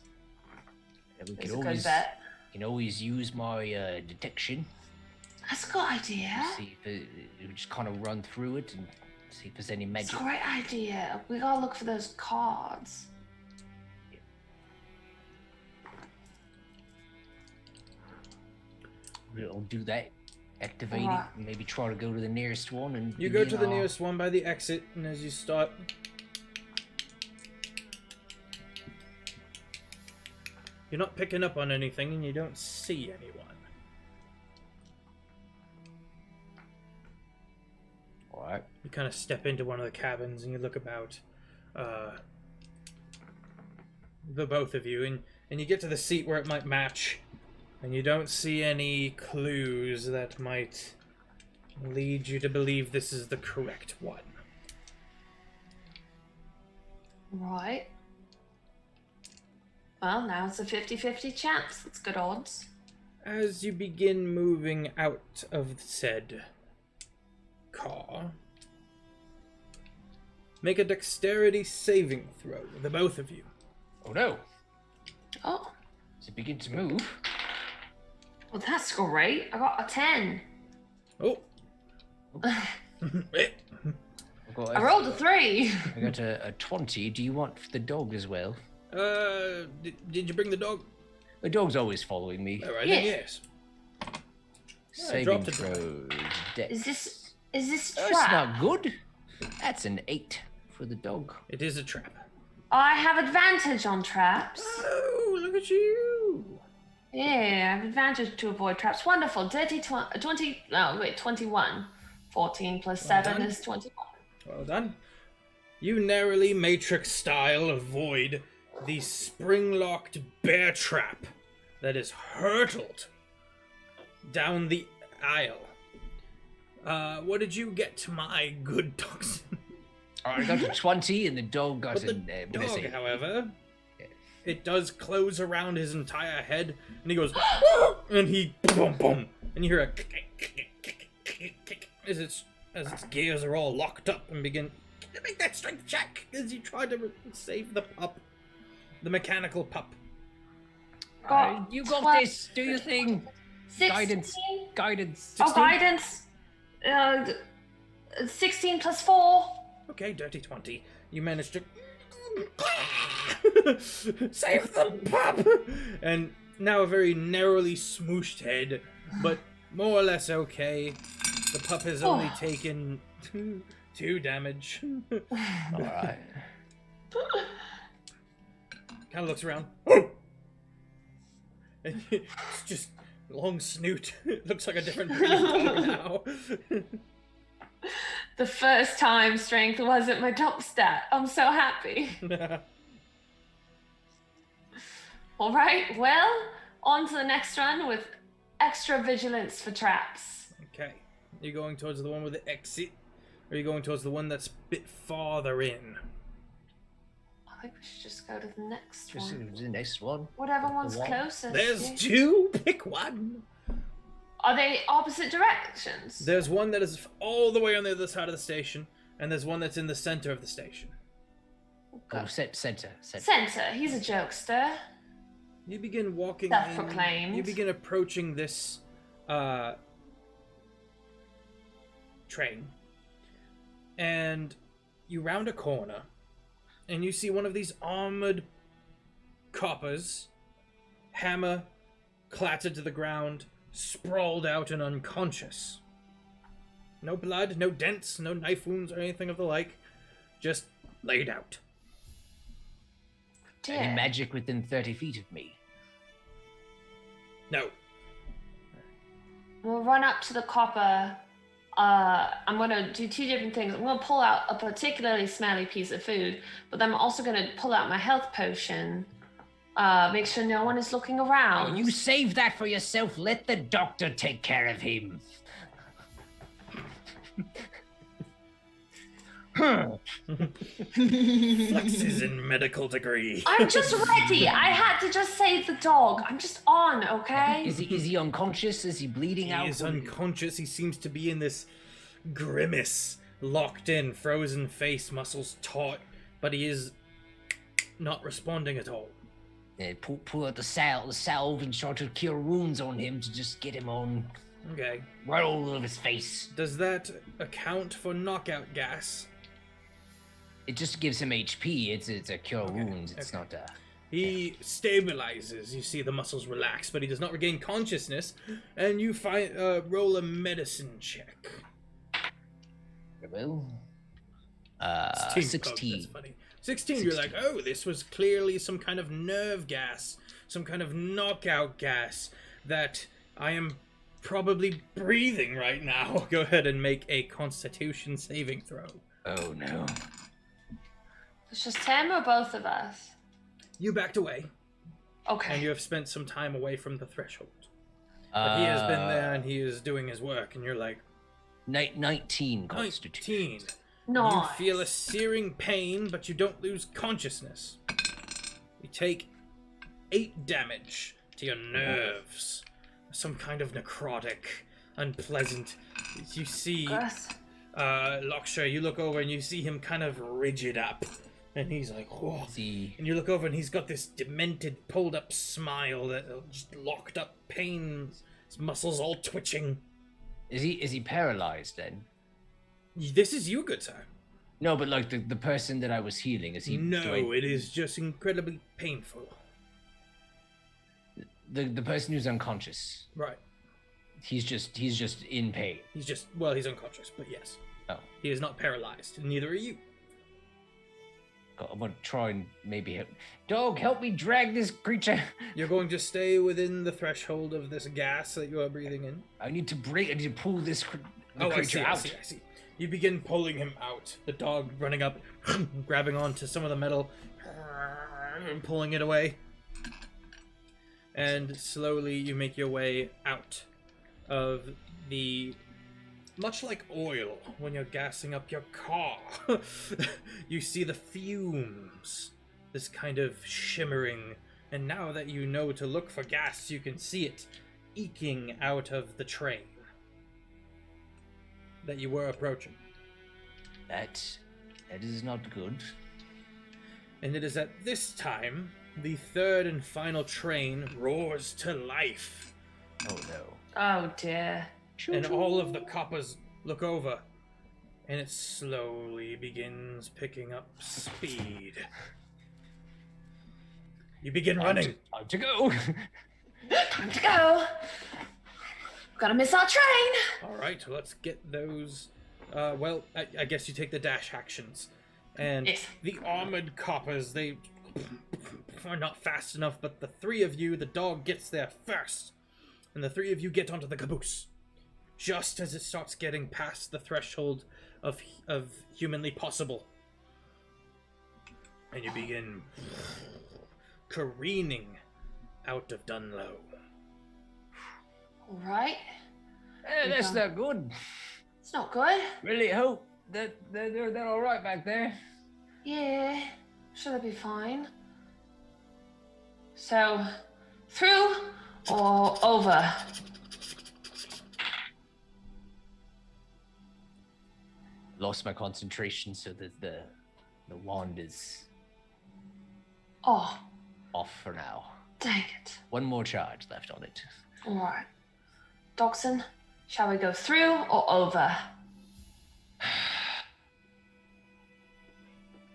And we is can a good bet. always use my detection. That's a good idea. See if we just kind of run through it and see if there's any It's magic. a great idea. We gotta look for those cards. We'll do that. Activate Alright. it. Maybe try to go to the nearest one and. You go to begin the our- nearest one by the exit, and as you start, you're not picking up on anything, and you don't see anyone. All right. You kind of step into one of the cabins, and you look about, the both of you, and you get to the seat where it might match, and you don't see any clues that might lead you to believe this is the correct one. Right. Well, now it's a 50-50 chance. That's good odds. As you begin moving out of said car, make a dexterity saving throw, the both of you. Oh no! Oh, Does it begin to move? well, that's great. I got a 10. Oh. I rolled a 3. I got a 20. Do you want the dog as well? Did you bring the dog? The dog's always following me. All right, Yeah. then yes. Saving dropped it. throws. Is this Oh, trap? it's not good. That's an 8 for the dog. It is a trap. I have advantage on traps. Oh, look at you! Yeah, I have advantage to avoid traps. Wonderful. Dirty 20. No, wait, 21. 14 plus Well 7 done. is 21. Well done. You narrowly Matrix style avoid the spring-locked bear trap that is hurtled down the aisle. What did you get, my good dachshund? I got a 20 and the dog got But the an what did I dog, say? however, it does close around his entire head, and he goes, and he boom boom, and you hear a as its gears are all locked up and begin. Make that strength check as you try to save the pup, the mechanical pup. Got You got 12 this. Do your thing. 16. Guidance. Oh, guidance. 16 plus 4. Okay, dirty 20. You managed to save the pup, and now a very narrowly smooshed head, but more or less okay. The pup has only taken 2 damage. All right. Kind of looks around. And it's just long snoot. It looks like a different breed of dog now. The first time strength wasn't my top stat. I'm so happy. All right, well, on to the next run with extra vigilance for traps. Okay. You going towards the one with the exit? Or are you going towards the one that's a bit farther in? I think we should just go to the next Just one. the next one. Whatever one's one. closest. There's yeah. 2. Pick one. Are they opposite directions? There's one that is all the way on the other side of the station, and there's one that's in the center of the station. Oh, center. Center. He's a jokester. You begin walking Self-proclaimed. You begin approaching this train, and you round a corner, and you see one of these armored coppers, hammer clattered to the ground, sprawled out and unconscious. No blood, no dents, no knife wounds or anything of the like. Just laid out. Dear. Any magic within 30 feet of me? No. We'll run up to the copper. I'm going to do two different things. I'm going to pull out a particularly smelly piece of food, but then I'm also going to pull out my health potion. Make sure no one is looking around. Oh, you save that for yourself. Let the doctor take care of him. Flexes in medical degree. I'm just ready. I had to just save the dog. I'm just on, okay? Is he unconscious? Is he bleeding out? He is unconscious. He seems to be in this grimace, locked in, frozen face, muscles taut, but he is not responding at all. Pull out the salve and try to cure wounds on him to just get him on. Okay. Right all over his face. Does that account for knockout gas? It just gives him HP. It's a cure wounds. It's not a... He stabilizes. You see the muscles relax, but he does not regain consciousness. And you roll a medicine check. Well, It's team 16. poke, that's funny. 16, you're like, oh, this was clearly some kind of nerve gas, some kind of knockout gas that I am probably breathing right now. Go ahead and make a Constitution saving throw. Oh no. It's just him or both of us? You backed away, Okay. and you have spent some time away from the threshold. But he has been there, and he is doing his work, and you're like, 19 Constitution. 19. Nice. You feel a searing pain, but you don't lose consciousness. You take 8 damage to your nerves. Some kind of necrotic, unpleasant. You see, Gross. Locksher, you look over and you see him kind of rigid up. And he's like, whoa. And you look over and he's got this demented, pulled up smile that just locked up pain. His muscles all twitching. Is he paralyzed then? This is you, good sir. No, but like the person that I was healing, is he? No, it is just incredibly painful. The person who's unconscious. Right. He's just in pain. He's unconscious, but yes. Oh. He is not paralyzed, and neither are you. God, I'm gonna try and maybe help. Dog, help me drag this creature. You're going to stay within the threshold of this gas that you are breathing in. I need to pull this I creature see, out. I see. You begin pulling him out. The dog running up, grabbing onto some of the metal, and pulling it away. And slowly you make your way out of the... Much like oil when you're gassing up your car. You see the fumes. This kind of shimmering. And now that you know to look for gas, you can see it eking out of the train that you were approaching. That is not good. And it is at this time the third and final train roars to life. Oh no. Oh dear. And all of the coppers look over, and it slowly begins picking up speed. You begin running. Time to go. Time to go. Gonna miss our train. All right, let's get those. Well, I guess you take the dash actions. And Yes. the armored coppers, they are not fast enough, but the three of you, the dog gets there first. And the three of you get onto the caboose. Just as it starts getting past the threshold of humanly possible. And you begin careening out of Dunlow. All right. That's not good. It's not good. Really hope that they're all right back there. Yeah. Sure, they'll be fine. So, through or over? Lost my concentration, so that the wand is Oh, off for now. dang it. One more charge left on it. All right. Dachshund, shall we go through or over?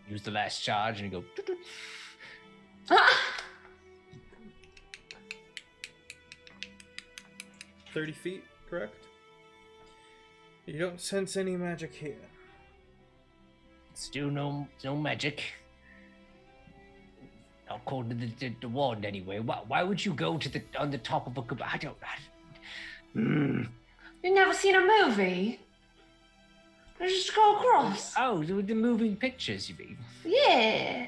Use the last charge and go. Toot, toot. Ah! 30 feet, correct? You don't sense any magic here. Still no magic. According to the wand, anyway. Why would you go to on the top of a caboose? I don't. You've never seen a movie? You just go across. Oh, the moving pictures, you mean? Yeah.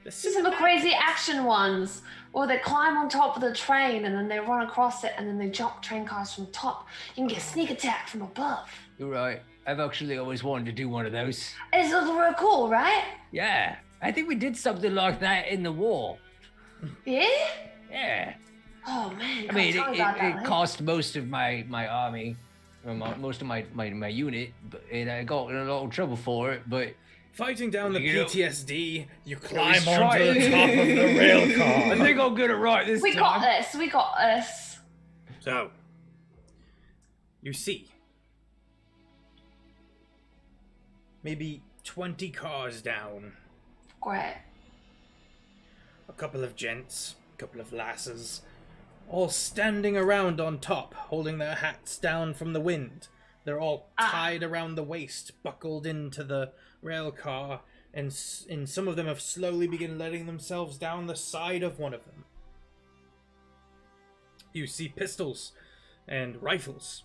These are the crazy action ones. Or they climb on top of the train and then they run across it and then they jump train cars from the top. You can get a sneak attack from above. You're right. I've actually always wanted to do one of those. It's real cool, right? Yeah. I think we did something like that in the war. Yeah? Yeah. Oh man, I mean, it cost most of my army, or most of my unit, and I got in a lot of trouble for it, but... Fighting down the PTSD, you climb onto the top of the rail car. I think I'll get it right this time. We got this. So, you see, maybe 20 cars down. Great. A couple of gents, a couple of lasses, all standing around on top, holding their hats down from the wind. They're all tied around the waist, buckled into the rail car, and some of them have slowly begun letting themselves down the side of one of them. You see pistols and rifles.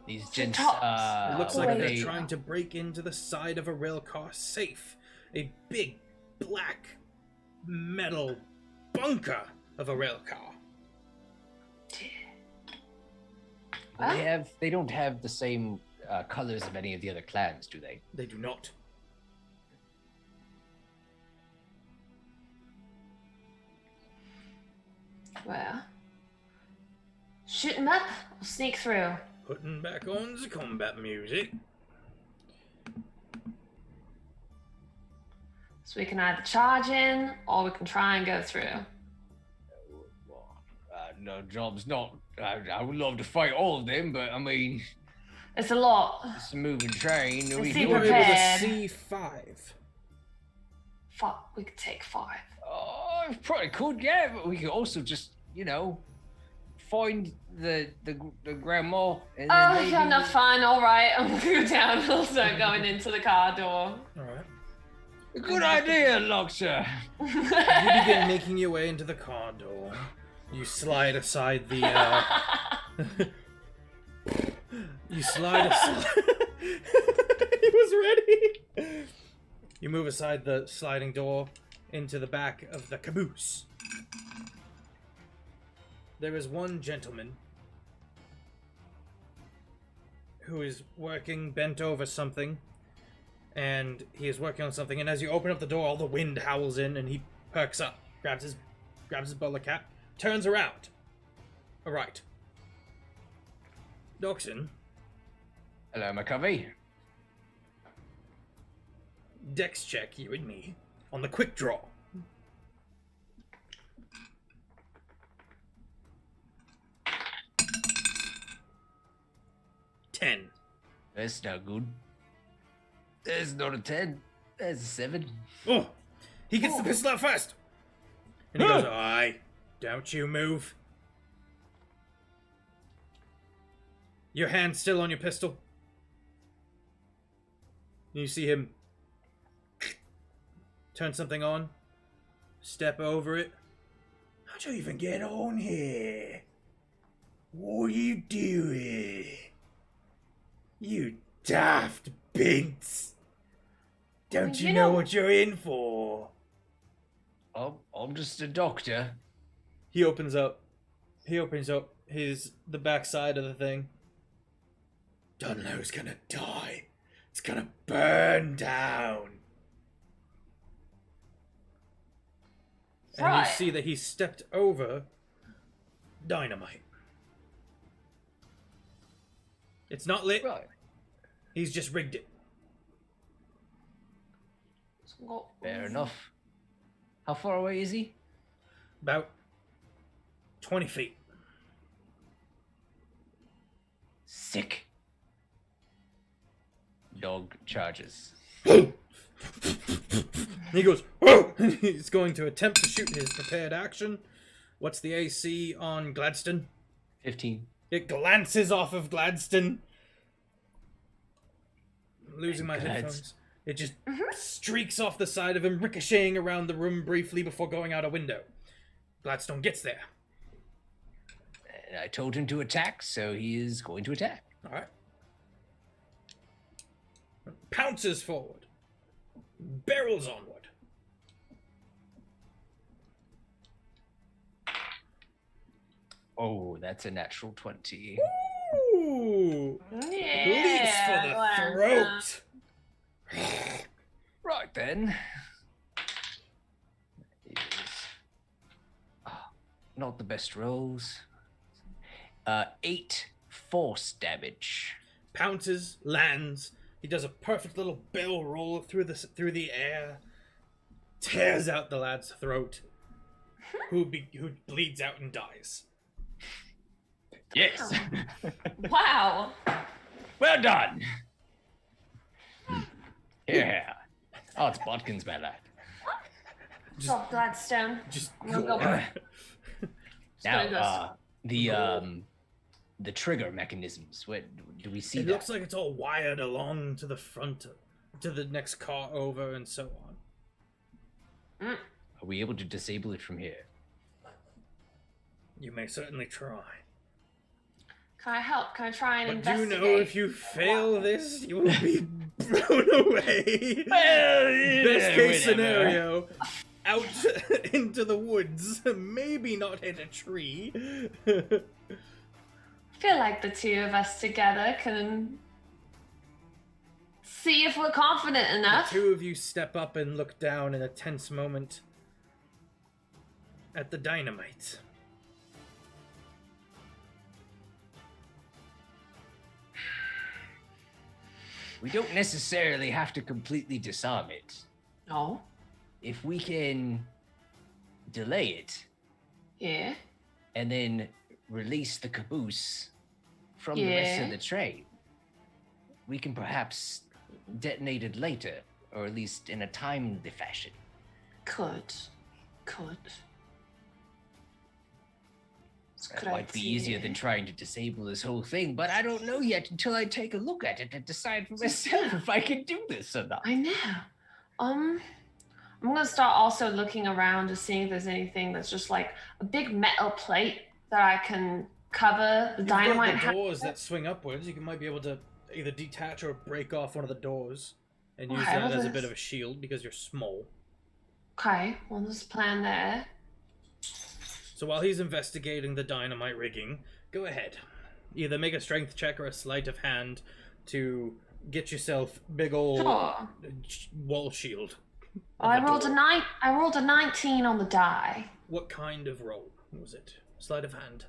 These gents, it looks like they're trying to break into the side of a rail car safe. A big, black, metal bunker of a rail car. They don't have the same colors of any of the other clans, do they? They do not. Well, shoot 'em up, we'll sneak through. Putting back on the combat music. So we can either charge in, or we can try and go through. No, job's not. I would love to fight all of them, but I mean... It's a lot. It's a moving train. Let's We see We're what able to prepared. see 5. Fuck, we could take 5. Oh, I probably could, yeah, but we could also just, find the grandma and then maybe... Yeah, no, fine, alright. I'm gonna go down and I'll start going into the car door. Alright. Good idea, Locksher. You begin making your way into the car door. You slide aside the, You slide aside... He was ready! You move aside the sliding door into the back of the caboose. There is one gentleman who is working bent over something, and he is working on something, and as you open up the door, all the wind howls in, and he perks up, grabs his bowler cap, turns around. Alright. Doxon. Hello, McCovey. Dex check, you and me, on the quick draw. $10. That's not good. That's not a 10. That's a 7. Oh! He gets the pistol out first! And he goes, aye, don't you move. Your hand's still on your pistol. You see him turn something on, step over it. How'd you even get on here? What are you doing? You daft binks. Don't you know what you're in for? I'm just a doctor. He opens up the backside of the thing. Dunlow's gonna die. It's gonna burn down. And you see that he stepped over dynamite. It's not lit. Right. He's just rigged it. Fair enough. How far away is he? About 20 feet. Sick. Dog charges. He goes, "Whoa!" He's going to attempt to shoot his prepared action. What's the AC on Gladstone? 15. It glances off of Gladstone. I'm losing my Glads. headphones. It just streaks off the side of him, ricocheting around the room briefly before going out a window. Gladstone gets there. And I told him to attack, so he is going to attack. All right. Pounces forward. Barrels onward. Oh, that's a natural 20. Ooh! Yeah. Leaps for the throat. Right then. Is not the best rolls. 8 force damage. Pounces, lands. He does a perfect little barrel roll through the air. Tears out the lad's throat, who bleeds out and dies. Yes. Wow. Well done. Yeah. Oh, it's Bodkins, my lad. Drop Gladstone. Just We'll go for it. Now, the trigger mechanisms. What do we see? It that? looks like it's all wired along to the front, to the next car over, and so on. Are we able to disable it from here? You may certainly try. Can I help? Can I try and But do you investigate? know if you fail this, you will be blown away. Well, Best case whatever. scenario, out into the woods, maybe not hit a tree. I feel like the two of us together can see if we're confident The enough. two of you step up and look down in a tense moment at the dynamite. We don't necessarily have to completely disarm it. No. If we can delay it Yeah. and then release the caboose from the rest of Yeah. the train, we can perhaps detonate it later, or at least in a timely fashion. Could. It's a That good might be easier idea. than trying to disable this whole thing, but I don't know yet until I take a look at it and decide for myself if I can do this or not. I know. I'm gonna start also looking around to see if there's anything that's just like a big metal plate that I can cover the You've got dynamite. the ha- doors that swing upwards. You might be able to either detach or break off one of the doors and use Okay, that well, as a this- bit of a shield because you're small. Okay, well there's a plan there. So while he's investigating the dynamite rigging, go ahead. Either make a strength check or a sleight of hand to get yourself big old Sure. wall shield. Well, I rolled a 19 on the die. What kind of roll was it? Sleight of hand.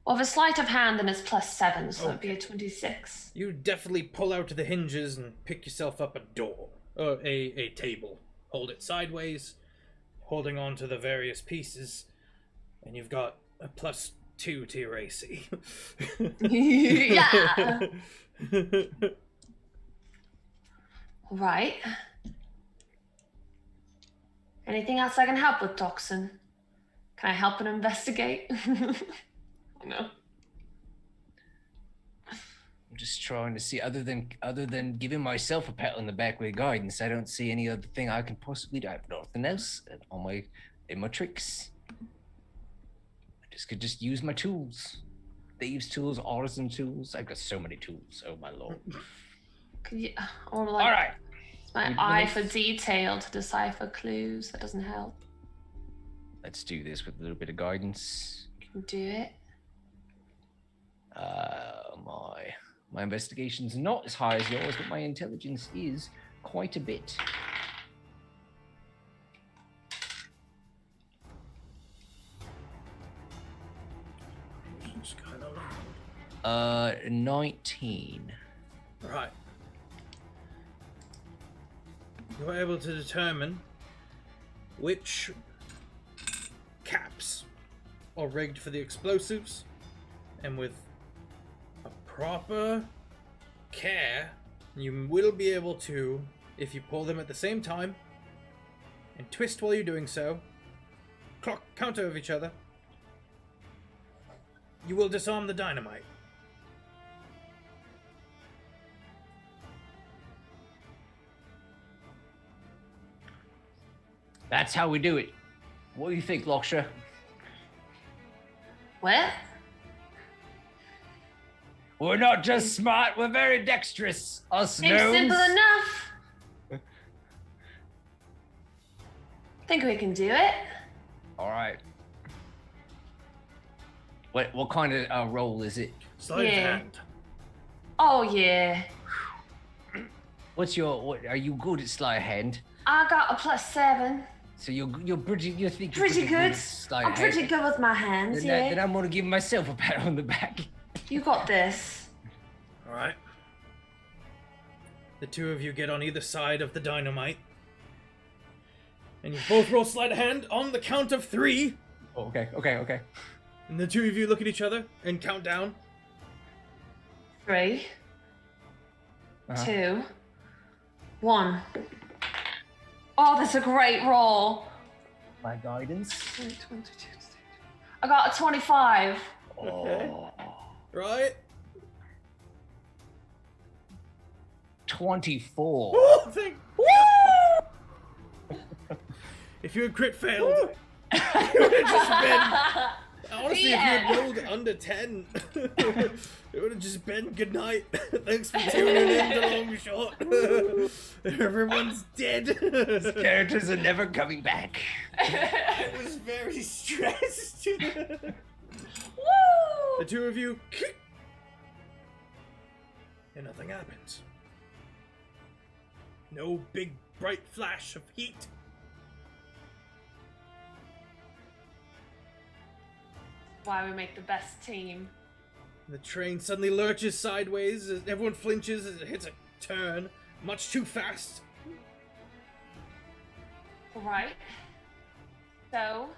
Well, with a sleight of hand, then it's +7, so it'd be a Okay. 26. You definitely pull out the hinges and pick yourself up a door or a table. Hold it sideways, holding on to the various pieces, and you've got a +2 to your AC. Yeah. Right. Anything else I can help with, Toxin? Can I help and investigate? No. I'm just trying to see, other than giving myself a pat on the back with guidance, I don't see any other thing I can possibly do. I have nothing else in my tricks. I could just use my tools. Thieves' tools, artisan tools. I've got so many tools. Oh my lord. Could you, or like, All right. my eye for detail to decipher clues. That doesn't help. Let's do this with a little bit of guidance. Can do it. My investigation's not as high as yours, but my intelligence is quite a bit. It's kind of loud. 19. Right. You're able to determine which caps are rigged for the explosives, and with a proper care, you will be able to, if you pull them at the same time and twist while you're doing so, count over each other, you will disarm the dynamite. That's how we do it. What do you think, Locksher? What? We're not just smart, we're very dexterous. Us Seems gnomes. simple enough. Think we can do it? All right. What kind of roll is it? Sleight of Yeah. hand. Oh yeah. What are you good at sleight of hand? I got a +7. So you're pretty you think you're Pretty good. at sleight I'm of pretty hand? good with my hands, Then yeah. I'm gonna give myself a pat on the back. You got this. All right. The two of you get on either side of the dynamite, and you both roll sleight of hand on the count of 3. Oh, okay. And the two of you look at each other and count down. 3, Uh-huh. 2, 1. Oh, that's a great roll. My guidance. I got a 25. Oh. Right? 24. Oh, thank. If you had crit failed, it would have just been. Honestly, if you had rolled under 10, it would have just been good night. Thanks for tuning in to Long Short. Everyone's dead. Characters are never coming back. I was very stressed. The Woo! two of you, and nothing happens. No big bright flash of heat. Why we make the best team. The train suddenly lurches sideways as everyone flinches as it hits a turn, much too fast. Right. So,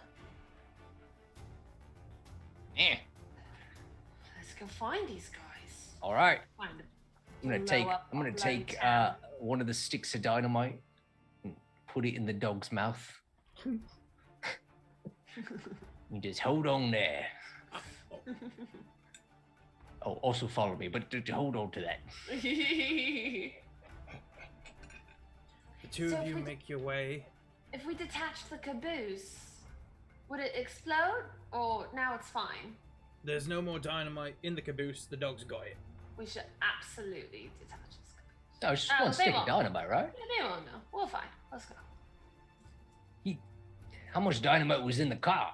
Eh. let's go find these guys. All right. Find them. I'm gonna take one of the sticks of dynamite and put it in the dog's mouth. You just hold on there. Oh, also follow me, but hold on to that. The two So of if you we- make your way. If we detach the caboose, would it explode? Or now it's fine? There's no more dynamite in the caboose. The dog's got it. We should absolutely detach this caboose. No, it's just Oh, one they stick of won't. dynamite, right? Yeah, they won't know. We're fine. Let's go. How much dynamite was in the car?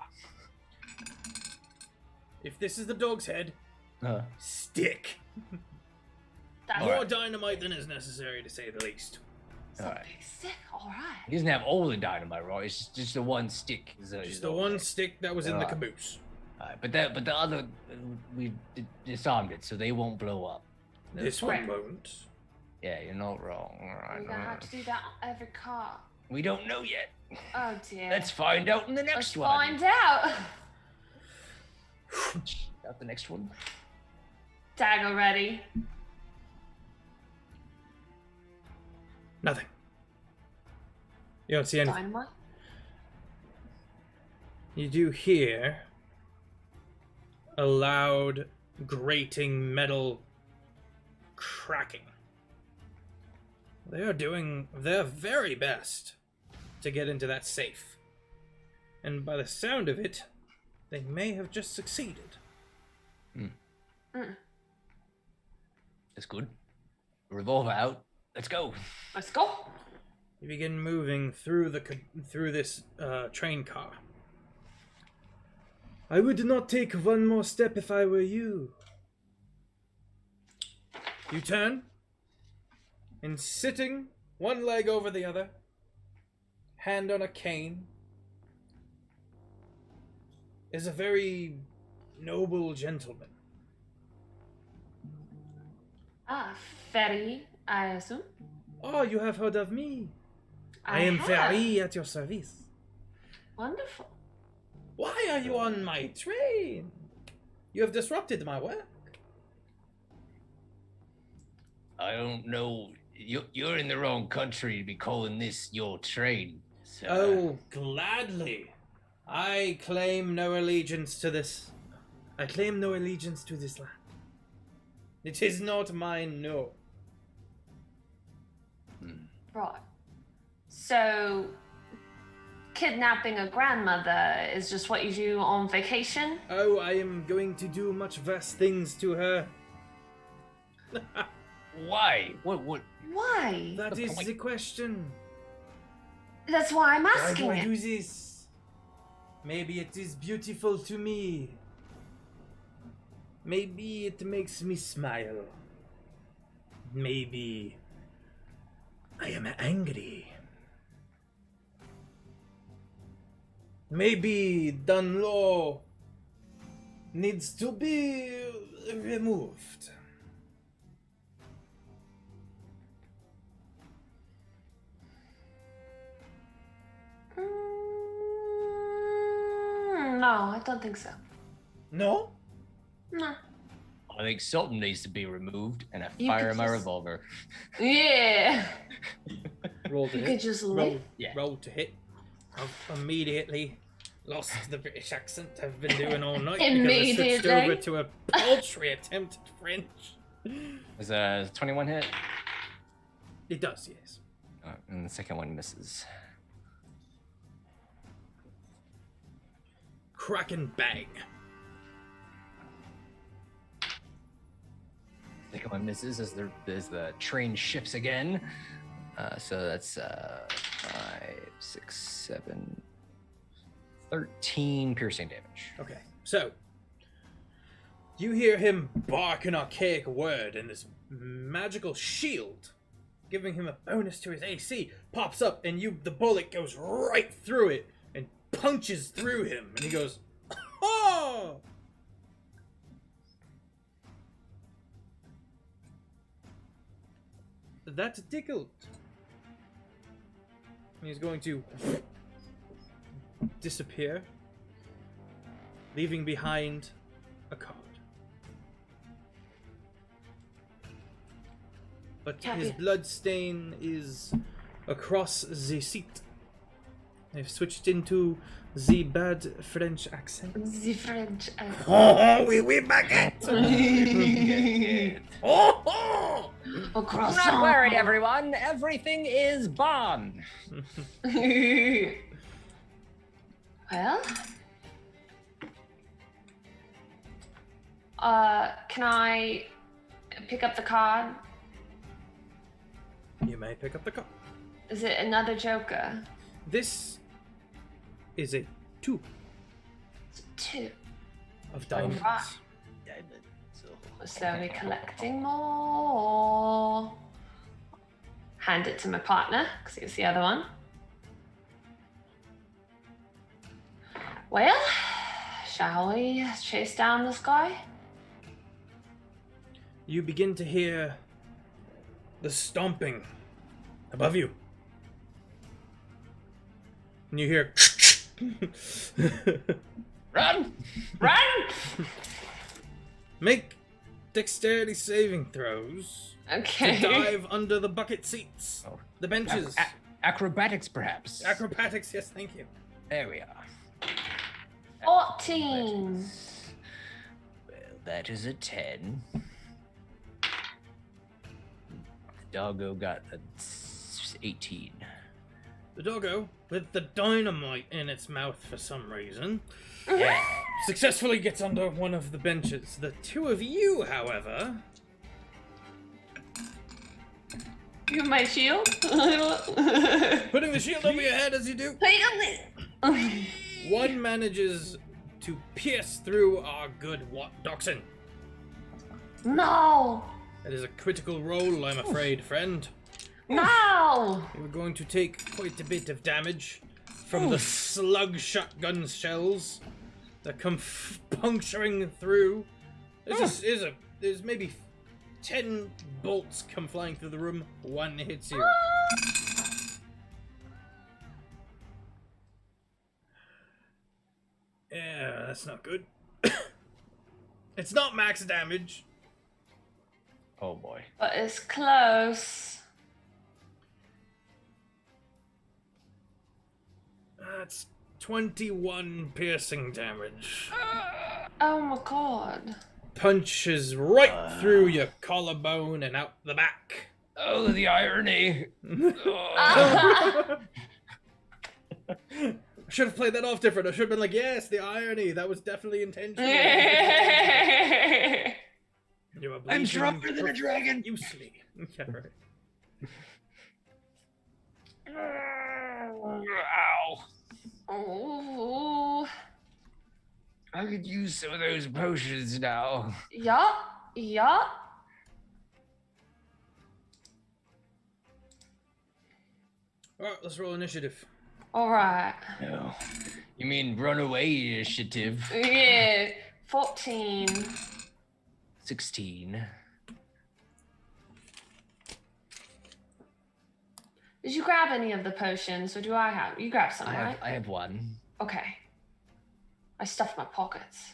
If this is the dog's head, stick. That's More Alright. dynamite than is necessary, to say the least. a Alright. big stick. All right. He doesn't have all the dynamite, right? It's just the one stick. Just the one stick that was in the Alright. caboose. Alright, but the other, we disarmed it, so they won't blow up. This one won't. Yeah, you're not wrong. Alright. We're gonna have to do that on every car. We don't know yet. Oh dear. Let's find out in the Let's next one. find out. Out the next one. Dagger ready. Nothing. You don't see anything. Dynamite. You do hear a loud, grating metal cracking. They are doing their very best to get into that safe. And by the sound of it, they may have just succeeded. That's good. Revolver out. Let's go. Let's go. You begin moving through this train car. I would not take one more step if I were you. You turn, and sitting, one leg over the other, hand on a cane, is a very noble gentleman. Ah, Ferry, I assume. Oh, you have heard of me. I am have. Ferry at your service. Wonderful. Why are you on my train? You have disrupted my work. I don't know. You're in the wrong country to be calling this your train. So, Oh, gladly. I claim no allegiance to this I claim no allegiance to this land. It is not mine, no. Right. So, kidnapping a grandmother is just what you do on vacation? Oh, I am going to do much worse things to her. Why? What? Why? That is the question. That's why I'm Why asking do I it. do this? Maybe it is beautiful to me. Maybe it makes me smile. Maybe I am angry. Maybe Dunlaw needs to be removed. No, I don't think so. No? No. I think Sultan needs to be removed, and I You fire could my just- revolver. Yeah. Roll to You hit. could just Roll, leave. Yeah. roll to hit. I've immediately lost the British accent I've been doing all night because I switched over Immediately. to a paltry attempt at French. Is a 21 hit? It does, yes. And the second one misses. Crack and bang. Second one misses as the train shifts again. So that's 5, 6, 7, 13 piercing damage. Okay, so you hear him bark an archaic word, and this magical shield, giving him a bonus to his AC, pops up, and the bullet goes right through it and punches through him, and he goes, "Oh!" That tickled. He's going to disappear, leaving behind a card. But his Happy. blood stain is across the seat. I've switched into the bad French accent. The French. Oh, we baguette! Oh, oh! Across. Not worry, everyone. Everything is bomb. Well, can I pick up the card? You may pick up the card. Is it another Joker? This is a 2 It's a 2. of diamonds. Alright. We're slowly collecting more. Hand it to my partner, because it's the other one. Well, shall we chase down this guy? You begin to hear the stomping above you. And you hear Run! Run! make dexterity saving throws to Okay. dive under the bucket seats, Oh. the benches. Acrobatics, perhaps. Acrobatics, yes, thank you. There we are. 14. Well, that is a 10. Doggo got a 18. The doggo, with the dynamite in its mouth for some reason, Yeah. successfully gets under one of the benches. The two of you, however, You have my shield? putting the shield over your head as you do, one manages to pierce through our good Dachshund. No! That is a critical roll, I'm afraid, friend. No! You're going to take quite a bit of damage from the slug shotgun shells that come puncturing through. There's maybe 10 bolts come flying through the room. One hits you. Yeah, that's not good. It's not max damage. Oh boy. But it's close. That's 21 piercing damage. Oh my god. Punches right through your collarbone and out the back. Oh, the irony. I should have played that off different. I should have been like, yes, the irony. That was definitely intentional. You are I'm stronger than a dragon. Profusely. Yeah, right. Ow. Oh. I could use some of those potions now. Yeah. Yeah. Alright, let's roll initiative. All right. No. You mean runaway initiative? Yeah. 14. 16. Did you grab any of the potions, or do I have? You grabbed some, right? I have one. Okay. I stuffed my pockets.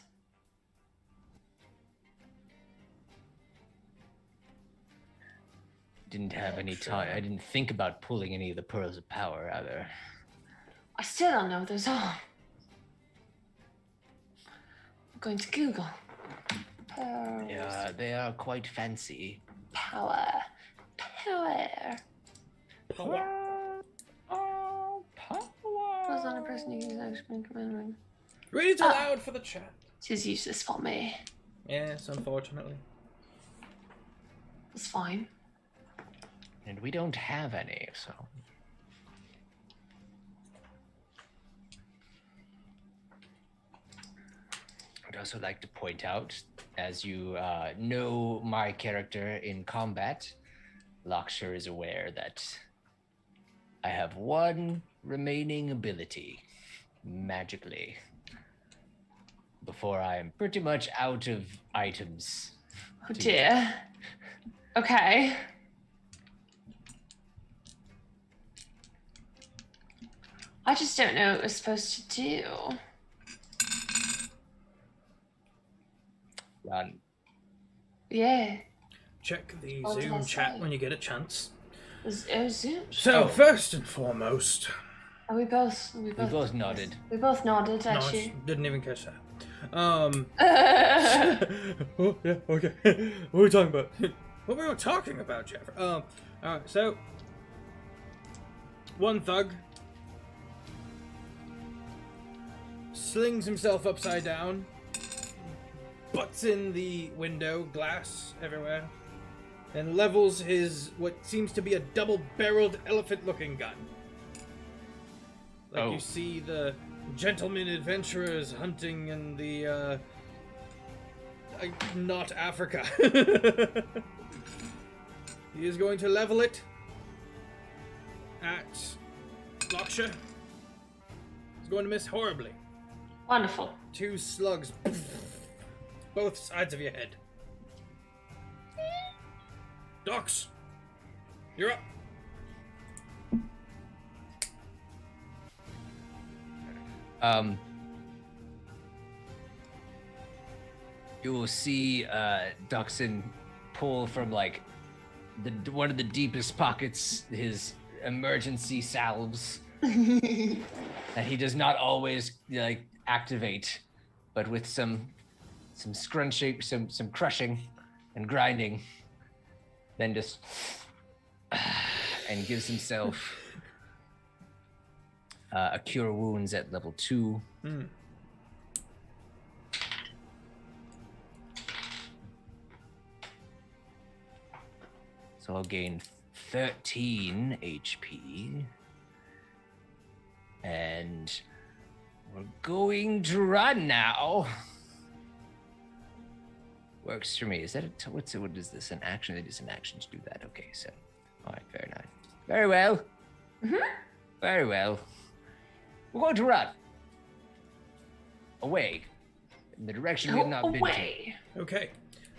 Didn't have any time. I didn't think about pulling any of the pearls of power either. I still don't know what those are. I'm going to Google. Pearls. Yeah, they are quite fancy. Power. Power. Was on a person who uses action command. Read it aloud for the chat. This is useless for me. Yes, unfortunately. It's fine. And we don't have any, so. I'd also like to point out, as you know my character in combat, Locksher is aware that I have one remaining ability, magically, before I am pretty much out of items. Oh dear. Okay. I just don't know what we're supposed to do. Run. Yeah. Check the What did I Zoom chat say? when you get a chance. Oh, Zoom. So, first and foremost... Oh, we both nodded. We both nodded, No, I actually. didn't even catch that. Oh, yeah, okay. What are we talking about? What were we talking about, Jeff? Alright, so... One thug... slings himself upside down... butts in the window, glass everywhere... and levels his, what seems to be a double-barreled elephant-looking gun. Like you see the gentlemen adventurers hunting in the, not Africa. He is going to level it at Locksher. He's going to miss horribly. Wonderful. 2 slugs. Both sides of your head. Docs, you're up. You will see Duxon pull from like one of the deepest pockets his emergency salves that he does not always like activate, but with some scrunching, some crushing and grinding, then just and gives himself a cure wounds at level 2. So I'll gain 13 HP. And we're going to run now. Works for me. Is that what is this? An action? It is an action to do that. Okay, so. Alright, very nice. Very well. Very well. We're going to run. Away. In the direction we have not been to. Okay.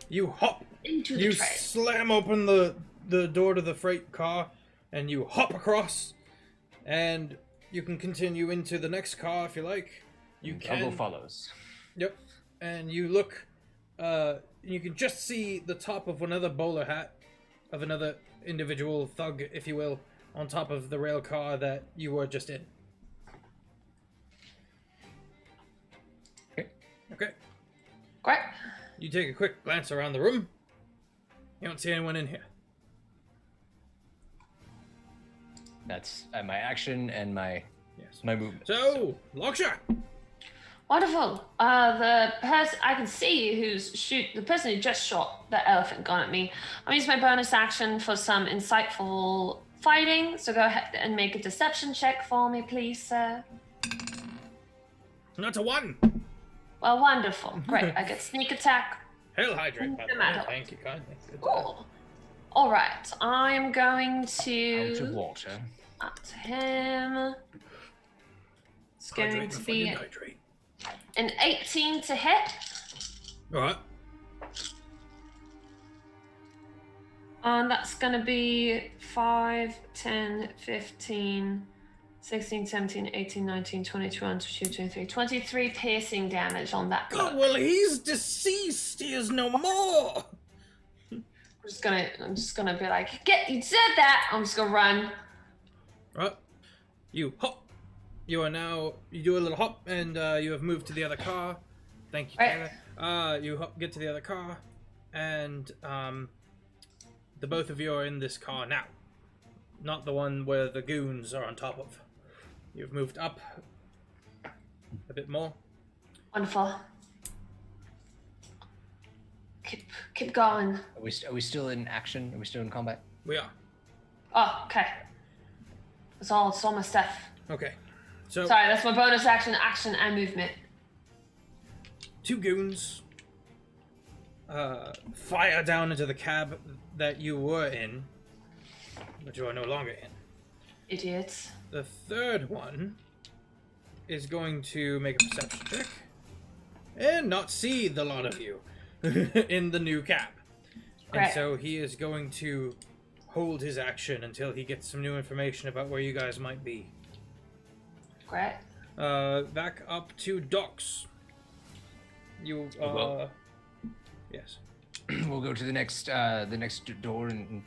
You hop. Into the You train. slam open the door to the freight car, and you hop across, and you can continue into the next car if you like. You can. Elbow follows. Yep. And you look. You can just see the top of another bowler hat of another individual thug, if you will, on top of the rail car that you were just in. Okay. Okay. Great. You take a quick glance around the room. You don't see anyone in here. That's my action and my movement. So, Locksher! Wonderful. The person I can see the person who just shot the elephant gun at me. I'll use my bonus action for some insightful fighting. So go ahead and make a deception check for me, please, sir. Not a 1. Well, wonderful. Great. I get sneak attack. Hail hydrate, by the way. Matter. Thank you kindly. Good Cool. All right. I'm going to Out of water. up to him. It's going Hydrate to before be you hydrate. an 18 to hit. Alright. And that's going to be 5, 10, 15, 16, 17, 18, 19, 20, 21, 22, 23. 23 piercing damage on that Oh, one. well, he's deceased. He is no more. I'm just gonna be like, you said that. I'm just gonna run. Right. You hop. You do a little hop, and you have moved to the other car. Thank you, Right. Taylor. You get to the other car, and the both of you are in this car now. Not the one where the goons are on top of. You've moved up a bit more. Wonderful. Keep going. Are we still in action? Are we still in combat? We are. Oh, okay. It's all my stuff. Okay. So, Sorry, that's my bonus action and movement. 2 goons fire down into the cab that you were in, but you are no longer in. Idiots. The third one is going to make a perception check and not see the lot of you in the new cab. And Right. so he is going to hold his action until he gets some new information about where you guys might be. Great. Back up to docks. You Well. yes. We'll go to the next door and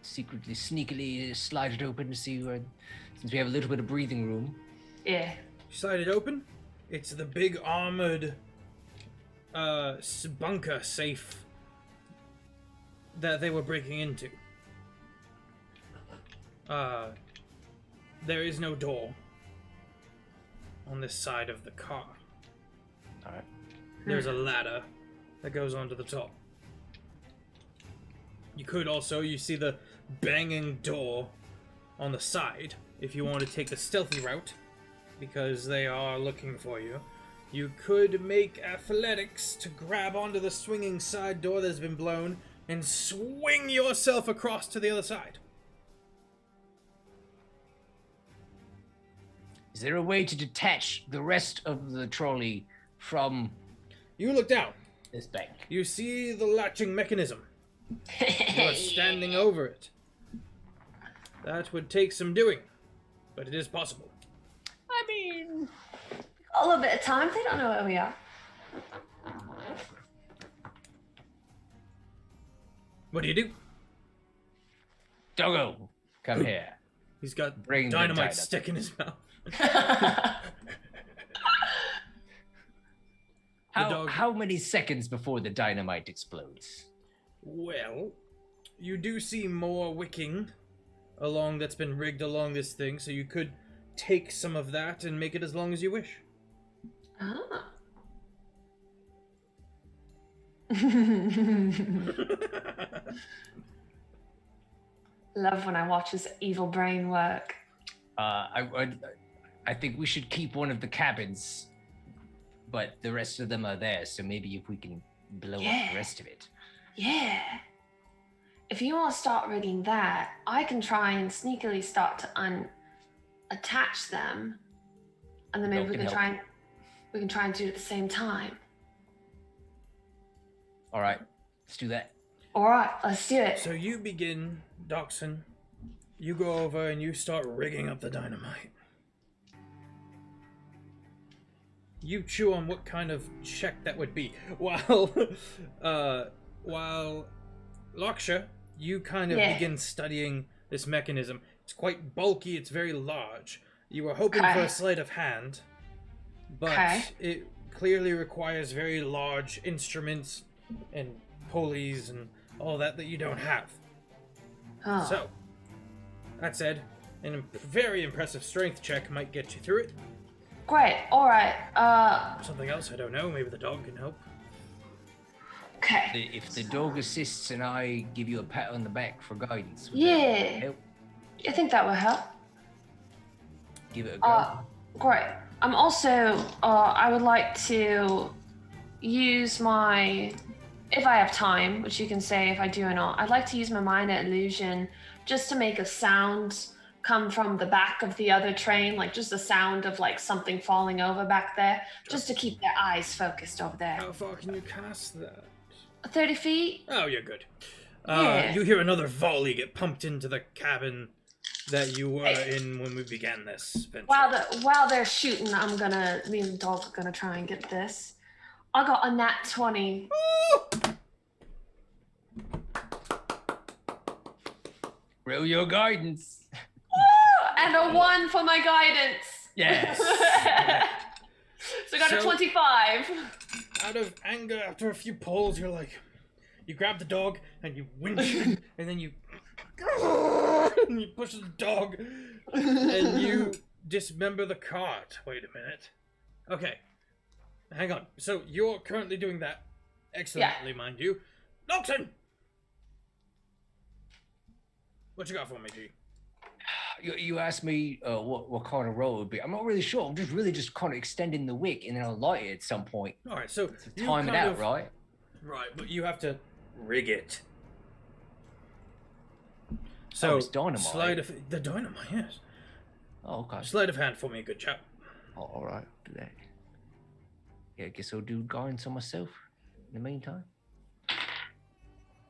secretly, sneakily slide it open to see where, since we have a little bit of breathing room. Yeah. Slide it open. It's the big armored bunker safe that they were breaking into. There is no door on this side of the car. Alright. There's a ladder that goes onto the top. You see the banging door on the side if you want to take the stealthy route, because they are looking for you. You could make athletics to grab onto the swinging side door that has been blown and swing yourself across to the other side. Is there a way to detach the rest of the trolley from You look down. this bank? You see the latching mechanism. You are standing over it. That would take some doing, but it is possible. I mean, a little bit of time. They don't know where we are. What do you do? Doggo, come here. He's got Bring the dynamite dynamite. stick in his mouth. dog- How many seconds before the dynamite explodes? Well, you do see more wicking along that's been rigged along this thing, so you could take some of that and make it as long as you wish. Ah. Love when I watch his evil brain work. I think we should keep one of the cabins, but the rest of them are there. So maybe if we can blow up Yeah. the rest of it. Yeah. If you want to start rigging that, I can try and sneakily start to unattach them, and then maybe Doug we can can try and do it at the same time. All right, let's do that. All right, let's do it. So you begin, Dachshund. You go over and you start rigging up the dynamite. You chew on what kind of check that would be. While Locksher, you kind of Yeah. begin studying this mechanism. It's quite bulky, it's very large. You were hoping Okay. for a sleight of hand, but Okay. it clearly requires very large instruments and pulleys and all that you don't have. Oh. So, that said, a very impressive strength check might get you through it. Great. All right. Something else, I don't know. Maybe the dog can help. Okay. If the dog assists and I give you a pat on the back for guidance, would that Yeah. help? I think that will help. Give it a go. Great. I'm also, I would like to use my, if I have time, which you can say if I do or not, I'd like to use my minor illusion just to make a sound come from the back of the other train, like just a sound of like something falling over back there, just to keep their eyes focused over there. How far can you cast that? 30 feet? Oh, you're good. Yeah. You hear another volley get pumped into the cabin that you were in when we began this venture. While they're shooting, me and the dog are gonna try and get this. I got a nat 20. Roll your guidance. And a 1 for my guidance. Yes. So I got a 25. Out of anger, after a few pulls, you grab the dog and you winch, and then you push the dog, and you dismember the cart. Wait a minute. Okay, hang on. So you're currently doing that excellently, mind you. Locksher! What you got for me, G? You asked me what kind of roll it would be. I'm not really sure. I'm just kind of extending the wick and then I'll light it at some point. All right, so To time it out, right? Right, but you have to rig it. So it's dynamite. Sleight of the dynamite, yes. Oh, okay. Sleight of hand for me, good chap. Oh, all right, do that. Yeah, I guess I'll do guidance on myself in the meantime.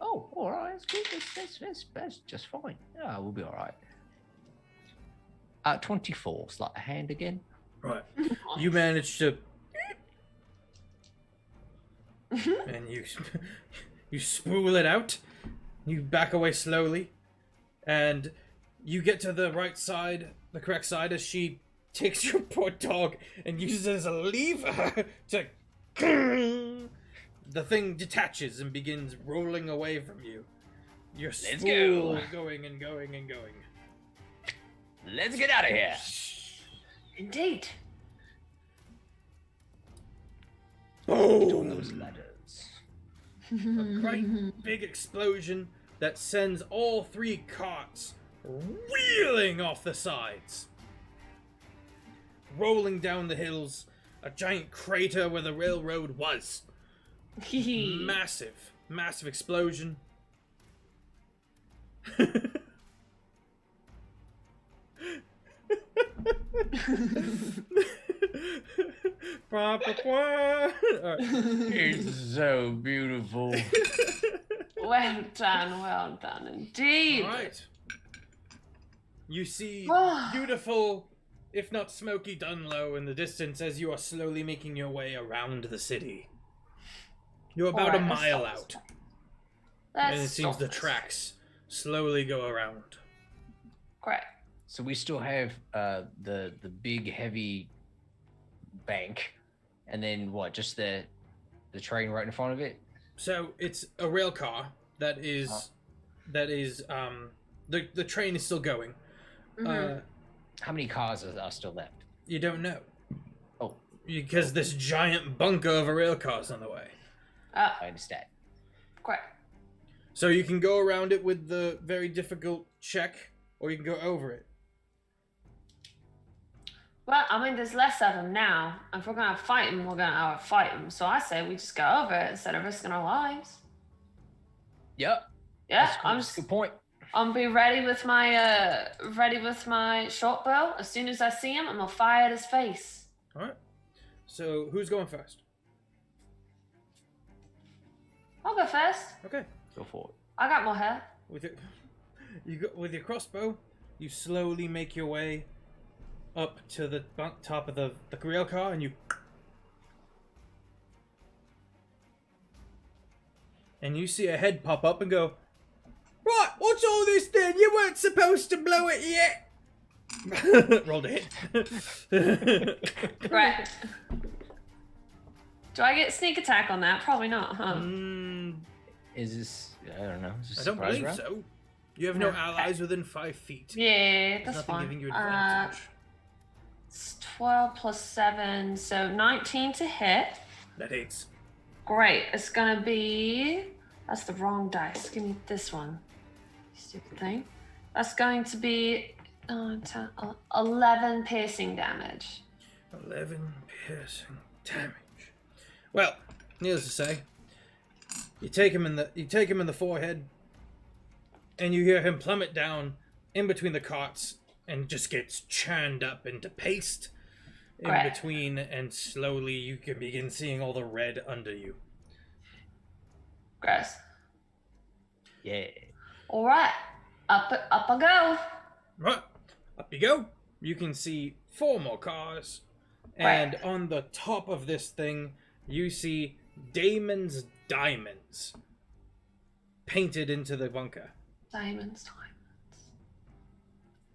Oh, all right, that's good. That's just fine. Yeah, we'll be all right. 24, sleight of hand again. Right, you managed to, and you spool it out. You back away slowly, and you get to the right side, the correct side, as she takes your poor dog and uses it as a lever to. The thing detaches and begins rolling away from you. Your Let's spool go. going and going and going. Let's get out of here. Indeed. Get on those ladders. A great big explosion that sends all 3 carts wheeling off the sides. Rolling down the hills, a giant crater where the railroad was. Massive, massive explosion. It's so beautiful. Well done indeed. Alright. You see beautiful, if not smoky Dunlow in the distance as you are slowly making your way around the city. You're about a mile out. And it seems the tracks slowly go around. Great. So we still have the big heavy bank, and then what? Just the train right in front of it. So it's a rail car that is the train is still going. Mm-hmm. How many cars are still left? You don't know. Oh, Because this giant bunker of a rail car's on the way. I understand. Great. So you can go around it with the very difficult check, or you can go over it. Well, I mean, there's less of them now. If we're gonna fight them, we're gonna outfight them. So I say we just go over it instead of risking our lives. Yep. Yeah, That's I'm cool. just, Good point. I'm be ready with my short bow. As soon as I see him, I'm gonna fire at his face. All right. So who's going first? I'll go first. Okay. Go for it. I got more hair. With your crossbow, you slowly make your way up to the top of the rail car, and you see a head pop up and go, "Right, what's all this then? You weren't supposed to blow it yet." Rolled a hit. Right. Do I get sneak attack on that? Probably not, huh? Is this? I don't know. Is this I a don't surprise believe round? so. You have no allies within 5 feet. Yeah, There's that's nothing fine. giving you advantage. It's 12 plus 7, so 19 to hit. That hits. Great. It's gonna be. That's the wrong dice. Give me this one. Stupid thing. That's going to be 11 piercing damage. 11 piercing damage. Well, needless to say, you take him in the forehead, and you hear him plummet down in between the carts, and just gets churned up into paste in Right. between, and slowly you can begin seeing all the red under you. Gross. Yeah. All right. Up I go. Right, up you go. You can see 4 more cars, and Right. on the top of this thing, you see Damon's diamonds painted into the bunker. Diamonds.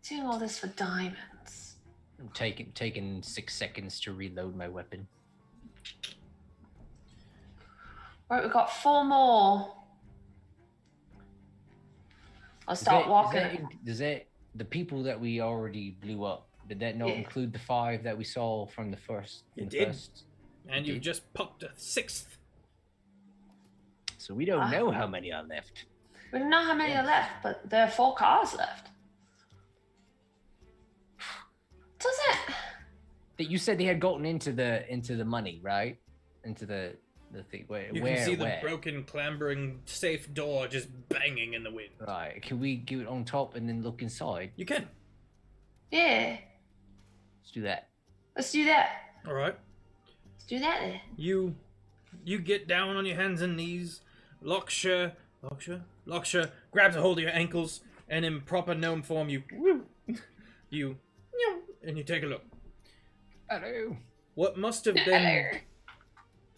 Doing all this for diamonds. I'm taking 6 seconds to reload my weapon. Right, we've got 4 more. I'll start walking. Does that the people that we already blew up? Did that not Yeah. include the 5 that we saw from the first? It the did. First? And It you've did. just popped a 6th. So we don't know how many are left. We don't know how many are left, but there are 4 cars left. Does it? That you said they had gotten into the money, right? Into the thing. Where? You where? can see the where? broken, clambering safe door just banging in the wind. Right. Can we get it on top and then look inside? You can. Yeah. Let's do that. Let's do that. All right. Let's do that then. You get down on your hands and knees. Locksher grabs a hold of your ankles, and in proper gnome form, you and you take a look. Hello. What must have been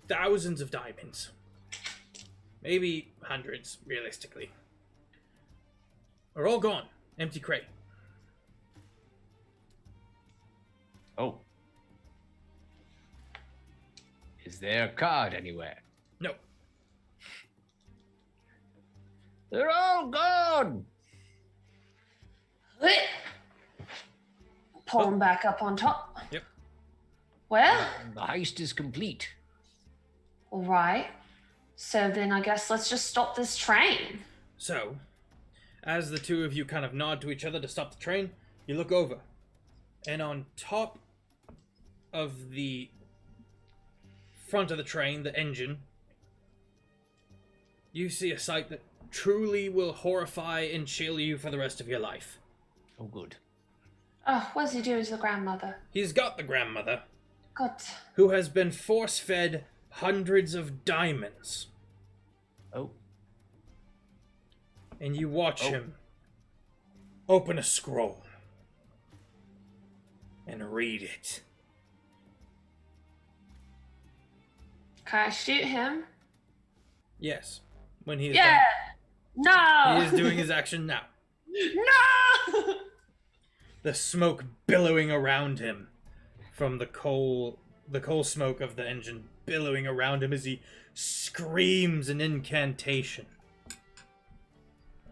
thousands of diamonds, maybe hundreds, realistically, are all gone. Empty crate. Oh. Is there a card anywhere? No. They're all gone. Pull them back up on top. Yep. Well, The heist is complete. all right. So then I guess let's just stop this train. So, as the two of you kind of nod to each other to stop the train, you look over, and on top of the front of the train, the engine, you see a sight that truly will horrify and chill you for the rest of your life. Oh, good. Oh, what does he do to the grandmother? He's got the grandmother, God. who has been force-fed hundreds of diamonds, Oh. and you watch Oh. him open a scroll and read it. Can I shoot him? Yes, when he is Yeah. done. No. He is doing his action now. No. The smoke billowing around him from the coal smoke of the engine billowing around him as he screams an incantation.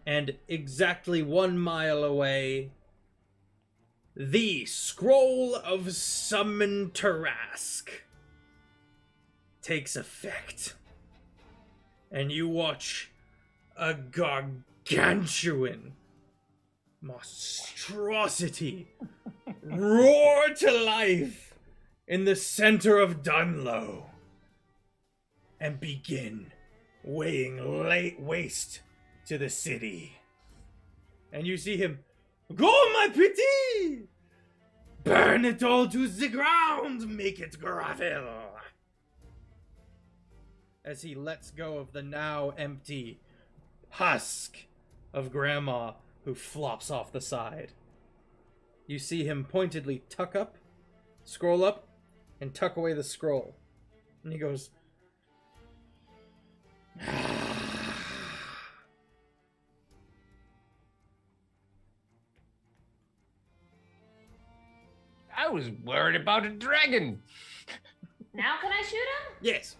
And exactly 1 mile away, the Scroll of Summon Tarask takes effect. And you watch a gargantuan monstrosity roar to life in the center of Dunlow and begin laying waste to the city. And you see him, "Go, my pity! Burn it all to the ground, make it gravel!" As he lets go of the now empty husk of Grandma, who flops off the side. You see him pointedly scroll up, and tuck away the scroll. And he goes, I was worried about a dragon. Now can I shoot him? yes.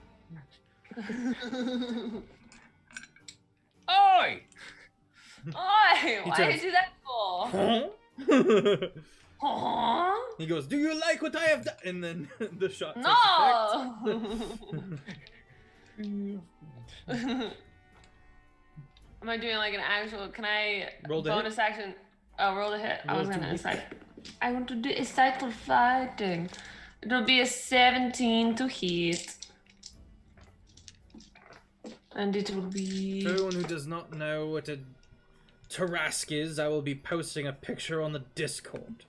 Oi! Oi, why turns- did you do that for? Huh? Huh? He goes, "Do you like what I have done?" And then the shot takes No! effect. Am I doing like an actual? Can I Roll the bonus action? Oh, roll the hit. I Roll was to gonna hit. incite. I want to do insightful fighting. It'll be a 17 to hit, and it will be. For everyone who does not know what a Tarask is, I will be posting a picture on the Discord.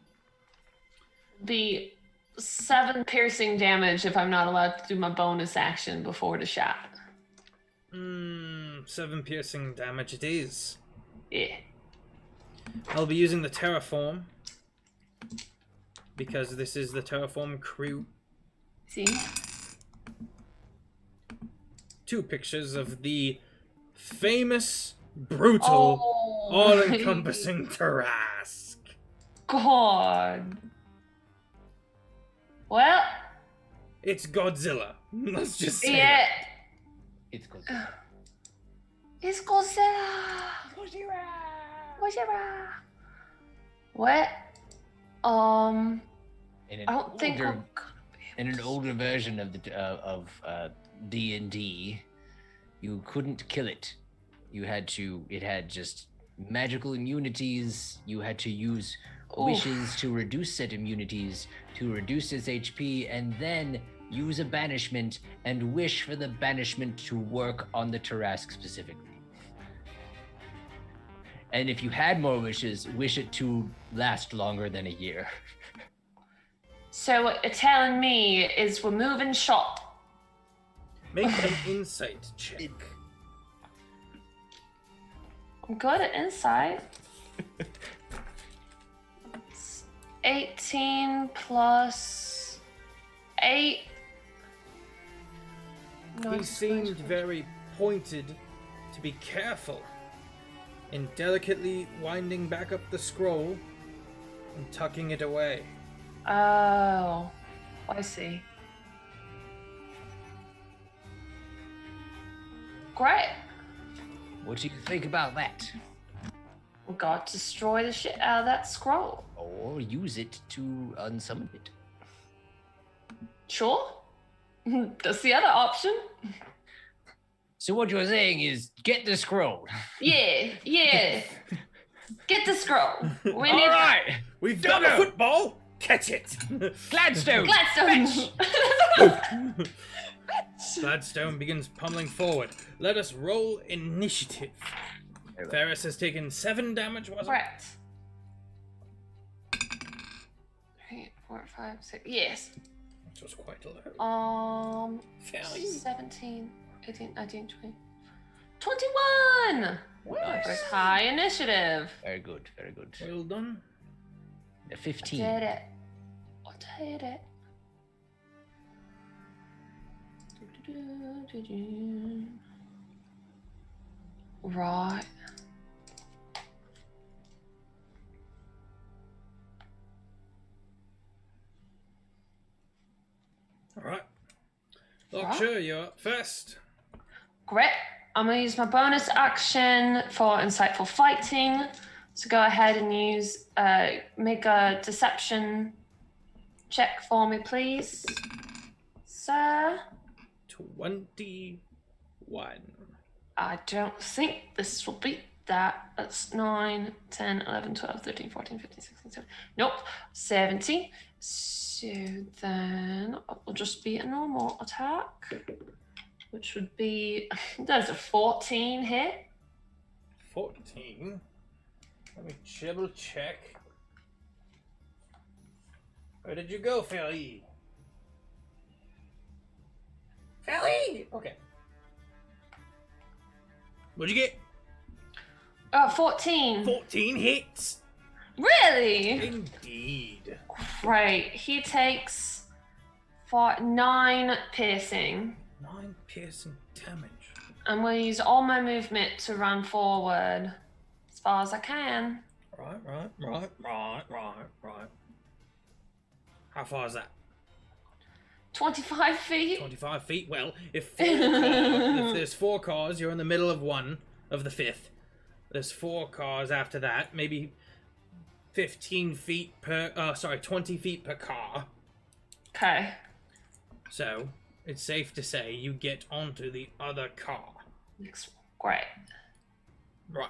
Be 7 piercing damage if I'm not allowed to do my bonus action before the shot. 7 piercing damage it is. Yeah. I'll be using the Terraform, because this is the Terraform crew. See? 2 pictures of the famous, brutal, Oh, all-encompassing Tarask. God. Well, It's Godzilla. Let's just say yeah. that. It's good. It's Godzilla. Godzilla. What? In I don't think older, I'm gonna be in able an to- older version of D&D, you couldn't kill it. You had to. It had just magical immunities. You had to use Oof. wishes to reduce said immunities, to reduce its HP, and then use a banishment and wish for the banishment to work on the Tarask specifically. And if you had more wishes, wish it to last longer than a year. So what you're telling me is we're moving shop. Make an insight check. I'm good at insight. It's 18 plus 8. He seemed very pointed to be careful in delicately winding back up the scroll and tucking it away. Oh, I see. Great. What do you think about that? We got to destroy the shit out of that scroll. Or use it to unsummon it. Sure. That's the other option. So what you're saying is get the scroll. Yeah, yeah. Get the scroll. We All need right, We've got a Doggo! football! Catch it! Gladstone. Gladstone. Gladstone begins pummeling forward. Let us roll initiative. Ferris has taken 7 damage, was it? Correct. 3, 4, 5, 6. Yes. Which was quite low. Fairly. 17, 18, 19, 20. 21! Nice. That's high initiative. Very good, very good. Well done. 15. Did it. I did it. Right. Alright. Locksher, you're up first. Great. I'm going to use my bonus action for insightful fighting. So go ahead and use, make a deception check for me, please. Sir, 21. I don't think this will beat that. That's 9, 10, 11, 12, 13, 14, 15, 16, 17. Nope, 17. So then it will just be a normal attack, which would be, that's a 14 hit. 14. Let me double check. Where did you go, Ferry? Ferry! Okay. What'd you get? 14. 14 hits. Really? Indeed. Great. He takes 9 piercing. 9 piercing damage. I'm going to use all my movement to run forward as far as I can. Right. How far is that? 25 feet? 25 feet. Well, if there's 4 cars, you're in the middle of one of the 5th. There's 4 cars after that, maybe 15 feet per, 20 feet per car. Okay. So, it's safe to say you get onto the other car. Great. Right.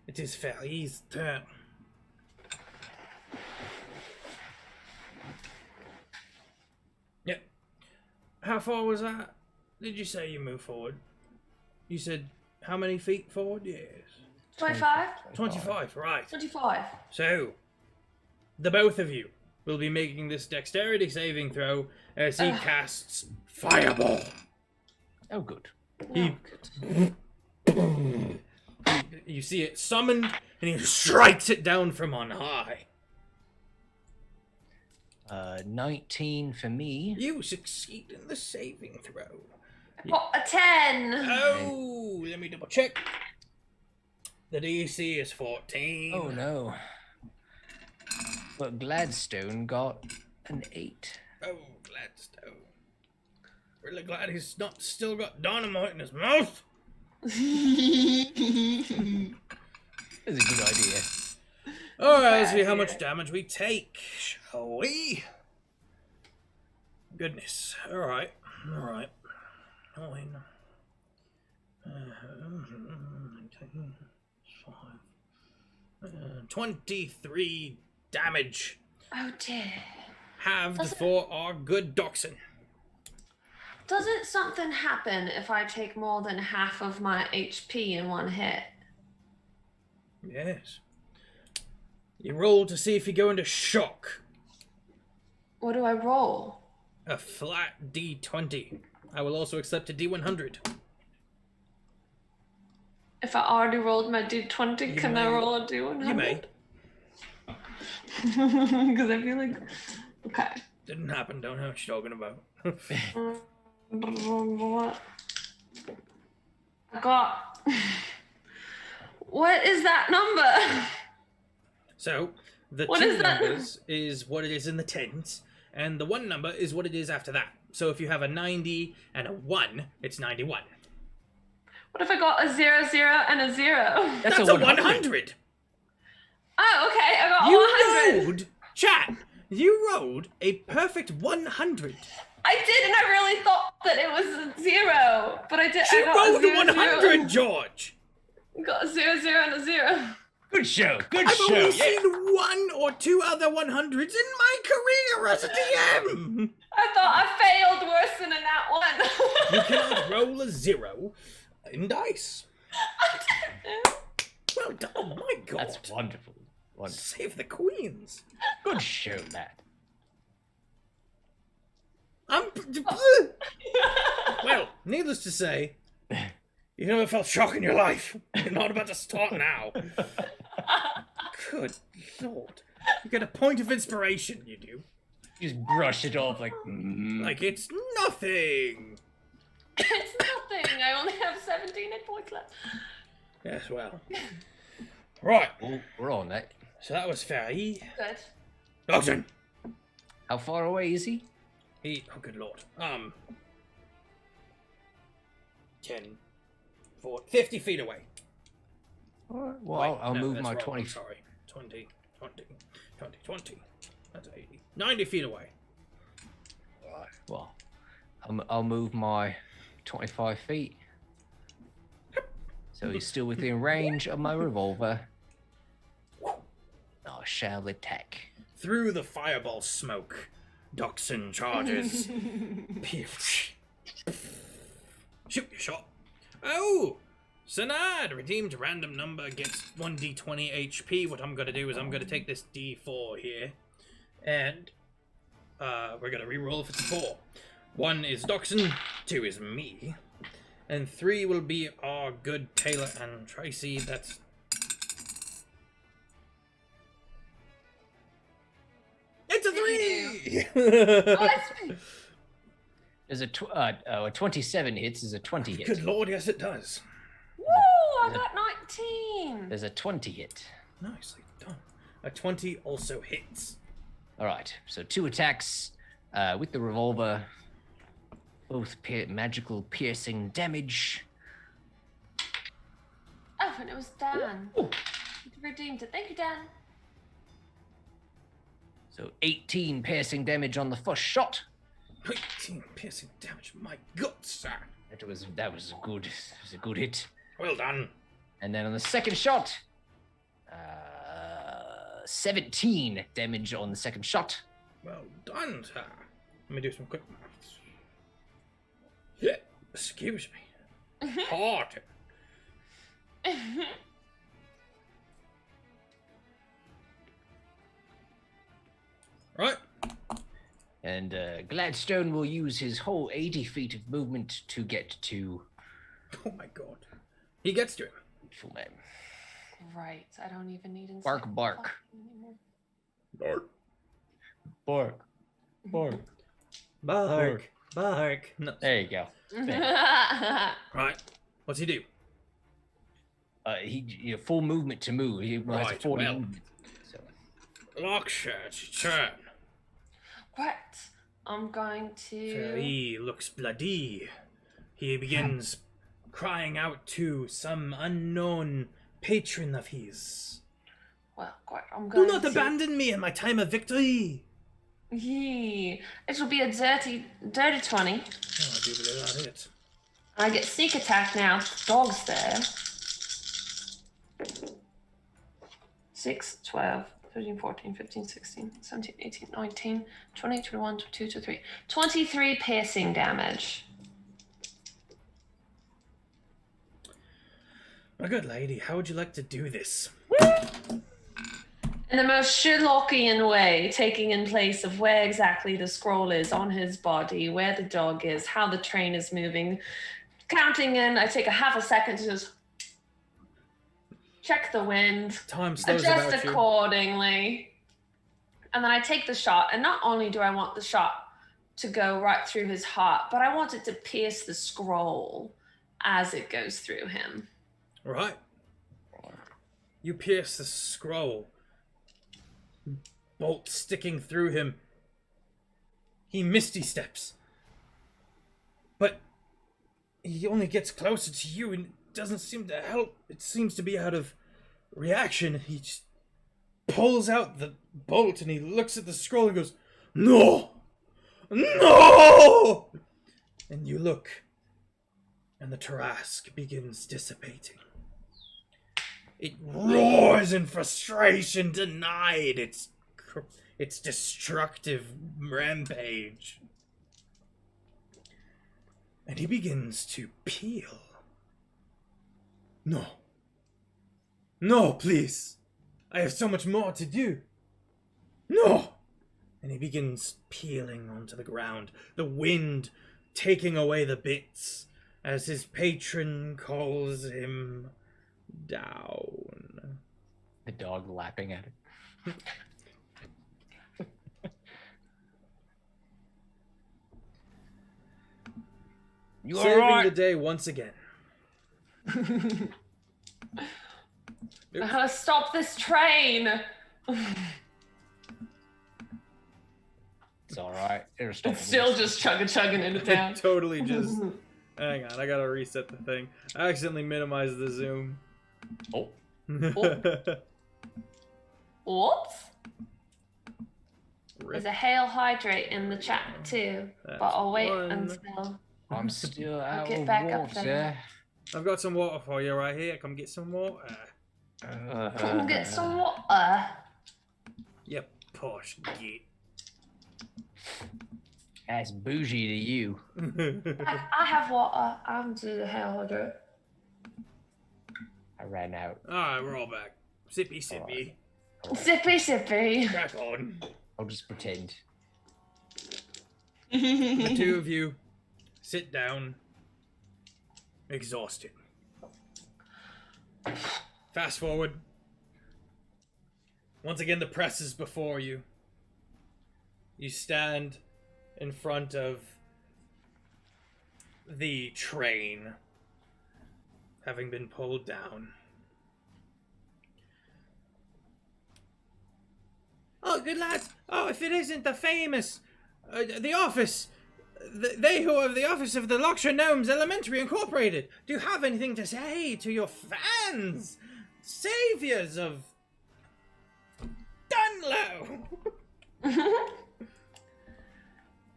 It is Ferry's turn. Yep. How far was that? Did you say you moved forward? You said how many feet forward? Yes. 25? 25, right. 25. So, the both of you will be making this dexterity saving throw as he casts Fireball. Oh, good. You see it summoned, and he strikes it down from on high. 19 for me. You succeed in the saving throw. Oh, a 10. Oh, let me double check. The DC is 14. Oh, no. But Gladstone got an 8. Oh, Gladstone. Really glad he's not still got dynamite in his mouth. That's a good idea. Alright, let's see how much damage we take, shall we? Goodness. Alright. 23 damage. Oh dear. Halved for our good Dachshund. Doesn't something happen if I take more than half of my HP in one hit? Yes. You roll to see if you go into shock. What do I roll? A flat D20. I will also accept a D100. If I already rolled my D20, can I roll a D100? You may. Because I feel like... Okay. Didn't happen, don't know what you're talking about. I got... What is that number? So, the What two is that? numbers is what it is in the tens, and the one number is what it is after that. So if you have a 90 and a 1, it's 91. What if I got a 0, 0, and a 0? That's a 100. Oh, okay, I got You 100. rolled, chat, you rolled a perfect 100. I did, and I really thought that it was a 0, but I did. She I got rolled a 100, 0, 0. George. Got a 0, 0, and a 0. Good show. Good I've show. only Yeah. seen 1 or 2 other 100s in my career as a DM. I thought I failed worse than in that one. You cannot roll a 0 in dice. Well done. Oh my God. That's wonderful. Wonderful. Save the queens. Good show, lad. Well, needless to say, you never felt shock in your life. You're not about to start now. Good Lord. You get a point of inspiration, you do. You just brush it off like... Like it's nothing. It's nothing. I only have 17 hit points left. Yes, well. Right. Oh, we're on that. So that was Faye. Good. Dodson. How far away is he? Oh, good Lord. 10, 4, 50 feet away. Well, Wait, I'll no, move that's my wrong. 20. I'm sorry. 20. That's 80. 90 feet away. Well, I'll move my 25 feet. So he's still within range of my revolver. I shall attack. Through the fireball smoke, Dachshund charges. Shoot your shot. Oh! Sanad, redeemed random number, gets 1d20 HP. What I'm going to do is I'm going to take this d4 here, and we're going to reroll if it's a 4. 1 is Dachshund, 2 is me, and 3 will be our good TaylorAnnTracy. That's... It's a 3! Oh, that's me. There's a 27 hits is a 20 hit. Good Lord, yes it does. Woo! I got 19. There's a 20 hit. Nicely done. A 20 also hits. All right, so 2 attacks, with the revolver, both magical piercing damage. Oh, and it was Dan. Ooh. You redeemed it. Thank you, Dan. So 18 piercing damage on the first shot. 18 piercing damage. My God, sir. That was a good hit. Well done. And then on the second shot, 17 damage on the second shot. Well done, sir. Let me do some quick maths. Yeah, excuse me. Hard. Right. And Gladstone will use his whole 80 feet of movement to get to... Oh my God. He gets to him. Full name. Right. I don't even need insight. Bark, bark. anymore. Bark. Bark. Bark. Bark. Bark. No. There you go. Right. What's he do? He full movement to move. He has a Right, 40 well. movement. So. Locksher, it's your turn. Right. I'm going to. He looks bloody. He begins crying out to some unknown patron of his. Well, quite. I'm going Do not to. abandon me in my time of victory. Yee. It'll be a dirty 20. Oh, I do believe that it. I get sneak attack now. The dog's there. 6, 12, 13, 14, 15, 16, 17, 18, 19, 20, 21, 22, 23. 23 piercing damage. My good lady, how would you like to do this? In the most Sherlockian way, taking in place of where exactly the scroll is on his body, where the dog is, how the train is moving. Counting in, I take a half a second to just check the wind, Time slows adjust about you. accordingly. And then I take the shot, and not only do I want the shot to go right through his heart, but I want it to pierce the scroll as it goes through him. Right. You pierce the scroll. Bolt sticking through him. He misty steps. But he only gets closer to you and it doesn't seem to help. It seems to be out of reaction. He just pulls out the bolt and he looks at the scroll and goes, "No! No!" And you look, and the Tarrasque begins dissipating. It roars in frustration, denied its destructive rampage. And he begins to peel. No. No, please. I have so much more to do. No. And he begins peeling onto the ground, the wind taking away the bits as his patron calls him down. The dog lapping at it. You all Saving right? the day once again. Stop this train! It's all right. It'll stop. It's still just chugging into town. Totally just... Hang on, I gotta reset the thing. I accidentally minimized the zoom. Oh. What? Rip. There's a hail hydrate in the chat too, but I'll wait one. until. I'm still I'll out get of back up water. there. I've got some water for you right here. Come get some water. Come get some water. You posh git. That's bougie to you. I have water. I'm to the hail hydrate. I ran out. Alright, we're all back. Sippy, sippy. Sippy, sippy. Crack on. I'll just pretend. The two of you sit down, exhausted. Fast forward. Once again, the press is before you. You stand in front of the train, having been pulled down. Oh, good lads! Oh, if it isn't the famous The office. They who are the office of the Locksher Gnomes Elementary Incorporated. Do you have anything to say to your fans? Saviors of Dunlow.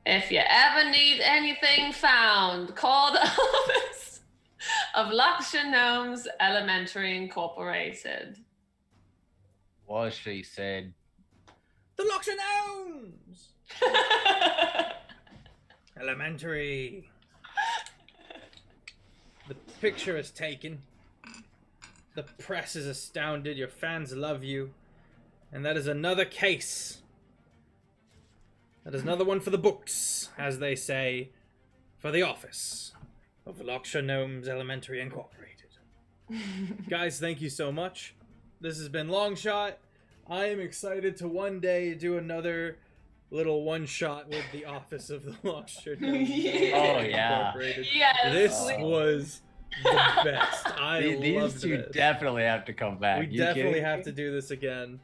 If you ever need anything found, call the office of Locksher Gnomes Elementary Incorporated. Was she said. The Locksher Gnomes. Elementary. The picture is taken. The press is astounded. Your fans love you. And that is another case. That is another one for the books, as they say, for the office of Locksher Gnomes Elementary Incorporated. Guys, thank you so much. This has been Longshot. I am excited to one day do another little one-shot with the office of the Locksher Gnomes Incorporated. Yes. This was the best. I loved These two this. definitely have to come back. We definitely have to do this again.